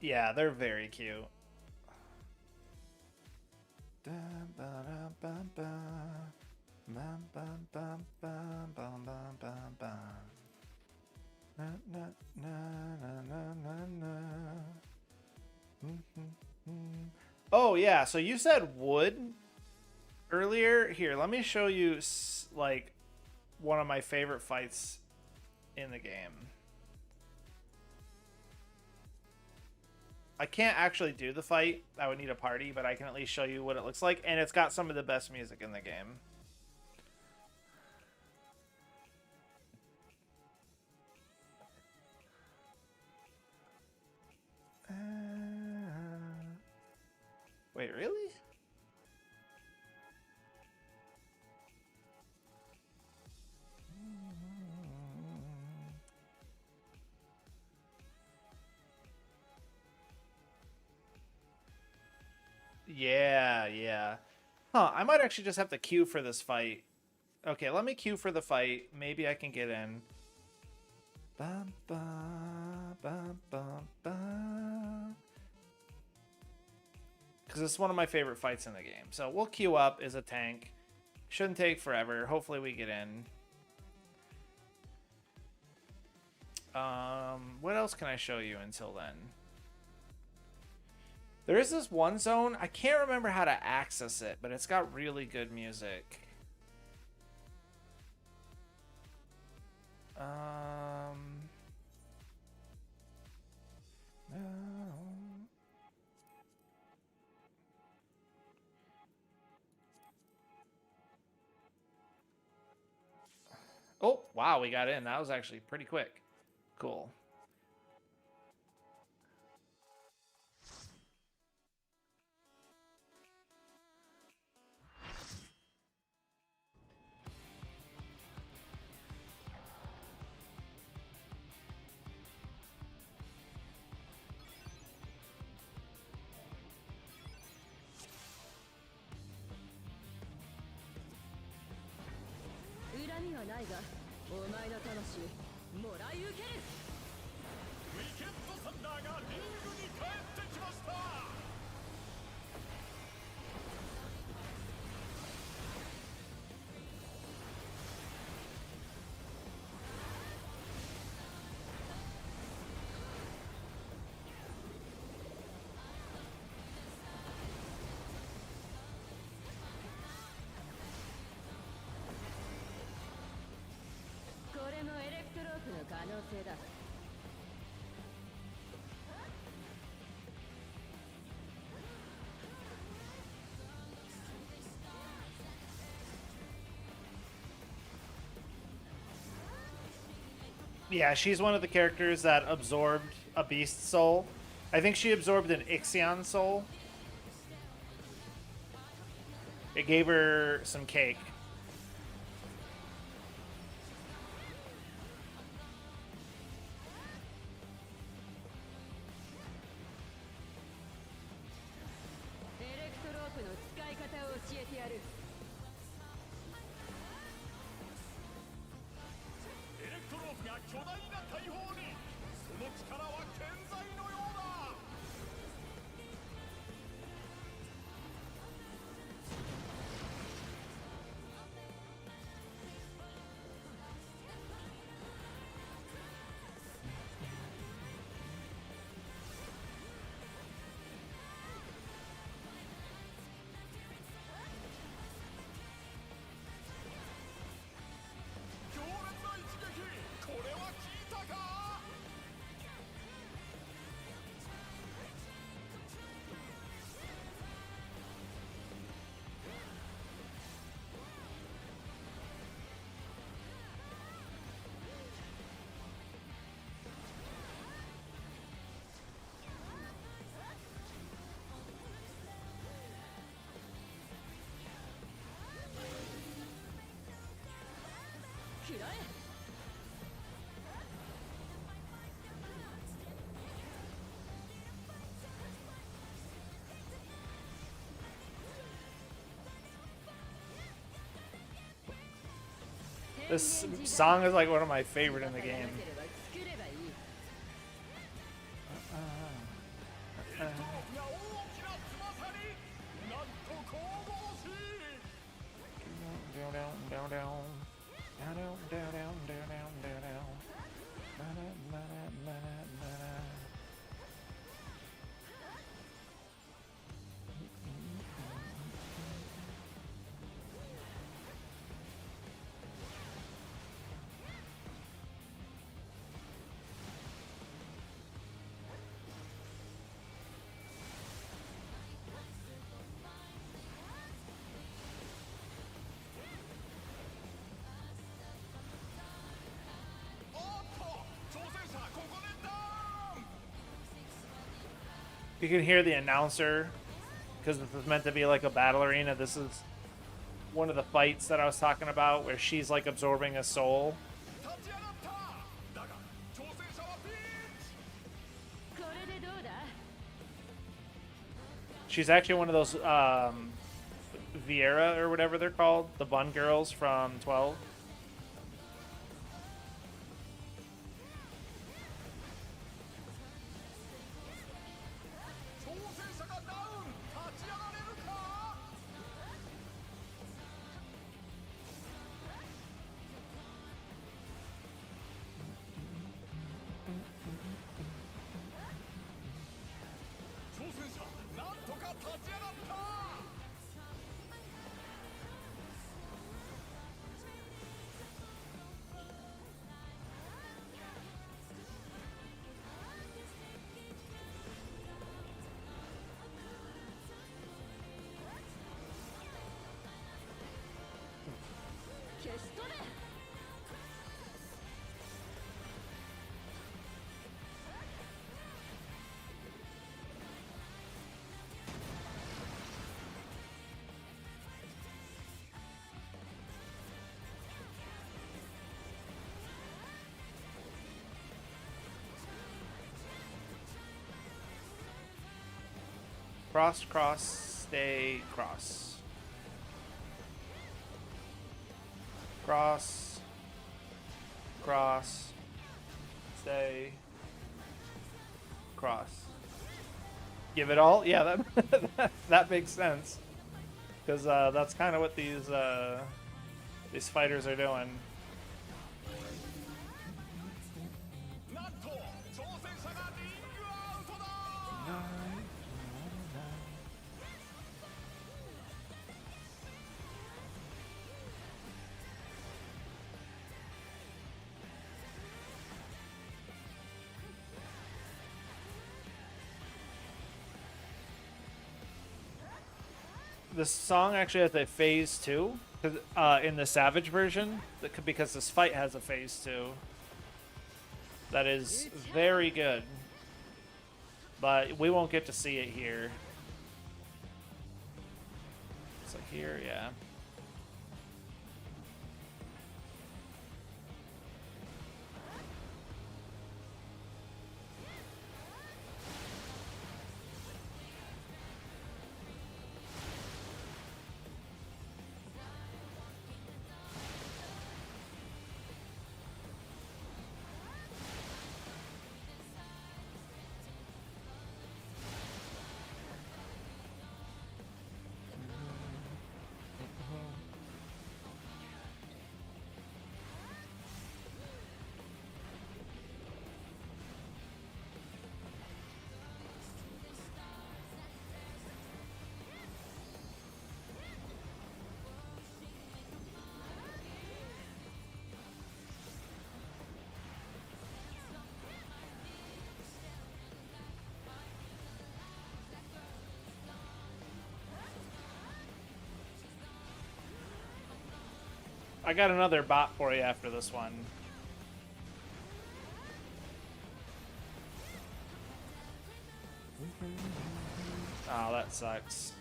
S4: Yeah, they're very cute. Oh yeah, so you said wood earlier. Here, let me show you like one of my favorite fights in the game. I can't actually do the fight. I would need a party, but I can at least show you what it looks like, and it's got some of the best music in the game. Wait, really? Yeah, yeah. Huh, I might actually just have to queue for this fight. Okay, let me queue for the fight. Maybe I can get in. Bum, bum, bum, bum, bum. Because it's one of my favorite fights in the game. So we'll queue up as a tank. Shouldn't take forever. Hopefully we get in. What else can I show you until then? There is this one zone. I can't remember how to access it, but it's got really good music. No. Oh, wow, we got in. That was actually pretty quick. Cool. Yeah, she's one of the characters that absorbed a beast soul. I think she absorbed an Ixion soul. It gave her some cake. This song is like one of my favorite in the game. You can hear the announcer because this is meant to be like a battle arena. This is one of the fights that I was talking about where she's like absorbing a soul. She's actually one of those Vieira or whatever they're called, the Bun girls from 12. Cross, cross, stay, cross. Cross, cross, stay, cross. Give it all? Yeah, that makes sense. Because that's kind of what these fighters are doing. This song actually has a phase 2 in the Savage version, because this fight has a phase 2 that is very good, but we won't get to see it here. So here, yeah. I got another bot for you after this one. Oh, that sucks.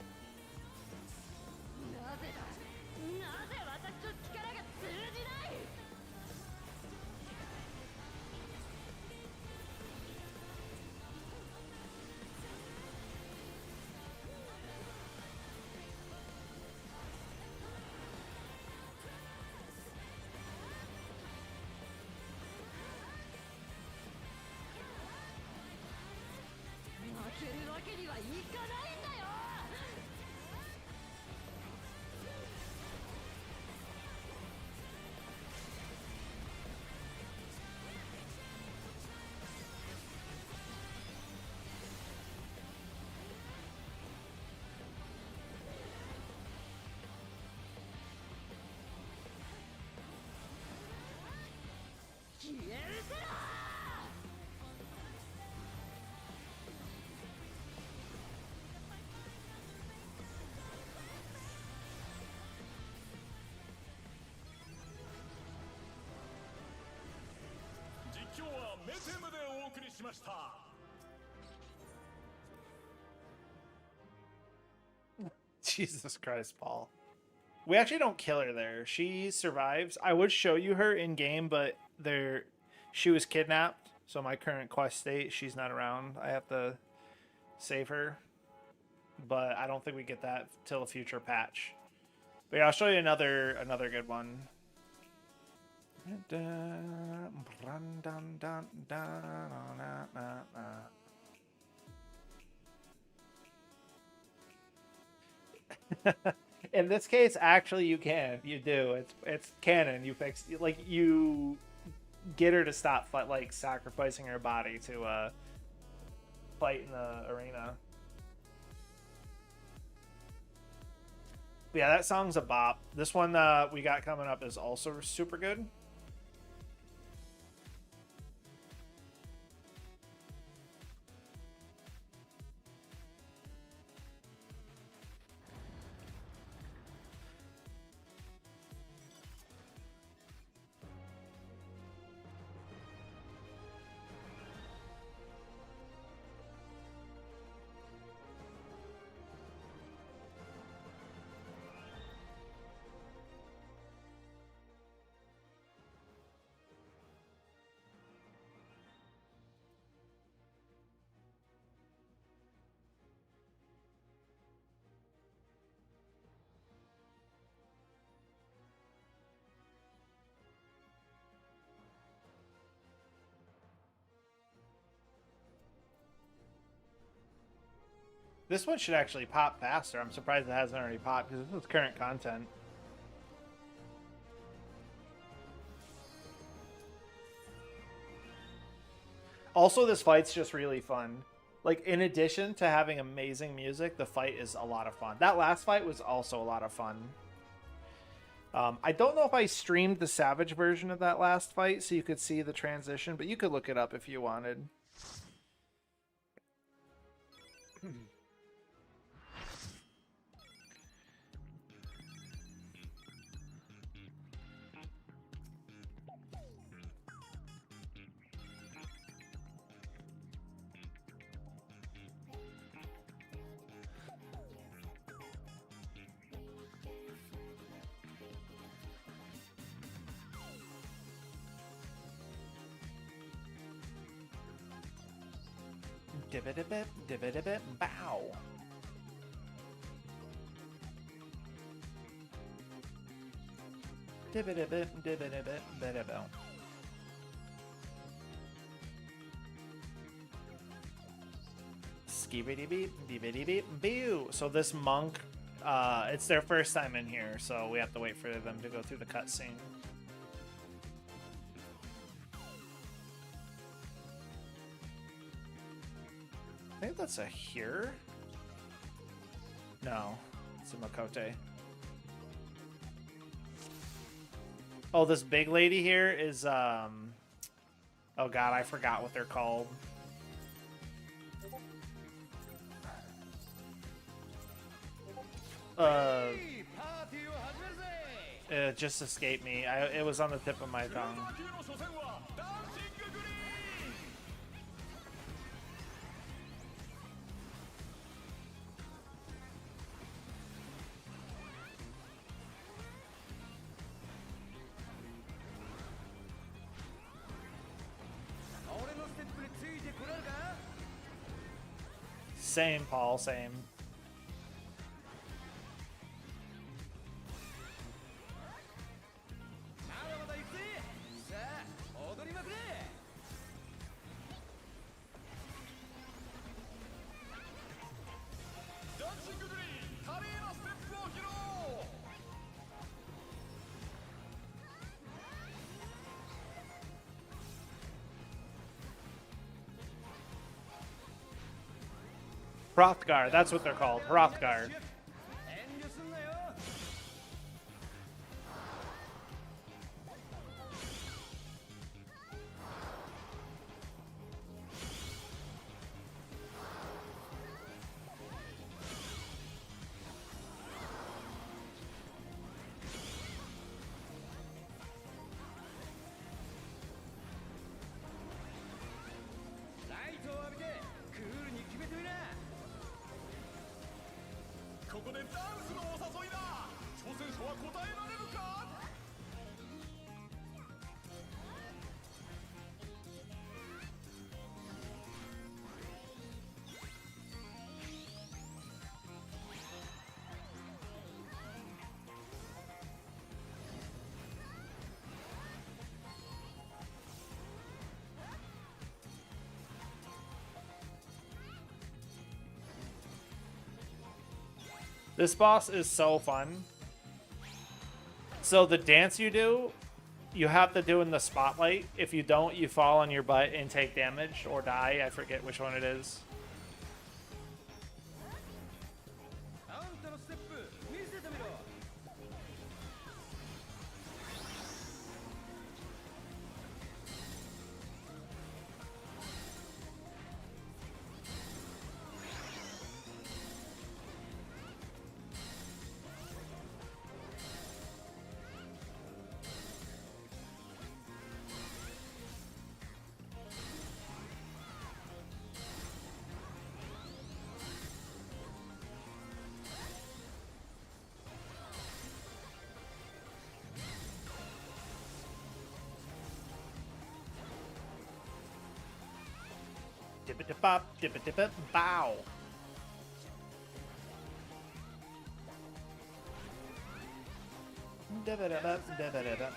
S4: Jesus Christ, Paul. We actually don't kill her there. She survives. I would show you her in game, but she was kidnapped. So my current quest state, she's not around. I have to save her. But I don't think we get that till a future patch. But yeah, I'll show you another good one. In this case, actually, you can. You do. It's canon. You fix you get her to stop sacrificing her body to fight in the arena. But yeah, that song's a bop. This one we got coming up is also super good. This one should actually pop faster. I'm surprised it hasn't already popped because this is current content. Also, this fight's just really fun. Like, in addition to having amazing music, the fight is a lot of fun. That last fight was also a lot of fun. I don't know if I streamed the Savage version of that last fight so you could see the transition, but you could look it up if you wanted. Dibbit-a-bip, dibbit-a-bip, bow. Dibbit-a-bip, dibbit-a-bip, bit-a-bow. Skibidi-beep, dibbidi-beep, boo. So this monk, it's their first time in here, so we have to wait for them to go through the cutscene. I think that's a here. No, it's a Makote. Oh, this big lady here is oh god, I forgot what they're called. It just escaped me. It was on the tip of my tongue. Same, Paul, same. Hrothgar, that's what they're called. Hrothgar. This boss is so fun. So the dance you do, you have to do in the spotlight. If you don't, you fall on your butt and take damage or die. I forget which one it is. Dip-a-dip-bop, dip-a-dip-a, bow. Dip-a-dip-bop, dip-a-dip-bop.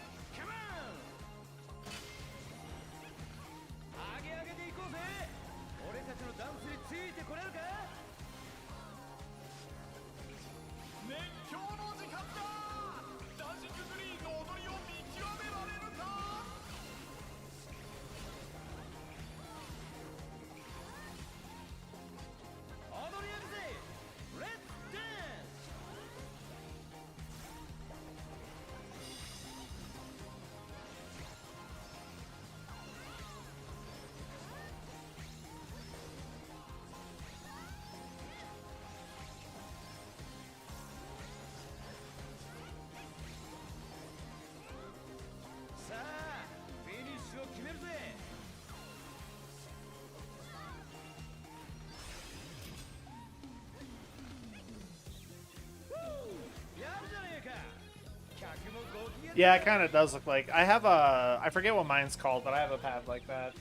S4: Yeah, it kind of does look like. I have a. I forget what mine's called, but I have a pad like that.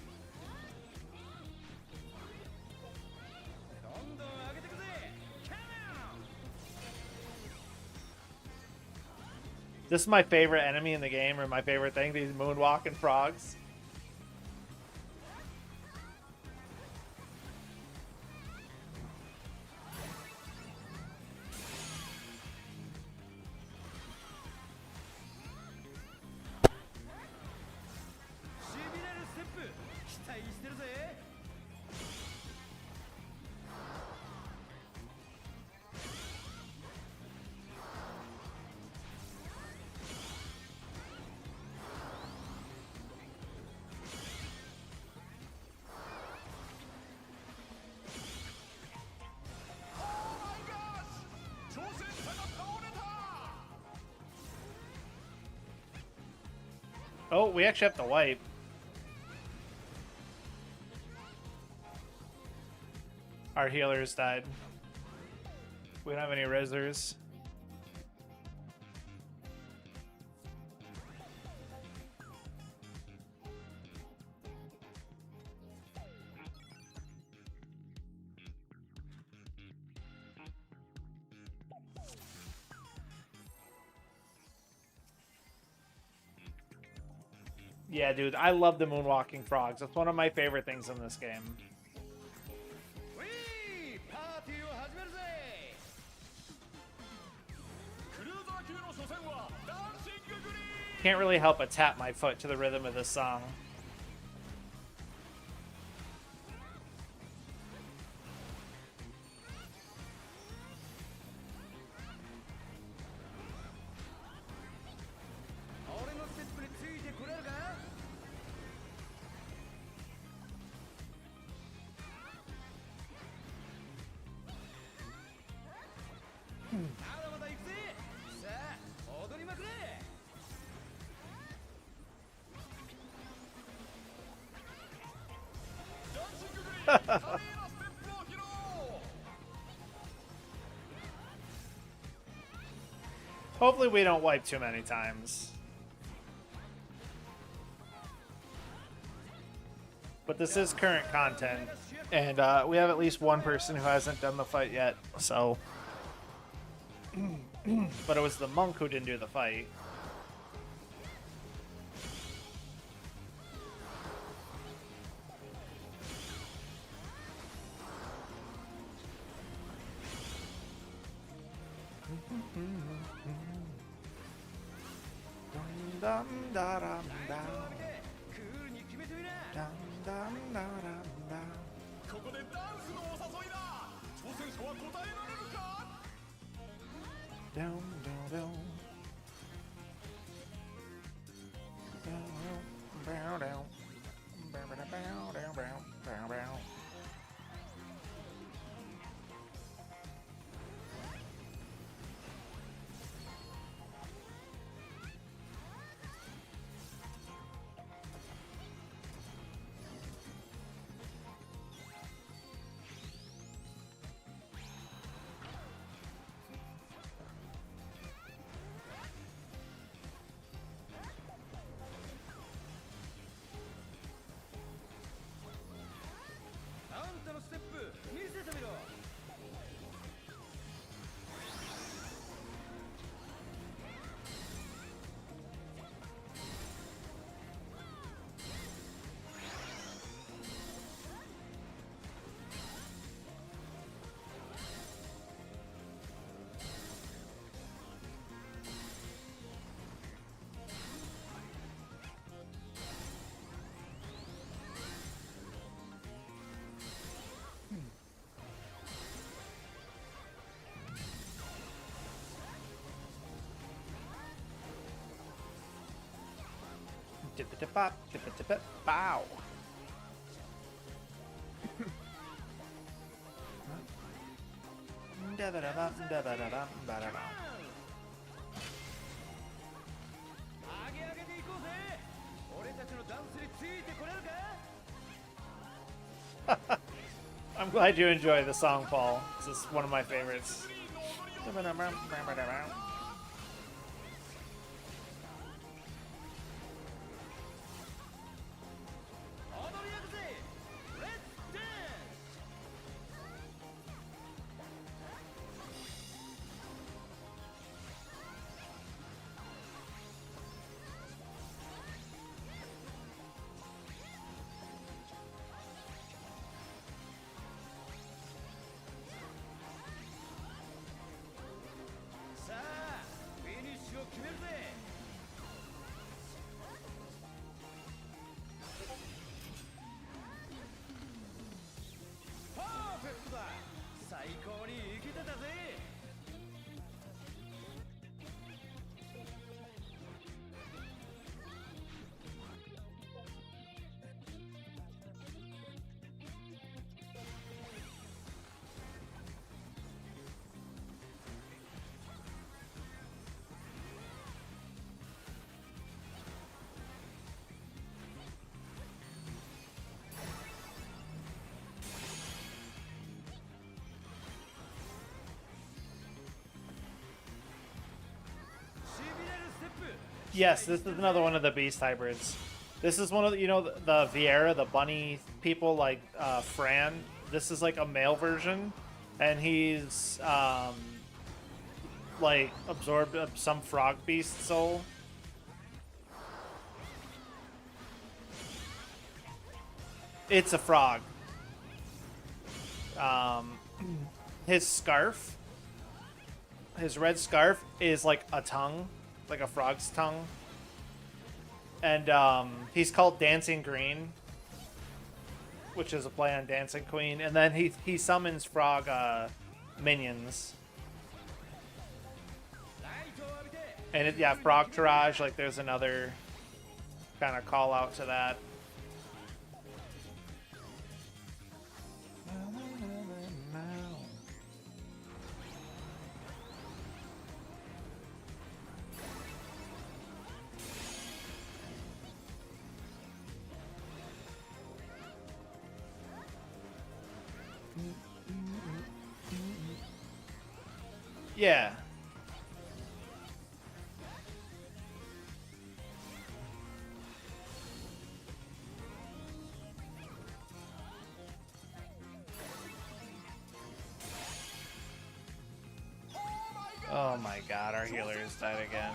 S4: This is my favorite enemy in the game, or my favorite thing, these moonwalking frogs. Oh, we actually have to wipe. Our healers died. We don't have any rezzers. Yeah, dude, I love the moonwalking frogs. It's one of my favorite things in this game. Can't really help but tap my foot to the rhythm of this song. Hopefully we don't wipe too many times. But this is current content, and we have at least one person who hasn't done the fight yet, so... But it was the monk who didn't do the fight. Dum da dum dum. Dum dum da dum dum.
S10: ここでダンスのお誘いだ。挑戦者は答えられるか。
S4: Down, down, down. Down, down, down. Bow, bow, bow, down, bow, bow, bow. Dip-a-dip-bop, dip-a-dip-bop, bow. Da-ba-da-bum, da-ba-da-bum, ba-da-bum. I'm glad you enjoy the song, Paul. This is one of my favorites. Yes, this is another one of the beast hybrids. This is one of the, you know, the Vieira, the bunny people, like Fran. This is like a male version, and he's like absorbed some frog beast soul. It's a frog. His scarf, his red scarf, is like a tongue. Like a frog's tongue. And he's called Dancing Green, which is a play on Dancing Queen. And then he summons frog minions. And yeah, Frog Tirage, like there's another kind of call out to that. Yeah. god, our healers died again.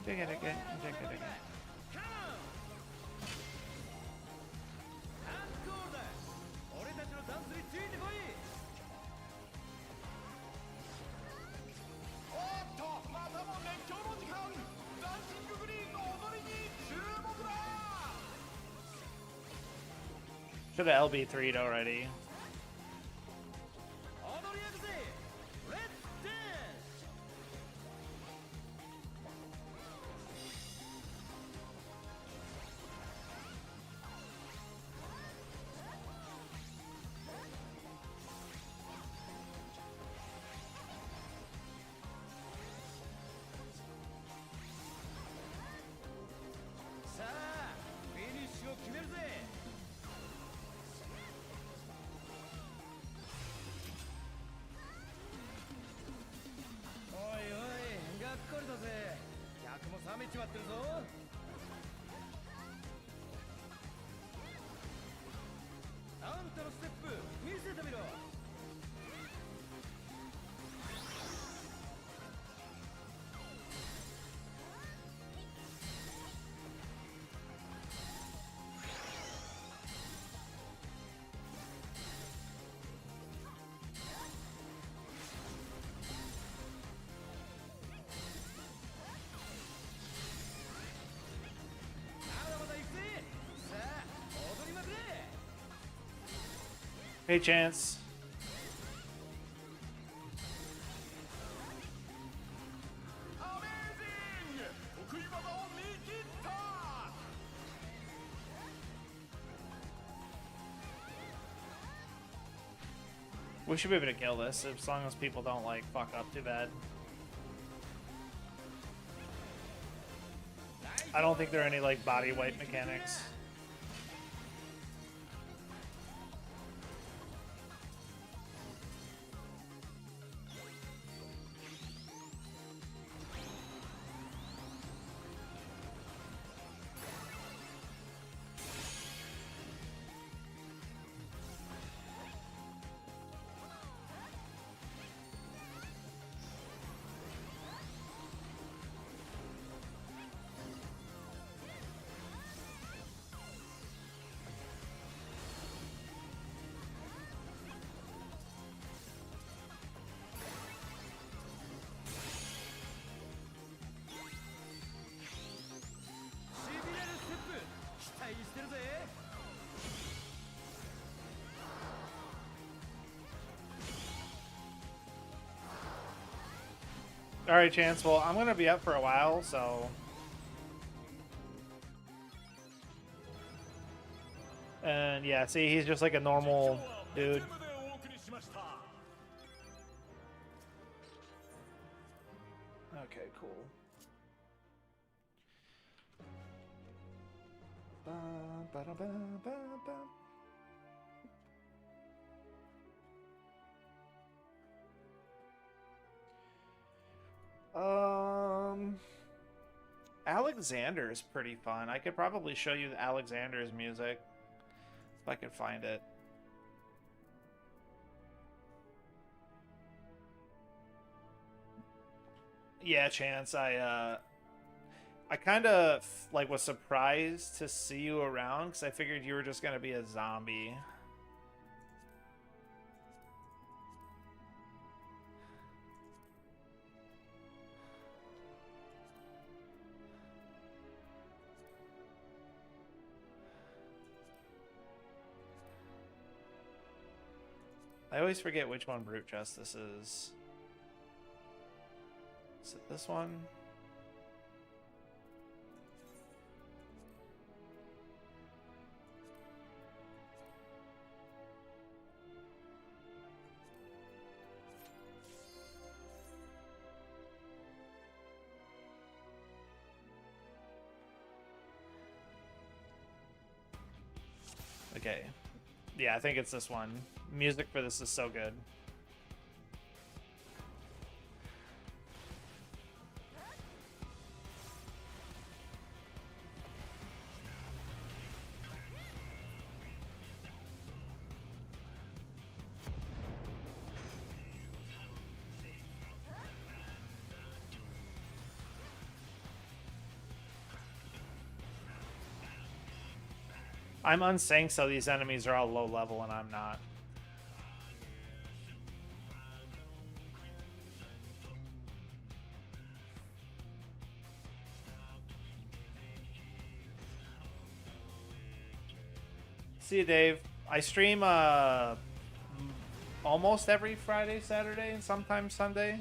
S4: Dig it again, dig it again. Should have LB3'd already. Hey, Chance. We should be able to kill this as long as people don't like fuck up too bad. I don't think there are any like body weight mechanics. Alright, Chance. Well, I'm going to be up for a while, so... And yeah, see, he's just like a normal dude. Okay, cool. Alexander's pretty fun. I could probably show you Alexander's music if I could find it. Yeah, Chance, I kind of like was surprised to see you around because I figured you were just gonna be a zombie. I always forget which one Brute Justice is. Is it this one? Okay. Yeah, I think it's this one. Music for this is so good. I'm unsynced, so these enemies are all low level and I'm not. See you, Dave. I stream almost every Friday, Saturday, and sometimes Sunday.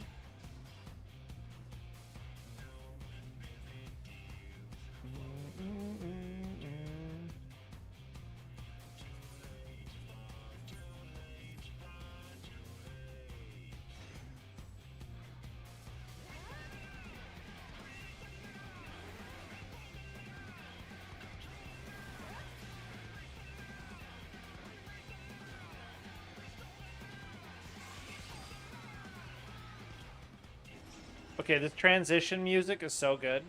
S4: Okay, this transition music is so good.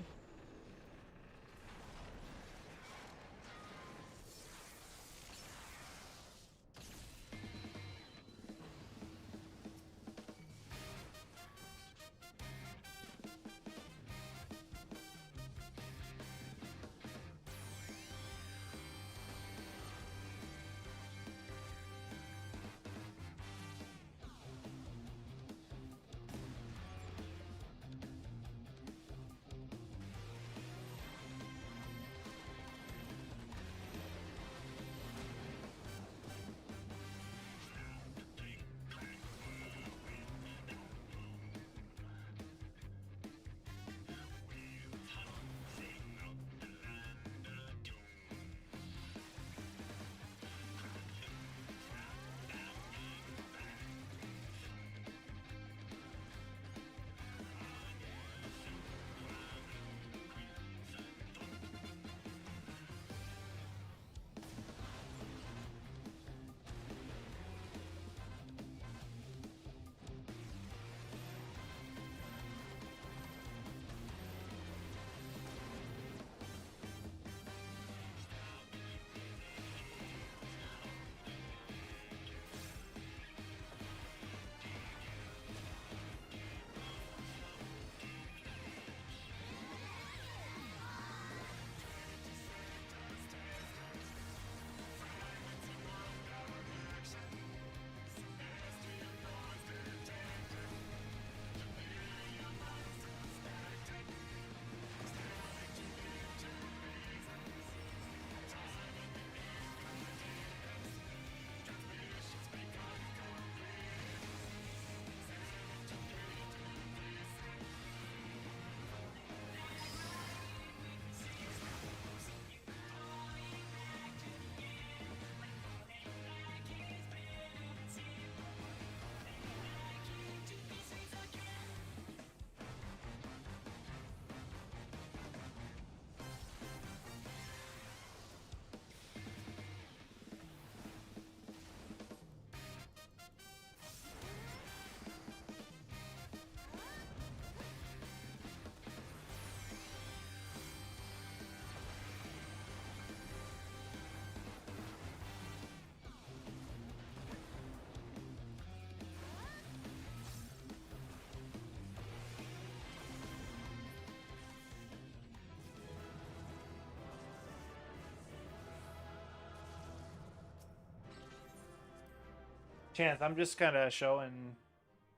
S4: Chance, I'm just kind of showing.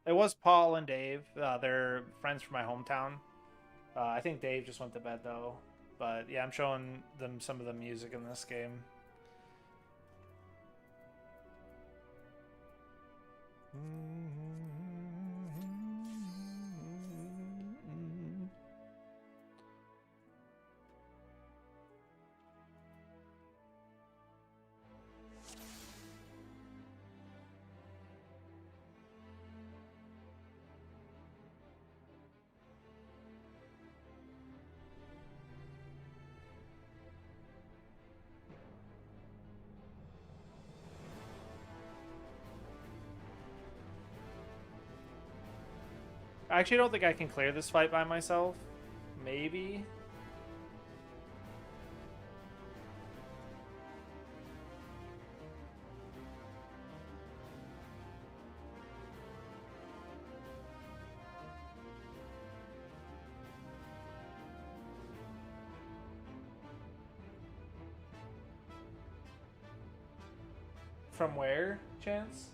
S4: It was Paul and Dave. They're friends from my hometown. I think Dave just went to bed though. But yeah, I'm showing them some of the music in this game. I actually don't think I can clear this fight by myself. Maybe. From where, Chance?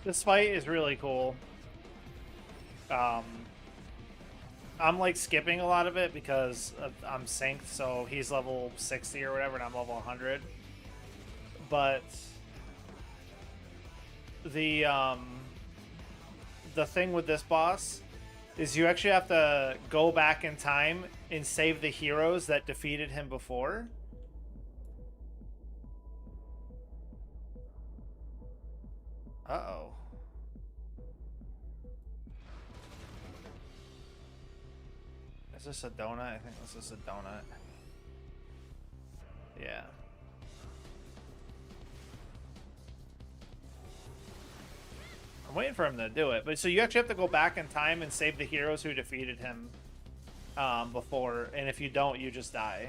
S4: This fight is really cool. I'm like skipping a lot of it because I'm synced, so he's level 60 or whatever, and I'm level 100. But the thing with this boss is you actually have to go back in time and save the heroes that defeated him before. Uh-oh. Is this a donut? I think this is a donut. Yeah. I'm waiting for him to do it. But so you actually have to go back in time and save the heroes who defeated him before. And if you don't, you just die.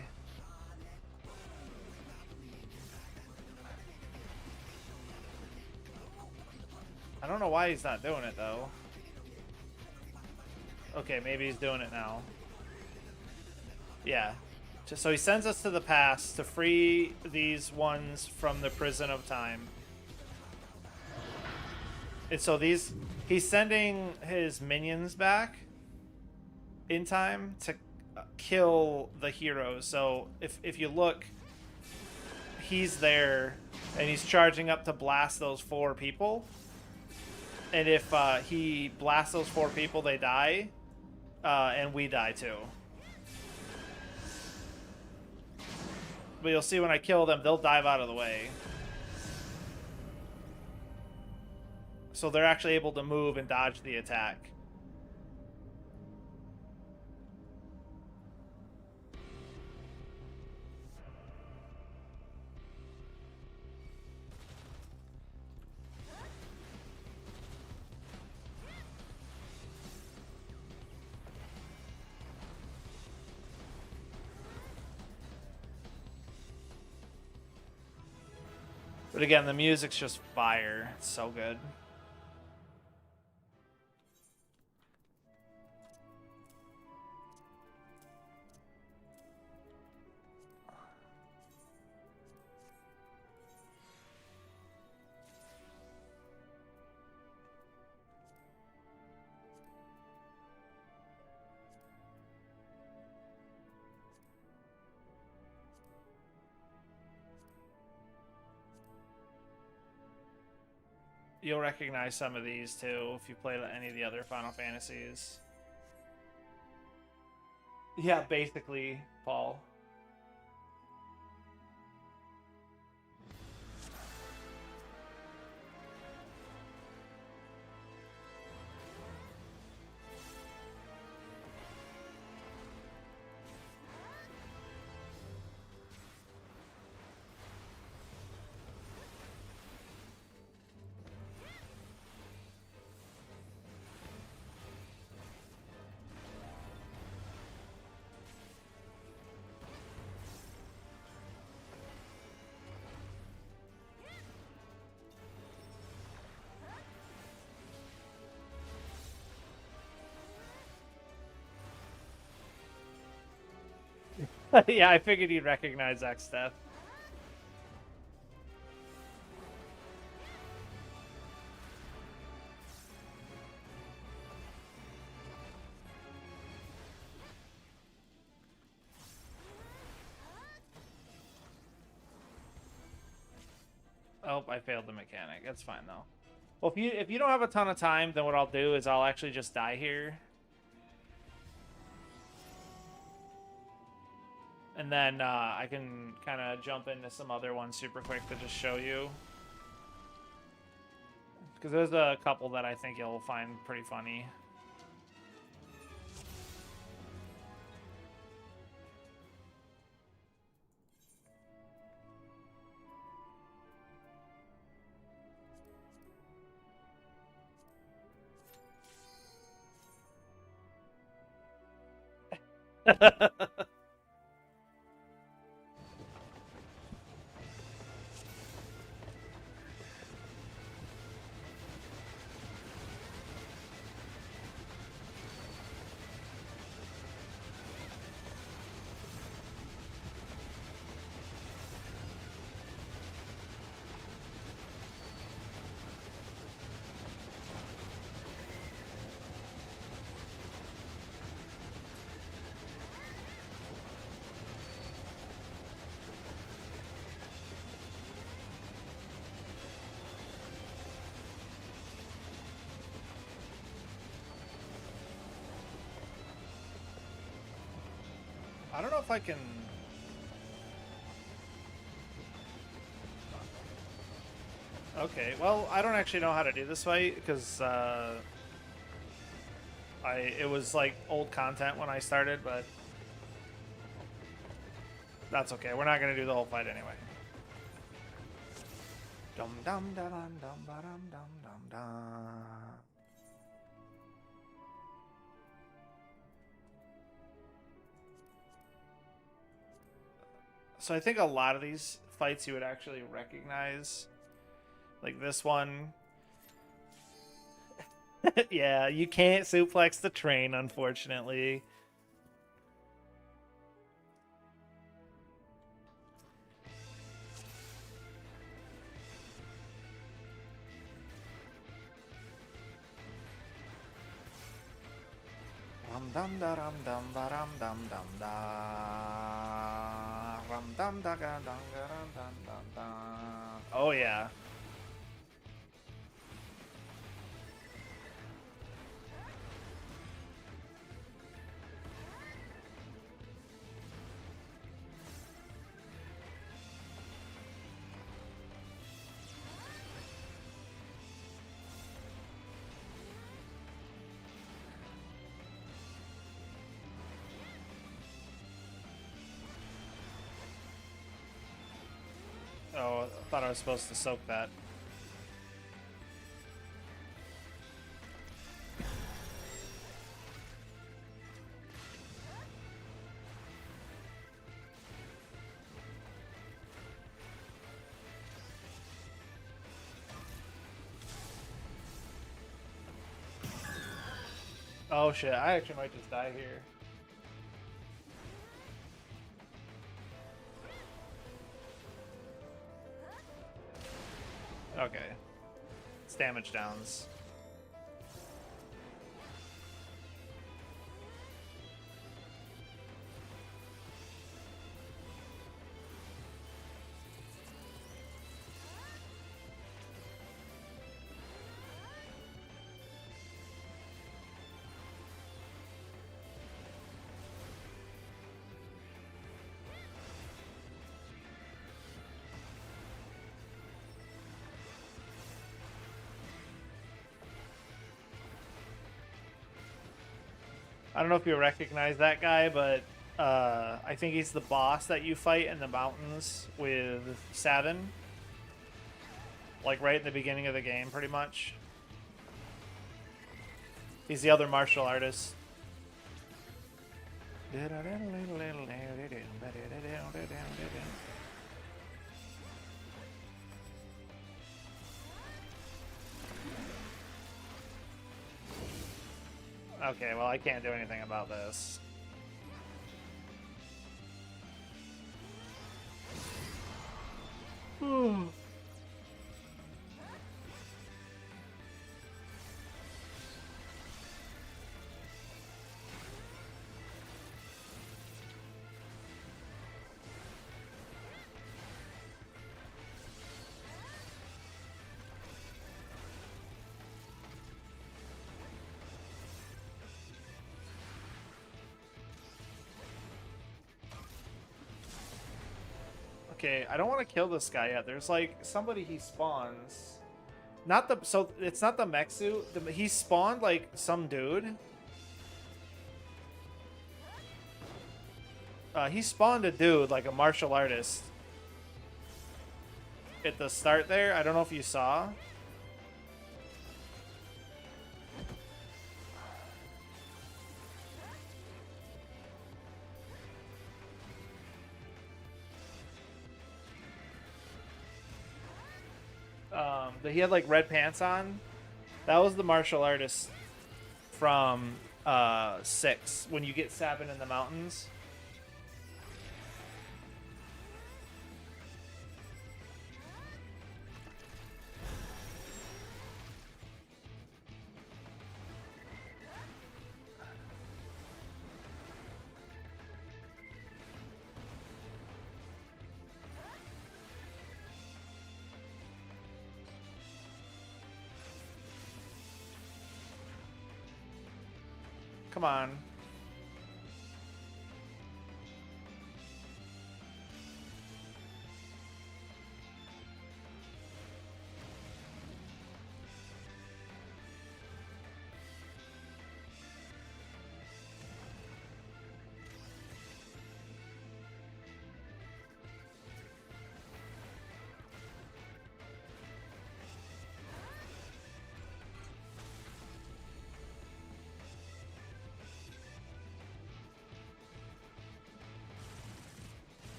S4: I don't know why he's not doing it, though. Okay, maybe he's doing it now. Yeah. So he sends us to the past to free these ones from the prison of time. And so he's sending his minions back in time to kill the heroes. So if you look, he's there and he's charging up to blast those 4 people. And if he blasts those 4 people, they die. And we die too. But you'll see when I kill them, they'll dive out of the way. So they're actually able to move and dodge the attack. But again, the music's just fire. It's so good. You'll recognize some of these too if you play any of the other Final Fantasies. Yeah, basically, Paul. Yeah, I figured you'd recognize that stuff. Oh, I failed the mechanic. That's fine though. Well, if you don't have a ton of time, then what I'll do is I'll actually just die here. And then I can kind of jump into some other ones super quick to just show you. Because there's a couple that I think you'll find pretty funny. I don't know if I can... Okay, well, I don't actually know how to do this fight, because it was like old content when I started, but that's okay. We're not going to do the whole fight anyway. Dum dum da dum dum ba dum dum dum dum. So I think a lot of these fights you would actually recognize. Like this one. Yeah, you can't suplex the train, unfortunately. Rum dum da rum dum ba rum dum dum da rum dum da ga dum ga dum dum dum dum. Oh yeah. Oh, I thought I was supposed to soak that. Oh shit, I actually might just die here. Okay. It's damage downs. I don't know if you recognize that guy, but I think he's the boss that you fight in the mountains with Sabin. Like right in the beginning of the game, pretty much. He's the other martial artist. Okay, well, I can't do anything about this. Okay, I don't want to kill this guy yet. There's like somebody he spawns. Not the so it's not the mech suit. He spawned like some dude. He spawned a dude like a martial artist at the start there. I don't know if you saw. He had like red pants on. That was the martial artist from 6 when you get Sabin in the mountains. Come on.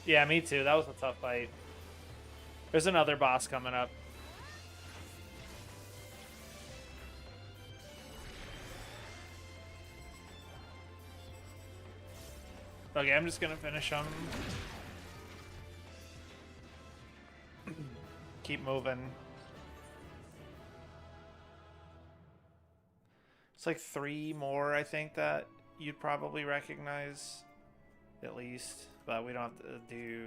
S4: Yeah, me too. That was a tough fight. There's another boss coming up. Okay, I'm just gonna finish him. Keep moving. It's like 3 more, I think, that you'd probably recognize. At least. But we don't have to do...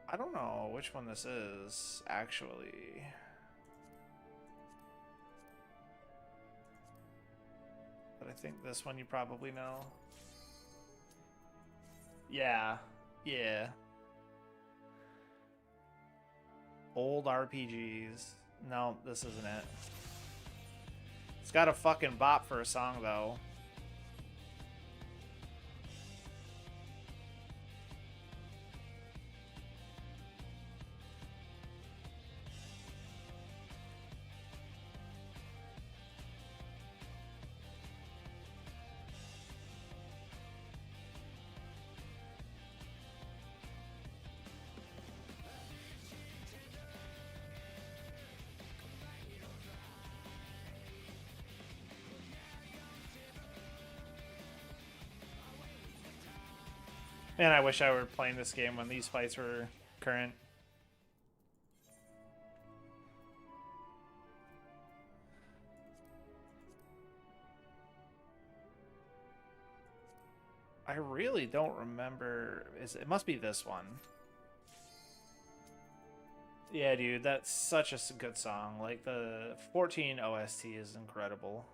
S4: I don't know which one this is, actually. But I think this one you probably know. Yeah. Yeah. Old RPGs. No, this isn't it. It's got a fucking bop for a song, though. Man, I wish I were playing this game when these fights were current. I really don't remember. It must be this one. Yeah, dude, that's such a good song. Like, the 14 OST is incredible.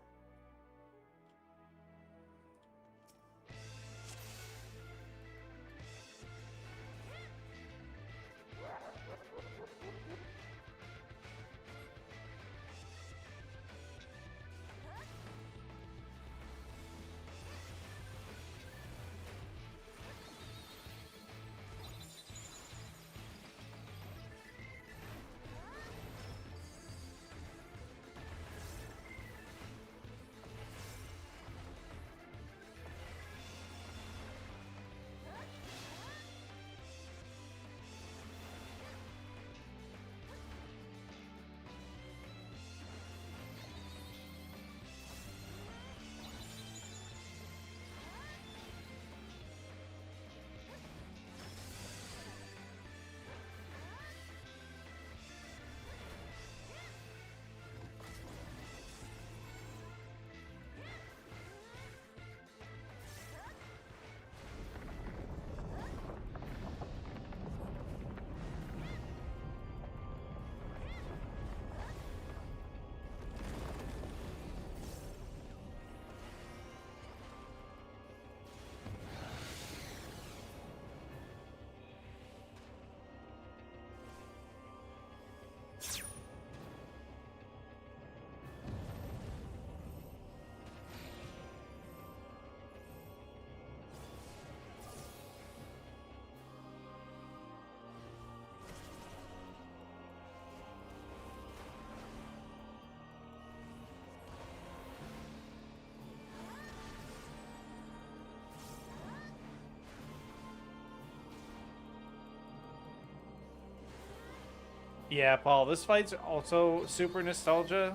S4: Yeah, Paul, this fight's also super nostalgia.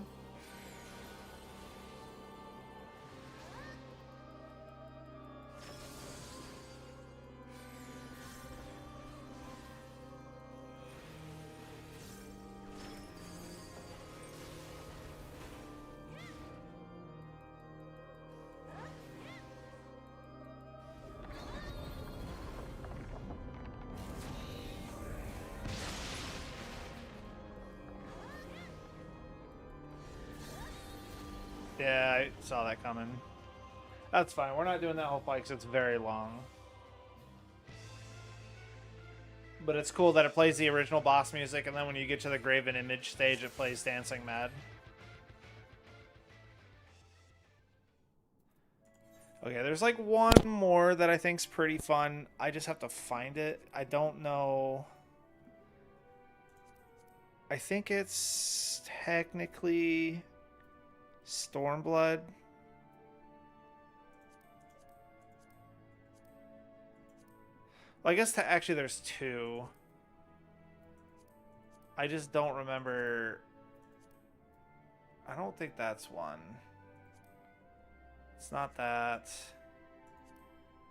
S4: Yeah, I saw that coming. That's fine. We're not doing that whole fight because it's very long. But it's cool that it plays the original boss music, and then when you get to the Graven Image stage, it plays Dancing Mad. Okay, there's like one more that I think's pretty fun. I just have to find it. I don't know. I think it's technically Stormblood. Well, I guess actually there's two. I just don't remember. I don't think that's one. It's not that.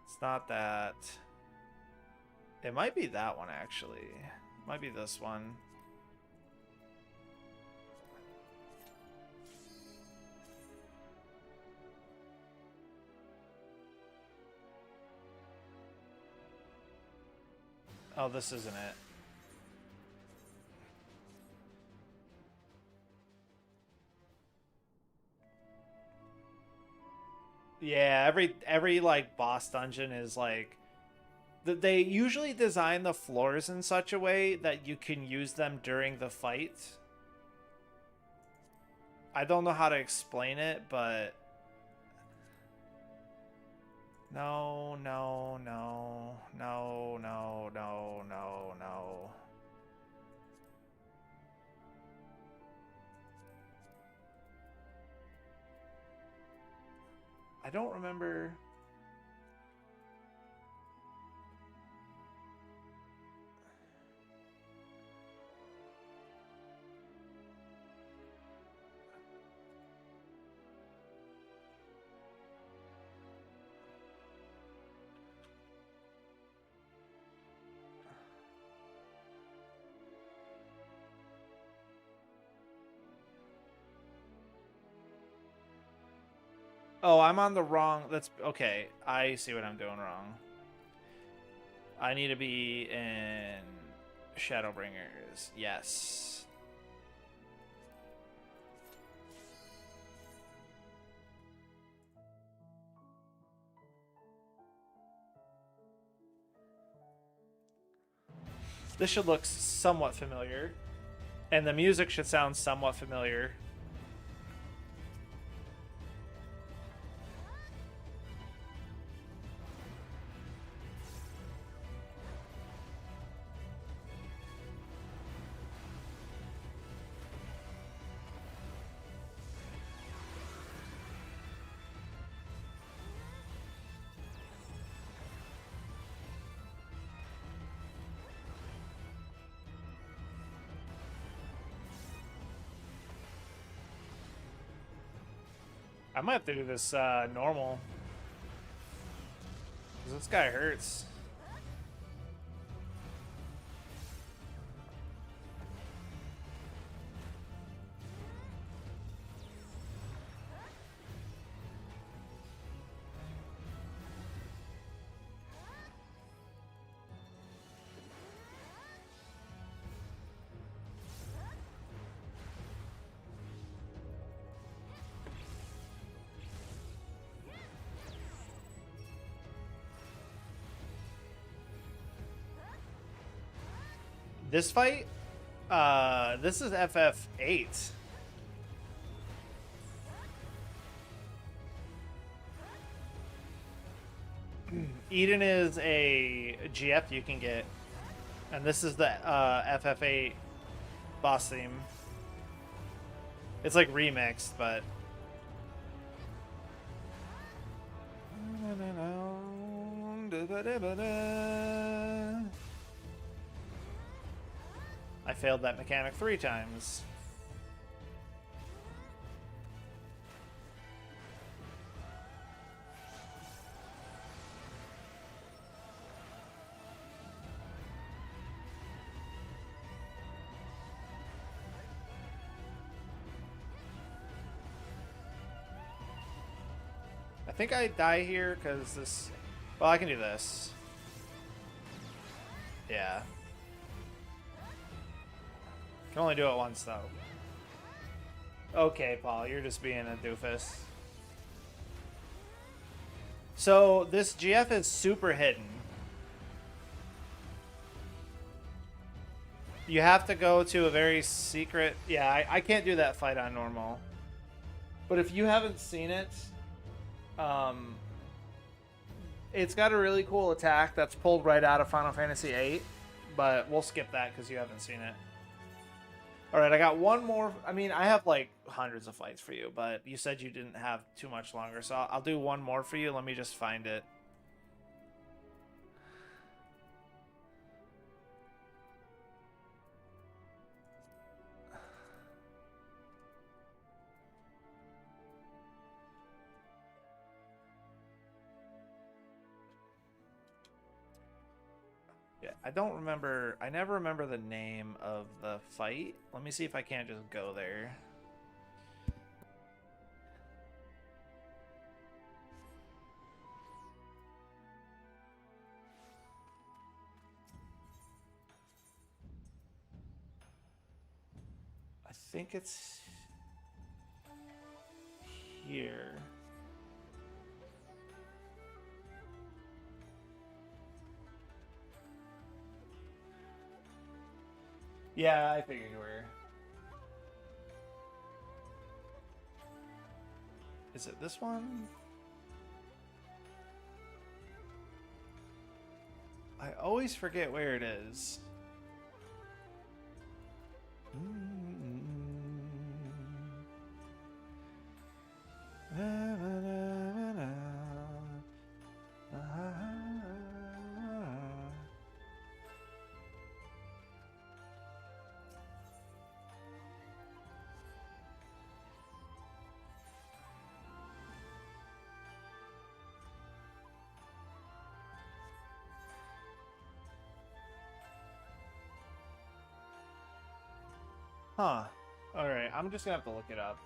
S4: It's not that. It might be that one, actually. It might be this one. Oh, this isn't it. Yeah, every like boss dungeon is like they usually design the floors in such a way that you can use them during the fight. I don't know how to explain it, but no, no, no, no, no, no, no, no. I don't remember. Oh, I'm on the wrong. That's okay. I see what I'm doing wrong. I need to be in Shadowbringers. Yes. This should look somewhat familiar. And the music should sound somewhat familiar. I might have to do this normal. Because this guy hurts. This fight, this is FF8. Eden is a GF you can get, and this is the FF8 boss theme. It's like remixed, but I failed that mechanic 3 times. I think I die here because this... Well, I can do this. Yeah. Can only do it once, though. Okay, Paul, you're just being a doofus. So, this GF is super hidden. You have to go to a very secret... Yeah, I can't do that fight on normal. But if you haven't seen it... it's got a really cool attack that's pulled right out of Final Fantasy VIII. But we'll skip that because you haven't seen it. Alright, I got one more. I mean, I have like hundreds of fights for you, but you said you didn't have too much longer, so I'll do one more for you. Let me just find it. Yeah, I don't remember. I never remember the name of the fight. Let me see if I can't just go there. I think it's here. Yeah, I figured you were. Is it this one? I always forget where it is. Huh. Alright, I'm just gonna have to look it up.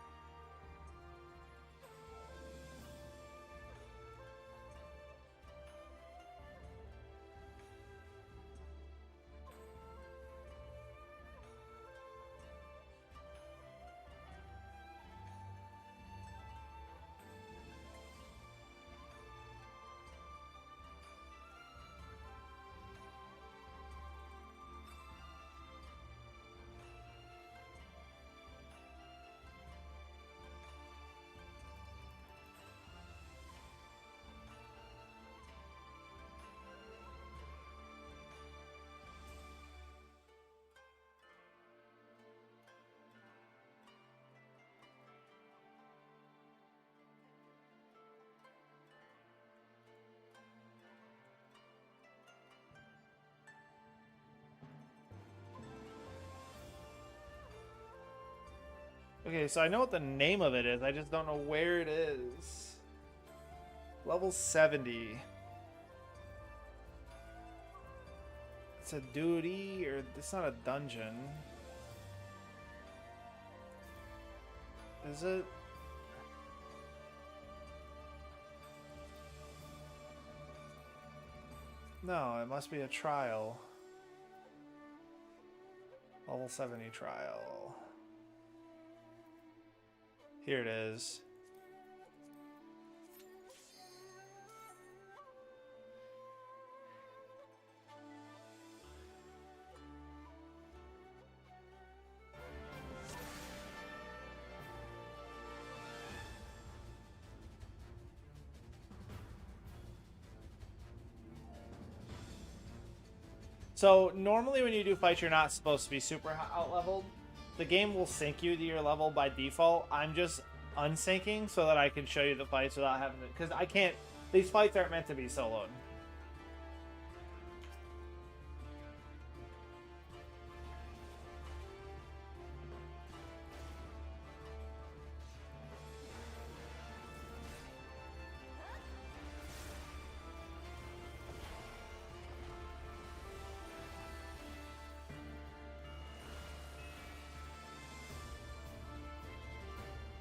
S4: Okay, so I know what the name of it is. I just don't know where it is. Level 70. It's a duty, or it's not a dungeon. Is it? No, it must be a trial. Level 70 trial. Here it is. So normally when you do fights, you're not supposed to be super out-leveled. The game will sync you to your level by default. I'm just unsyncing so that I can show you the fights without having to... Because I can't... These fights aren't meant to be soloed.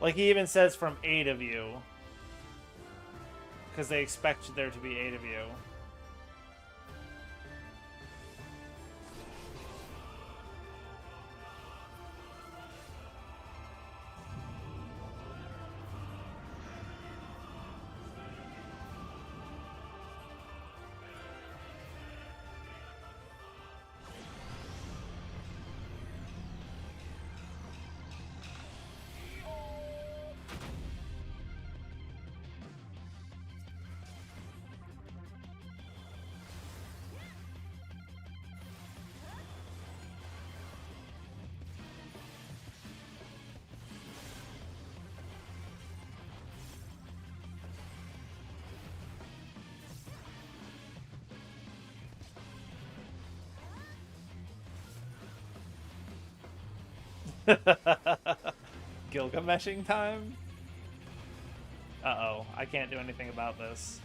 S4: Like, he even says from 8 of you. Because they expect there to be 8 of you. Gilgameshing time? Uh-oh, I can't do anything about this.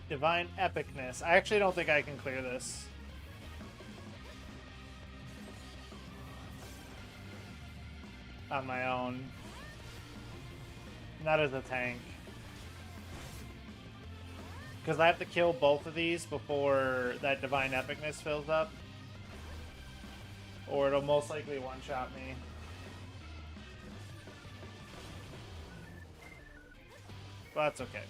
S4: Divine epicness. I actually don't think I can clear this. On my own. Not as a tank. Because I have to kill both of these before that divine epicness fills up. Or it'll most likely one-shot me. But that's okay.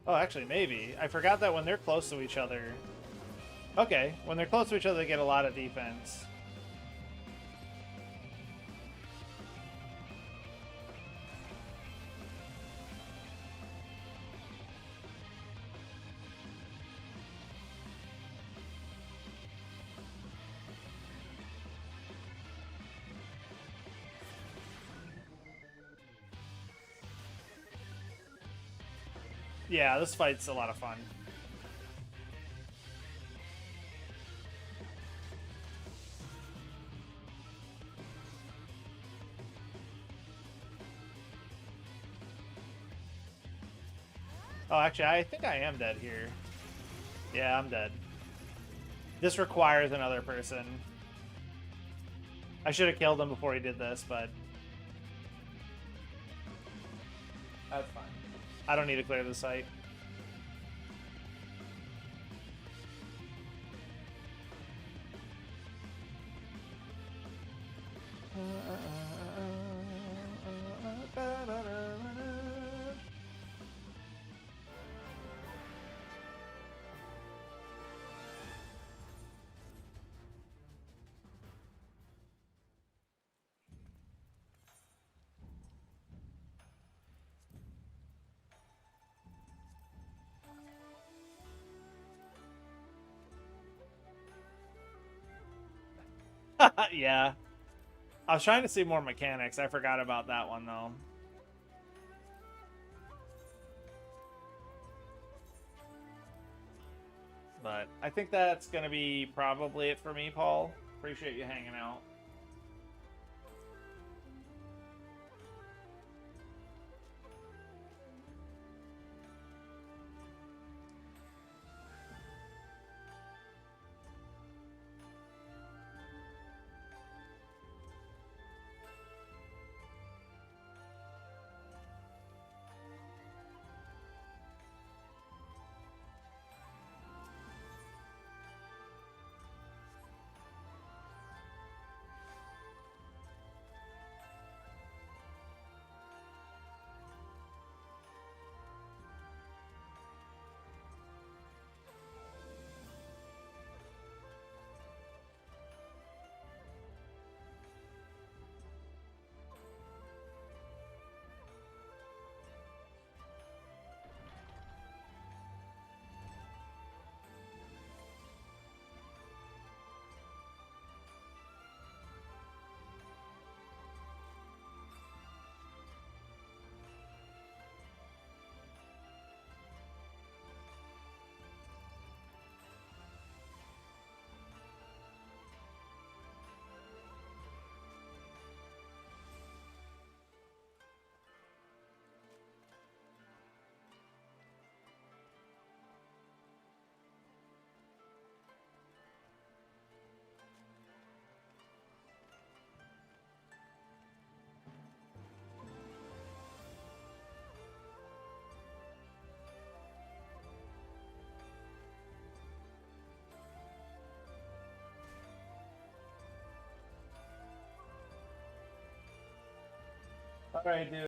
S4: Oh, actually, maybe. I forgot that when they're close to each other... Okay, when they're close to each other, they get a lot of defense. Yeah, this fight's a lot of fun. Oh, actually, I think I am dead here. Yeah, I'm dead. This requires another person. I should have killed him before he did this, but... That's fine. I don't need to clear the site. Yeah. I was trying to see more mechanics. I forgot about that one, though. But I think that's going to be probably it for me, Paul. Appreciate you hanging out. All right, dude.